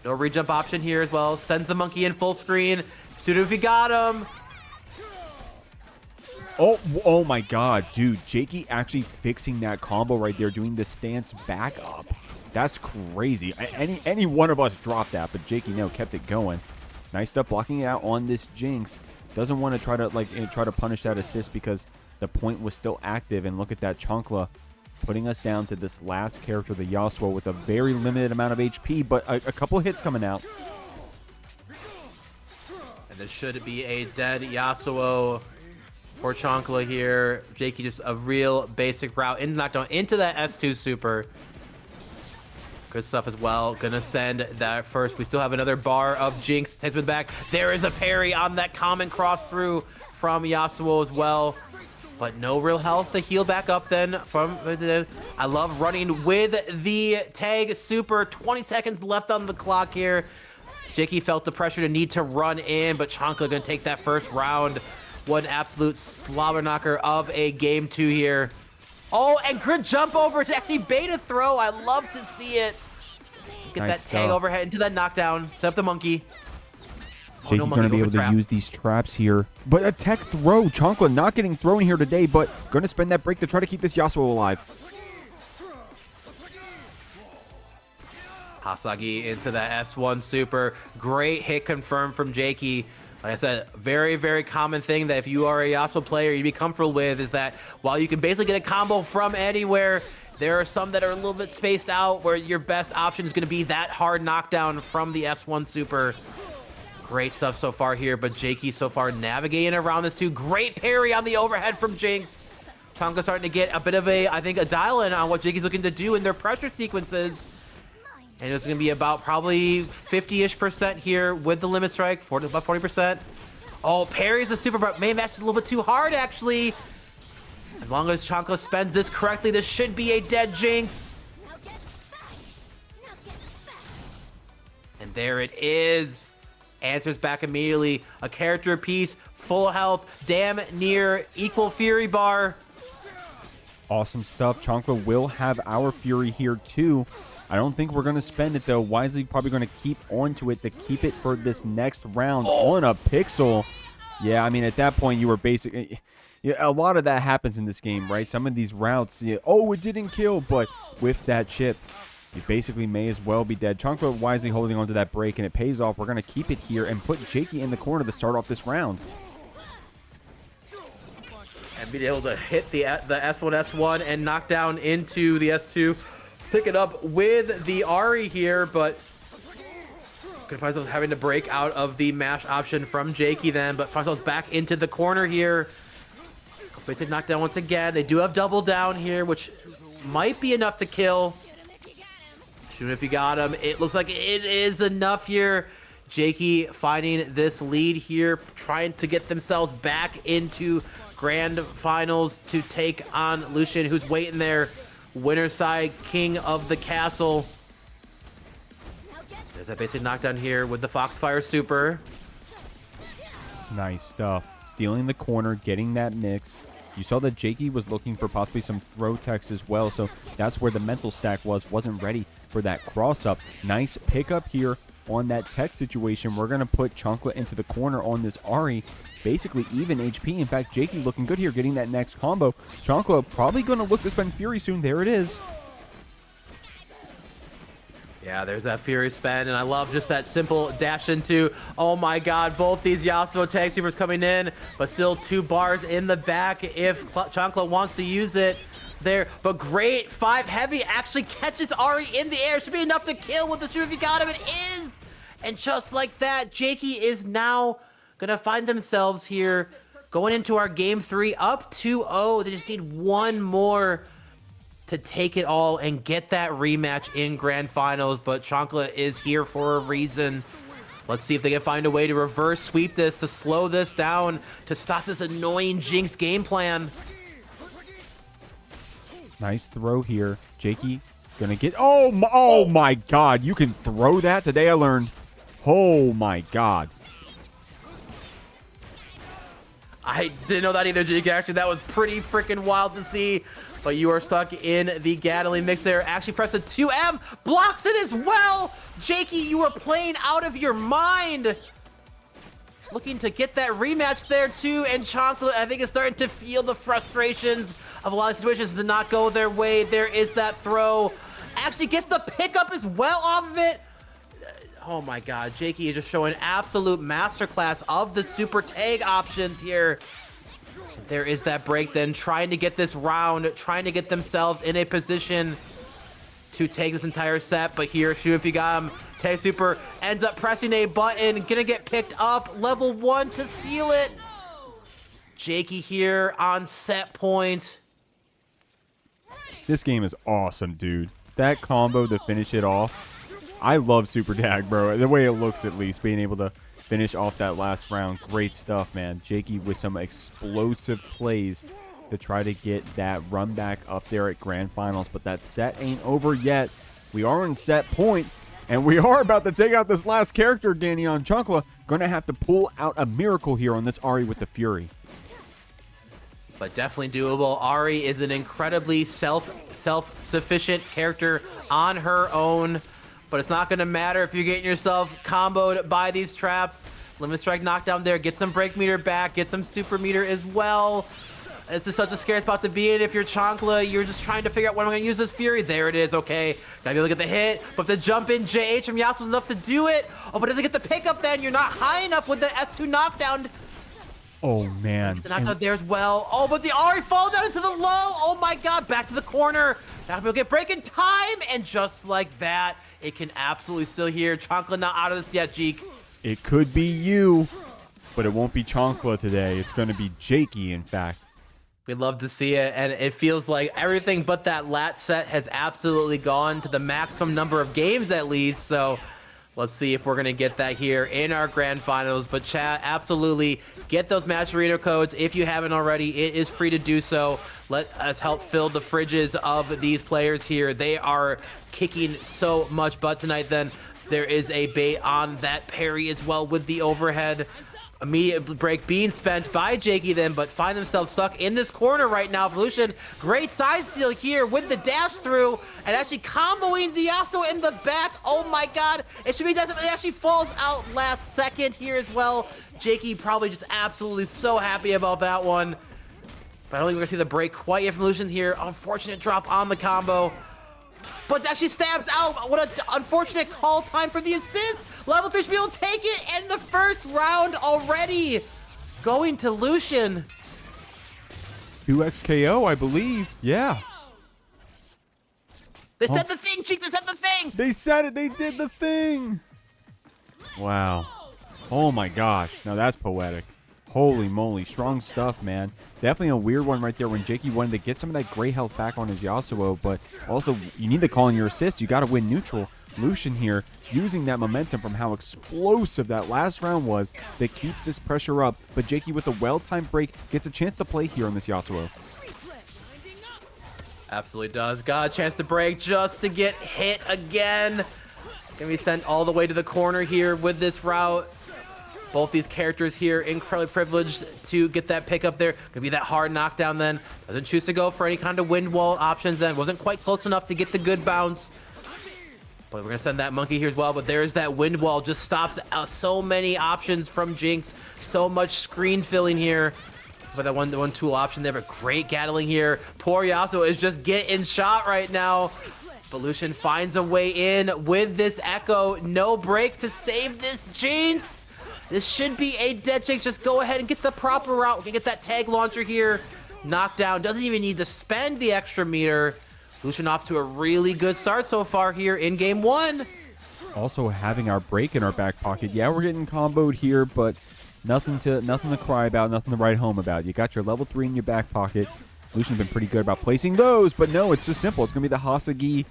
[SPEAKER 2] No rejump option here as well. Sends the monkey in full screen. Shoot if he got him.
[SPEAKER 1] Oh my God, dude. Jakey actually fixing that combo right there. Doing the stance back up. That's crazy. Any one of us dropped that, but Jakey, no, kept it going. Nice stuff blocking it out on this Jinx. Doesn't want to try to punish that assist because the point was still active. And look at that, Chankla putting us down to this last character, the Yasuo, with a very limited amount of HP, but a couple hits coming out.
[SPEAKER 2] And this should be a dead Yasuo for Chankla here. Jakey just a real basic route in knockdown into that S2 super. Good stuff as well. Gonna send that first. We still have another bar of Jinx. Takes it back. There is a parry on that common cross through from Yasuo as well. But no real health to heal back up then from I love running with the tag super. 20 seconds left on the clock here. Jakey felt the pressure to need to run in, but Chankla gonna take that first round. What an absolute slobber knocker of a game 2 here. Oh, and good jump over to actually bait a throw. I love to see it. Get
[SPEAKER 1] nice
[SPEAKER 2] that tag overhead into that knockdown. Set up the monkey.
[SPEAKER 1] Jakey's going to be able to use these traps here. But a tech throw. Chankla not getting thrown here today, but going to spend that break to try to keep this Yasuo alive.
[SPEAKER 2] Hasagi into that S1 super. Great hit confirmed from Jakey. Like I said, very, very common thing that if you are a Yasuo player, you'd be comfortable with is that while you can basically get a combo from anywhere, there are some that are a little bit spaced out where your best option is going to be that hard knockdown from the S1 super. Great stuff so far here, but Jakey so far navigating around this too. Great parry on the overhead from Jinx. Chankla starting to get a bit of a, I think, a dial-in on what Jakey's looking to do in their pressure sequences. And it's going to be about probably 50-ish% here with the limit strike, about 40%. Oh, parries the super, but may match a little bit too hard, actually. As long as Chankla spends this correctly, this should be a dead Jinx. And there it is. Answers back immediately. A character apiece, full health, damn near equal Fury bar.
[SPEAKER 1] Awesome stuff. Chankla will have our Fury here, too. I don't think we're going to spend it, though. Wisely probably going to keep onto it to keep it for this next round on a pixel. Yeah, I mean, at that point, you were basically... Yeah, a lot of that happens in this game, right? Some of these routes, oh, it didn't kill, but with that chip, You basically may as well be dead. Chankla wisely holding onto that break, and it pays off. We're going to keep it here and put Jakey in the corner to start off this round.
[SPEAKER 2] And being able to hit the S1, S1 and knock down into the S2. Pick it up with the Ahri here, but could find ourselves having to break out of the mash option from Jakey then, but find ourselves back into the corner here. Basic knockdown once again. They do have double down here, which might be enough to kill. Shoot if you got him. It looks like it is enough here. Jakey finding this lead here, trying to get themselves back into grand finals to take on Lucien, who's waiting there. Winner side, king of the castle. There's that basic knockdown here with the Foxfire super.
[SPEAKER 1] Nice stuff. Stealing the corner, getting that mix. You saw that Jakey was looking for possibly some throw techs as well, so that's where the mental stack wasn't ready for that cross-up. Nice pickup here on that tech situation. We're going to put Chankla into the corner on this Ahri. Basically even HP. In fact, Jakey looking good here, getting that next combo. Chankla probably going to look to spend Fury soon. There it is.
[SPEAKER 2] Yeah, there's that Fury spend, and I love just that simple dash into. Oh my god, both these Yasuo tag supers coming in, but still 2 bars in the back if Chankla wants to use it there. But great 5 heavy actually catches Ahri in the air. Should be enough to kill with the shoot if you got him. It is! And just like that, Jakey is now gonna find themselves here going into our game 3 up 2-0. They just need one more to take it all and get that rematch in grand finals, but Chankla is here for a reason. Let's see if they can find a way to reverse sweep this, to slow this down, to stop this annoying Jinx game plan.
[SPEAKER 1] Nice throw here. Jakey gonna get... Oh my god, you can throw that? Today I learned. Oh my god.
[SPEAKER 2] I didn't know that either, Jakey. Actually, that was pretty freaking wild to see. But you are stuck in the Gatling mix there. Actually press a 2M. Blocks it as well. Jakey, you are playing out of your mind. Looking to get that rematch there too. And Chankla, I think, is starting to feel the frustrations of a lot of situations to not go their way. There is that throw. Actually gets the pickup as well off of it. Oh my god. Jakey is just showing absolute masterclass of the super tag options here. There is that break then, trying to get this round, trying to get themselves in a position to take this entire set. But here, shoot if you got him. Tag Super ends up pressing a button, gonna get picked up. Level 1 to seal it. Jakey here on set point.
[SPEAKER 1] This game is awesome, dude. That combo to finish it off. I love Super Tag, bro. The way it looks, at least, being able to finish off that last round. Great stuff, man. Jakey with some explosive plays to try to get that run back up there at grand finals. But that set ain't over yet. We are in set point, and we are about to take out this last character, Danny, on Chankla. Gonna have to pull out a miracle here on this Ahri with the Fury.
[SPEAKER 2] But definitely doable. Ahri is an incredibly self-sufficient character on her own. But it's not going to matter if you're getting yourself comboed by these traps. Limit Strike knockdown there. Get some break meter back. Get some super meter as well. This is such a scary spot to be in. If you're Chankla, you're just trying to figure out when I'm going to use this Fury. There it is. Okay. Gotta be able to get the hit. But the jump in JH from Yasuo is enough to do it. Oh, but doesn't get the pickup then. You're not high enough with the S2 knockdown.
[SPEAKER 1] Oh, man.
[SPEAKER 2] The knockdown there as well. Oh, but the Ahri fall down into the low. Oh, my God. Back to the corner. Now we'll get break in time. And just like that, it can absolutely still hear. Chankla not out of this yet, Jeek.
[SPEAKER 1] It could be you, but it won't be Chankla today. It's going to be Jakey, in fact.
[SPEAKER 2] We'd love to see it, and it feels like everything but that lat set has absolutely gone to the maximum number of games at least, so let's see if we're going to get that here in our grand finals. But chat, absolutely get those match arena codes if you haven't already. It is free to do so. Let us help fill the fridges of these players here. They are kicking so much butt tonight. Then there is a bait on that parry as well with the overhead. Immediate break being spent by Jakey then, but find themselves stuck in this corner right now for Lucien. Great side steal here with the dash through and actually comboing the Yasuo in the back. Oh my god, it should be done. It actually falls out last second here as well. Jakey probably just absolutely so happy about that one. But I don't think we're gonna see the break quite yet from Lucien here. Unfortunate drop on the combo. but actually stabs out. What an unfortunate call time for the assist. Level 3 should be able to take it, and the first round already going to Lucien.
[SPEAKER 1] 2x KO, I believe. Yeah.
[SPEAKER 2] They said the thing, Jinx. They said the thing.
[SPEAKER 1] They said it. They did the thing. Wow. Oh my gosh. Now that's poetic. Holy moly. Strong stuff, man. Definitely a weird one right there when Jakey wanted to get some of that gray health back on his Yasuo, but also you need to call in your assist. You got to win neutral. Lucien here using that momentum from how explosive that last round was to keep this pressure up, but Jakey with a well-timed break gets a chance to play here on this Yasuo.
[SPEAKER 2] Absolutely does. Got a chance to break just to get hit again. Gonna be sent all the way to the corner here with this route. Both these characters here incredibly privileged to get that pick up there. Gonna be that hard knockdown then. Doesn't choose to go for any kind of wind wall options then. Wasn't quite close enough to get the good bounce. But we're gonna send that monkey here as well. But there's that wind wall. Just stops so many options from Jinx. So much screen filling here. For that one tool option there, but great Gatling here. Poor Yasuo is just getting shot right now. But Lucien finds a way in with this Ekko. No break to save this Jinx. This should be a dead Jinx. Just go ahead and get the proper route. We can get that tag launcher here. Knockdown. Doesn't even need to spend the extra meter. Lucien off to a really good start so far here in game 1.
[SPEAKER 1] Also having our break in our back pocket. Yeah, we're getting comboed here, but nothing to cry about, nothing to write home about. You got your level 3 in your back pocket. Lucien's been pretty good about placing those, but no, it's just simple. It's going to be the Hasagi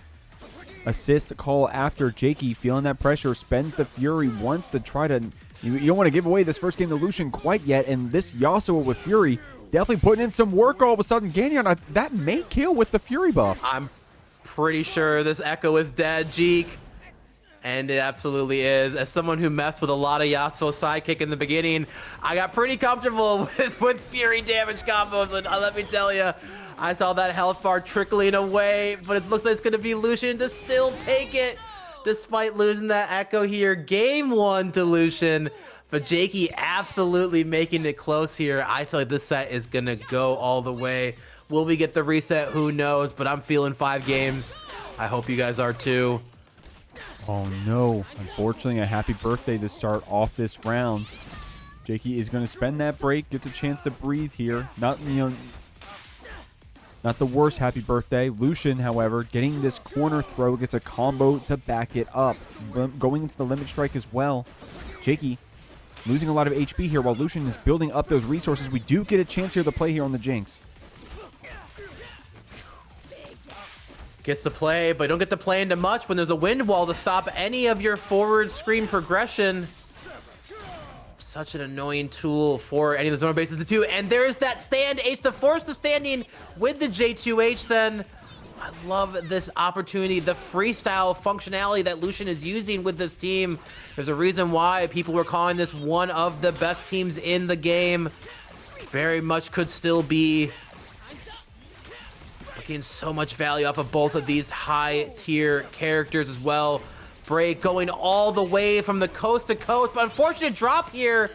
[SPEAKER 1] assist call after Jakey feeling that pressure, spends the Fury, wants to try to... You don't want to give away this first game to Lucien quite yet, and this Yasuo with Fury definitely putting in some work all of a sudden. Ganyan, that may kill with the Fury buff.
[SPEAKER 2] I'm pretty sure this Ekko is dead, Jeek. And it absolutely is. As someone who messed with a lot of Yasuo sidekick in the beginning, I got pretty comfortable with Fury damage combos. And let me tell you, I saw that health bar trickling away, but it looks like it's going to be Lucien to still take it, despite losing that Ekko here. Game 1 to Lucien, but Jakey absolutely making it close here. I feel like this set is going to go all the way. Will we get the reset? Who knows? But I'm feeling 5 games. I hope you guys are too.
[SPEAKER 1] Oh no, unfortunately a happy birthday to start off this round. Jakey is going to spend that break, gets a chance to breathe here. Not the worst happy birthday. Lucien, however, getting this corner throw, gets a combo to back it up. Going into the limit strike as well. Jakey losing a lot of HP here while Lucien is building up those resources. We do get a chance here to play here on the Jinx.
[SPEAKER 2] Gets to play, but don't get to play into much when there's a wind wall to stop any of your forward screen progression. Such an annoying tool for any of the zone bases to do. And there's that stand H to force the standing with the J2H then. I love this opportunity, the freestyle functionality that Lucien is using with this team. There's a reason why people were calling this one of the best teams in the game. Very much could still be. Getting so much value off of both of these high tier characters as well. Break going all the way from the coast to coast, but unfortunate drop here.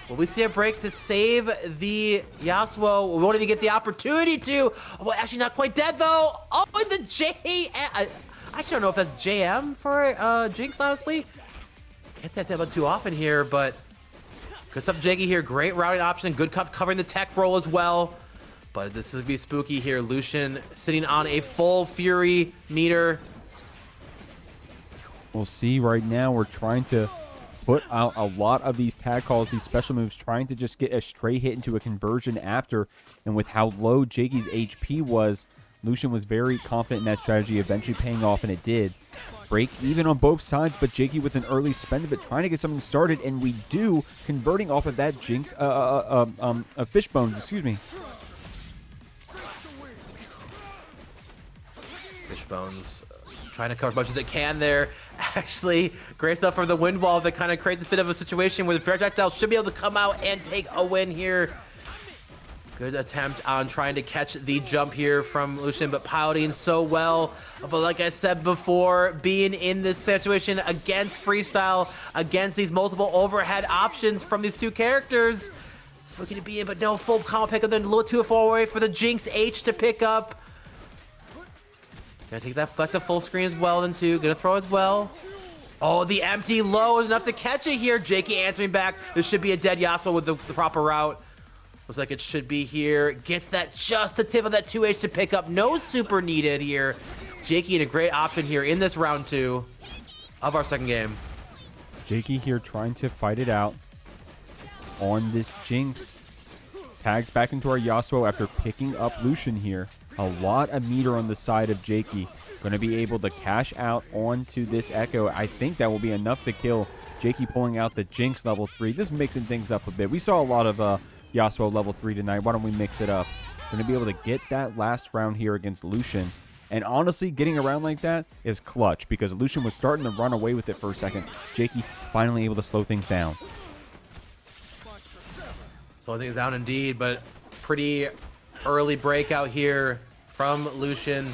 [SPEAKER 2] Will we see a break to save the Yasuo? We won't even get the opportunity to. Well, actually not quite dead though. Oh, and the J. I actually don't know if that's JM for Jinx, honestly. Can't say I say about too often here, but good stuff, Jakey here. Great routing option. Good covering the tech roll as well. But this is going to be spooky here. Lucien sitting on a full Fury meter.
[SPEAKER 1] We'll see right now. We're trying to put out a lot of these tag calls, these special moves, trying to just get a stray hit into a conversion after. And with how low Jakey's HP was, Lucien was very confident in that strategy, eventually paying off, and it did. Break even on both sides, but Jakey with an early spend of it, trying to get something started, and we do, converting off of that Jinx, Fishbones, excuse me.
[SPEAKER 2] Fishbones trying to cover as much as it can there. Actually, great stuff from the wind wall that kind of creates a bit of a situation where the projectile should be able to come out and take a win here. Good attempt on trying to catch the jump here from Lucien, but piloting so well. But like I said before, being in this situation against freestyle, against these multiple overhead options from these two characters, it's looking to be in, but no full combo pick up, then a little too far away for the Jinx H to pick up. Gonna take that flex to full screen as well then too. Gonna throw as well. Oh, the empty low is enough to catch it here. Jakey answering back. This should be a dead Yasuo with the proper route. Looks like it should be here. Gets that just the tip of that 2H to pick up. No super needed here. Jakey in a great option here in this round 2 of our second game.
[SPEAKER 1] Jakey here trying to fight it out on this Jinx. Tags back into our Yasuo after picking up Lucien here. A lot of meter on the side of Jakey. Going to be able to cash out onto this Ekko. I think that will be enough to kill. Jakey pulling out the Jinx level 3. Just mixing things up a bit. We saw a lot of Yasuo level 3 tonight. Why don't we mix it up? Going to be able to get that last round here against Lucien. And honestly, getting around like that is clutch because Lucien was starting to run away with it for a second. Jakey finally able to slow things down.
[SPEAKER 2] Slow things down indeed, but pretty early breakout here from Lucien.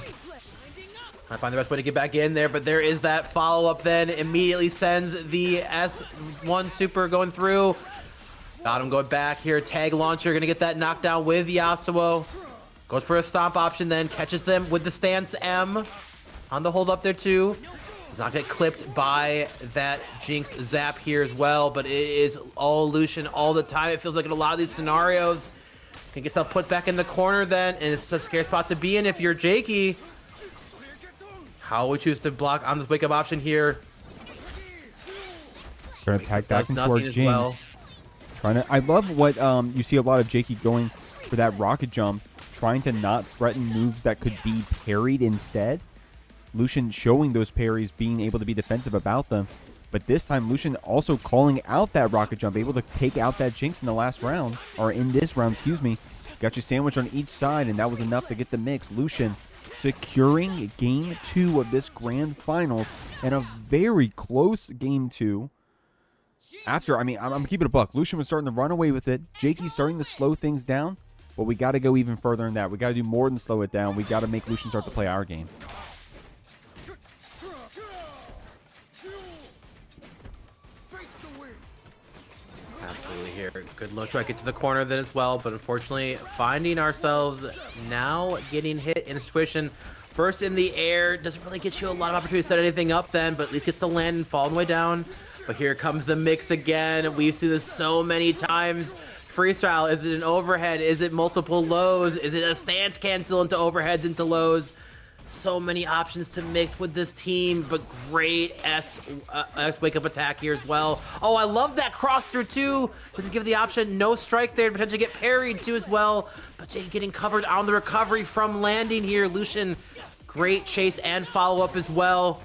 [SPEAKER 2] I find the best way to get back in there, but there is that follow-up then. Immediately sends the S1 super going through. Got him going back here. Tag launcher, gonna get that knockdown with Yasuo. Goes for a stomp option then. Catches them with the stance M. On the hold up there too. Does not get clipped by that Jinx zap here as well, but it is all Lucien all the time. It feels like in a lot of these scenarios. Can get yourself put back in the corner then, and it's a scary spot to be in if you're Jakey. How we choose to block on this wake-up option here.
[SPEAKER 1] Trying to tag back into our Jinx. Well. I love what you see a lot of Jakey going for that rocket jump, trying to not threaten moves that could be parried instead. Lucien showing those parries, being able to be defensive about them. But this time, Lucien also calling out that rocket jump, able to take out that Jinx in the last round, or in this round, excuse me. Got you sandwiched on each side, and that was enough to get the mix. Lucien securing game 2 of this grand finals, and a very close game 2. After, I mean, I'm keeping it a buck. Lucien was starting to run away with it. Jakey's starting to slow things down, but we got to go even further than that. We got to do more than slow it down. We got to make Lucien start to play our game.
[SPEAKER 2] Absolutely here. Good low strike it to the corner then as well, but unfortunately finding ourselves now getting hit in a situation. Burst in the air doesn't really get you a lot of opportunity to set anything up then, but at least gets to land and fall on the way down. But here comes the mix again. We've seen this so many times. Freestyle, is it an overhead? Is it multiple lows? Is it a stance cancel into overheads into lows? So many options to mix with this team, but great S wake up attack here as well. Oh, I love that cross through too. Doesn't give the option, no strike there, potentially get parried too as well. But Jake getting covered on the recovery from landing here. Lucien, great chase and follow up as well.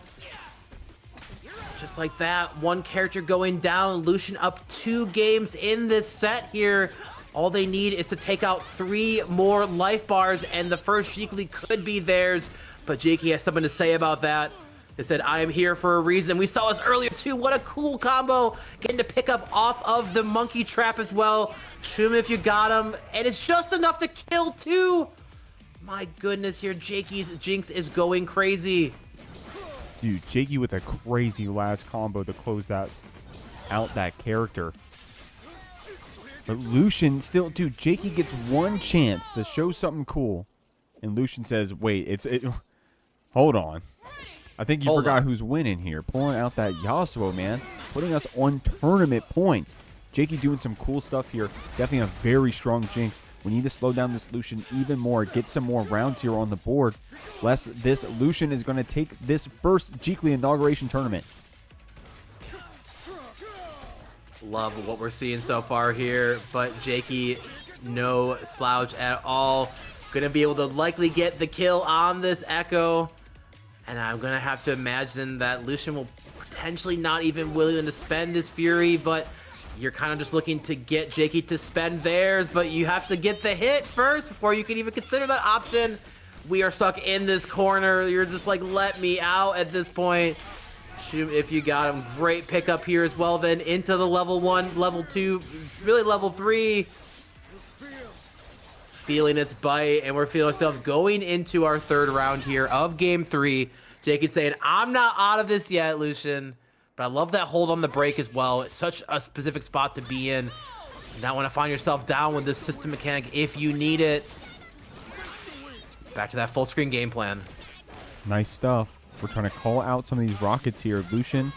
[SPEAKER 2] Just like that, one character going down. Lucien up 2 games in this set here. All they need is to take out 3 more life bars, and the first Jeekly could be theirs. But Jakey has something to say about that. They said, I am here for a reason. We saw this earlier too. What a cool combo. Getting to pick up off of the monkey trap as well. Shoot him if you got him. And it's just enough to kill too. My goodness, here Jakey's Jinx is going crazy.
[SPEAKER 1] Dude, Jakey with a crazy last combo to close that out, that character. But Lucien still, dude, Jakey gets one chance to show something cool. And Lucien says, wait, hold on. I think you forgot who's winning here. Pulling out that Yasuo, man. Putting us on tournament point. Jakey doing some cool stuff here. Definitely a very strong Jinx. We need to slow down this Lucien even more. Get some more rounds here on the board. Lest this Lucien is going to take this first Jeekly inauguration tournament.
[SPEAKER 2] Love what we're seeing so far here. But Jakey, no slouch at all. Going to be able to likely get the kill on this Ekko. And I'm going to have to imagine that Lucien will potentially not even willing to spend this Fury, but you're kind of just looking to get Jakey to spend theirs, but you have to get the hit first before you can even consider that option. We are stuck in this corner. You're just like, let me out at this point. Shoot if you got him. Great pickup here as well then into the level 1, level 2, really level 3. Feeling its bite, and we're feeling ourselves going into our 3rd round here of game 3. Jakey saying, I'm not out of this yet, Lucien. But I love that hold on the break as well. It's such a specific spot to be in. Not want to find yourself down with this system mechanic if you need it. Back to that full screen game plan.
[SPEAKER 1] Nice stuff. We're trying to call out some of these rockets here. Lucien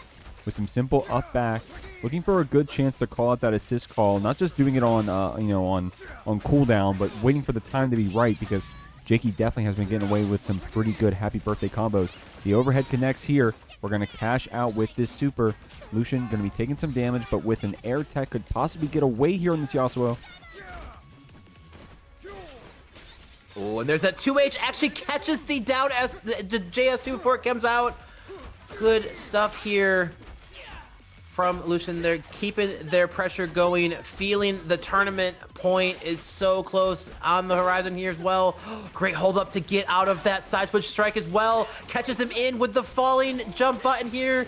[SPEAKER 1] with some simple up back, looking for a good chance to call out that assist call. Not just doing it on, you know, on cooldown, but waiting for the time to be right, because Jakey definitely has been getting away with some pretty good happy birthday combos. The overhead connects here. We're going to cash out with this super. Lucien going to be taking some damage, but with an air tech could possibly get away here on this Yasuo.
[SPEAKER 2] Oh, and there's that 2H actually catches the down as the JS2 before it comes out. Good stuff here from Lucien. They're keeping their pressure going, feeling the tournament point is so close on the horizon here as well. Great hold up to get out of that side switch strike as well. Catches them in with the falling jump button here.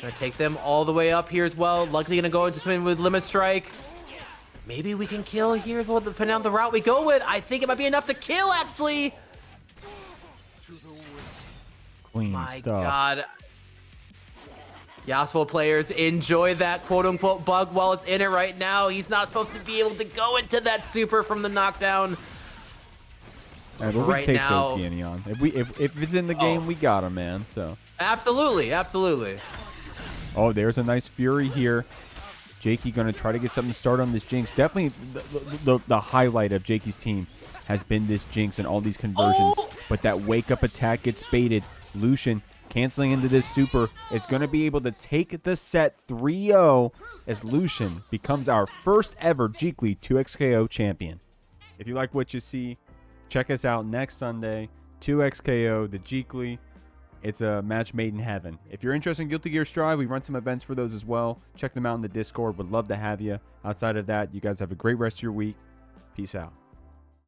[SPEAKER 2] Gonna take them all the way up here as well. Luckily gonna go into something with limit strike. Maybe we can kill here as well, depending on the route we go with. I think it might be enough to kill, actually.
[SPEAKER 1] Clean
[SPEAKER 2] My
[SPEAKER 1] stuff.
[SPEAKER 2] God. Yasuo players enjoy that quote-unquote bug while it's in it right now. He's not supposed to be able to go into that super from the knockdown.
[SPEAKER 1] But we
[SPEAKER 2] right
[SPEAKER 1] take
[SPEAKER 2] now,
[SPEAKER 1] those, Neon. If it's in the game, we got him, man. So
[SPEAKER 2] absolutely, absolutely.
[SPEAKER 1] Oh, there's a nice Fury here. Jakey going to try to get something started on this Jinx. Definitely the highlight of Jakey's team has been this Jinx and all these conversions.
[SPEAKER 2] Oh!
[SPEAKER 1] But that wake-up attack gets baited. Lucien canceling into this super. It's going to be able to take the set 3-0 as Lucien becomes our first ever Jeekly 2xKO champion. If you like what you see, check us out next Sunday. 2xKO, the Jeekly. It's a match made in heaven. If you're interested in Guilty Gear Strive, we run some events for those as well. Check them out in the Discord. Would love to have you. Outside of that, you guys have a great rest of your week. Peace out.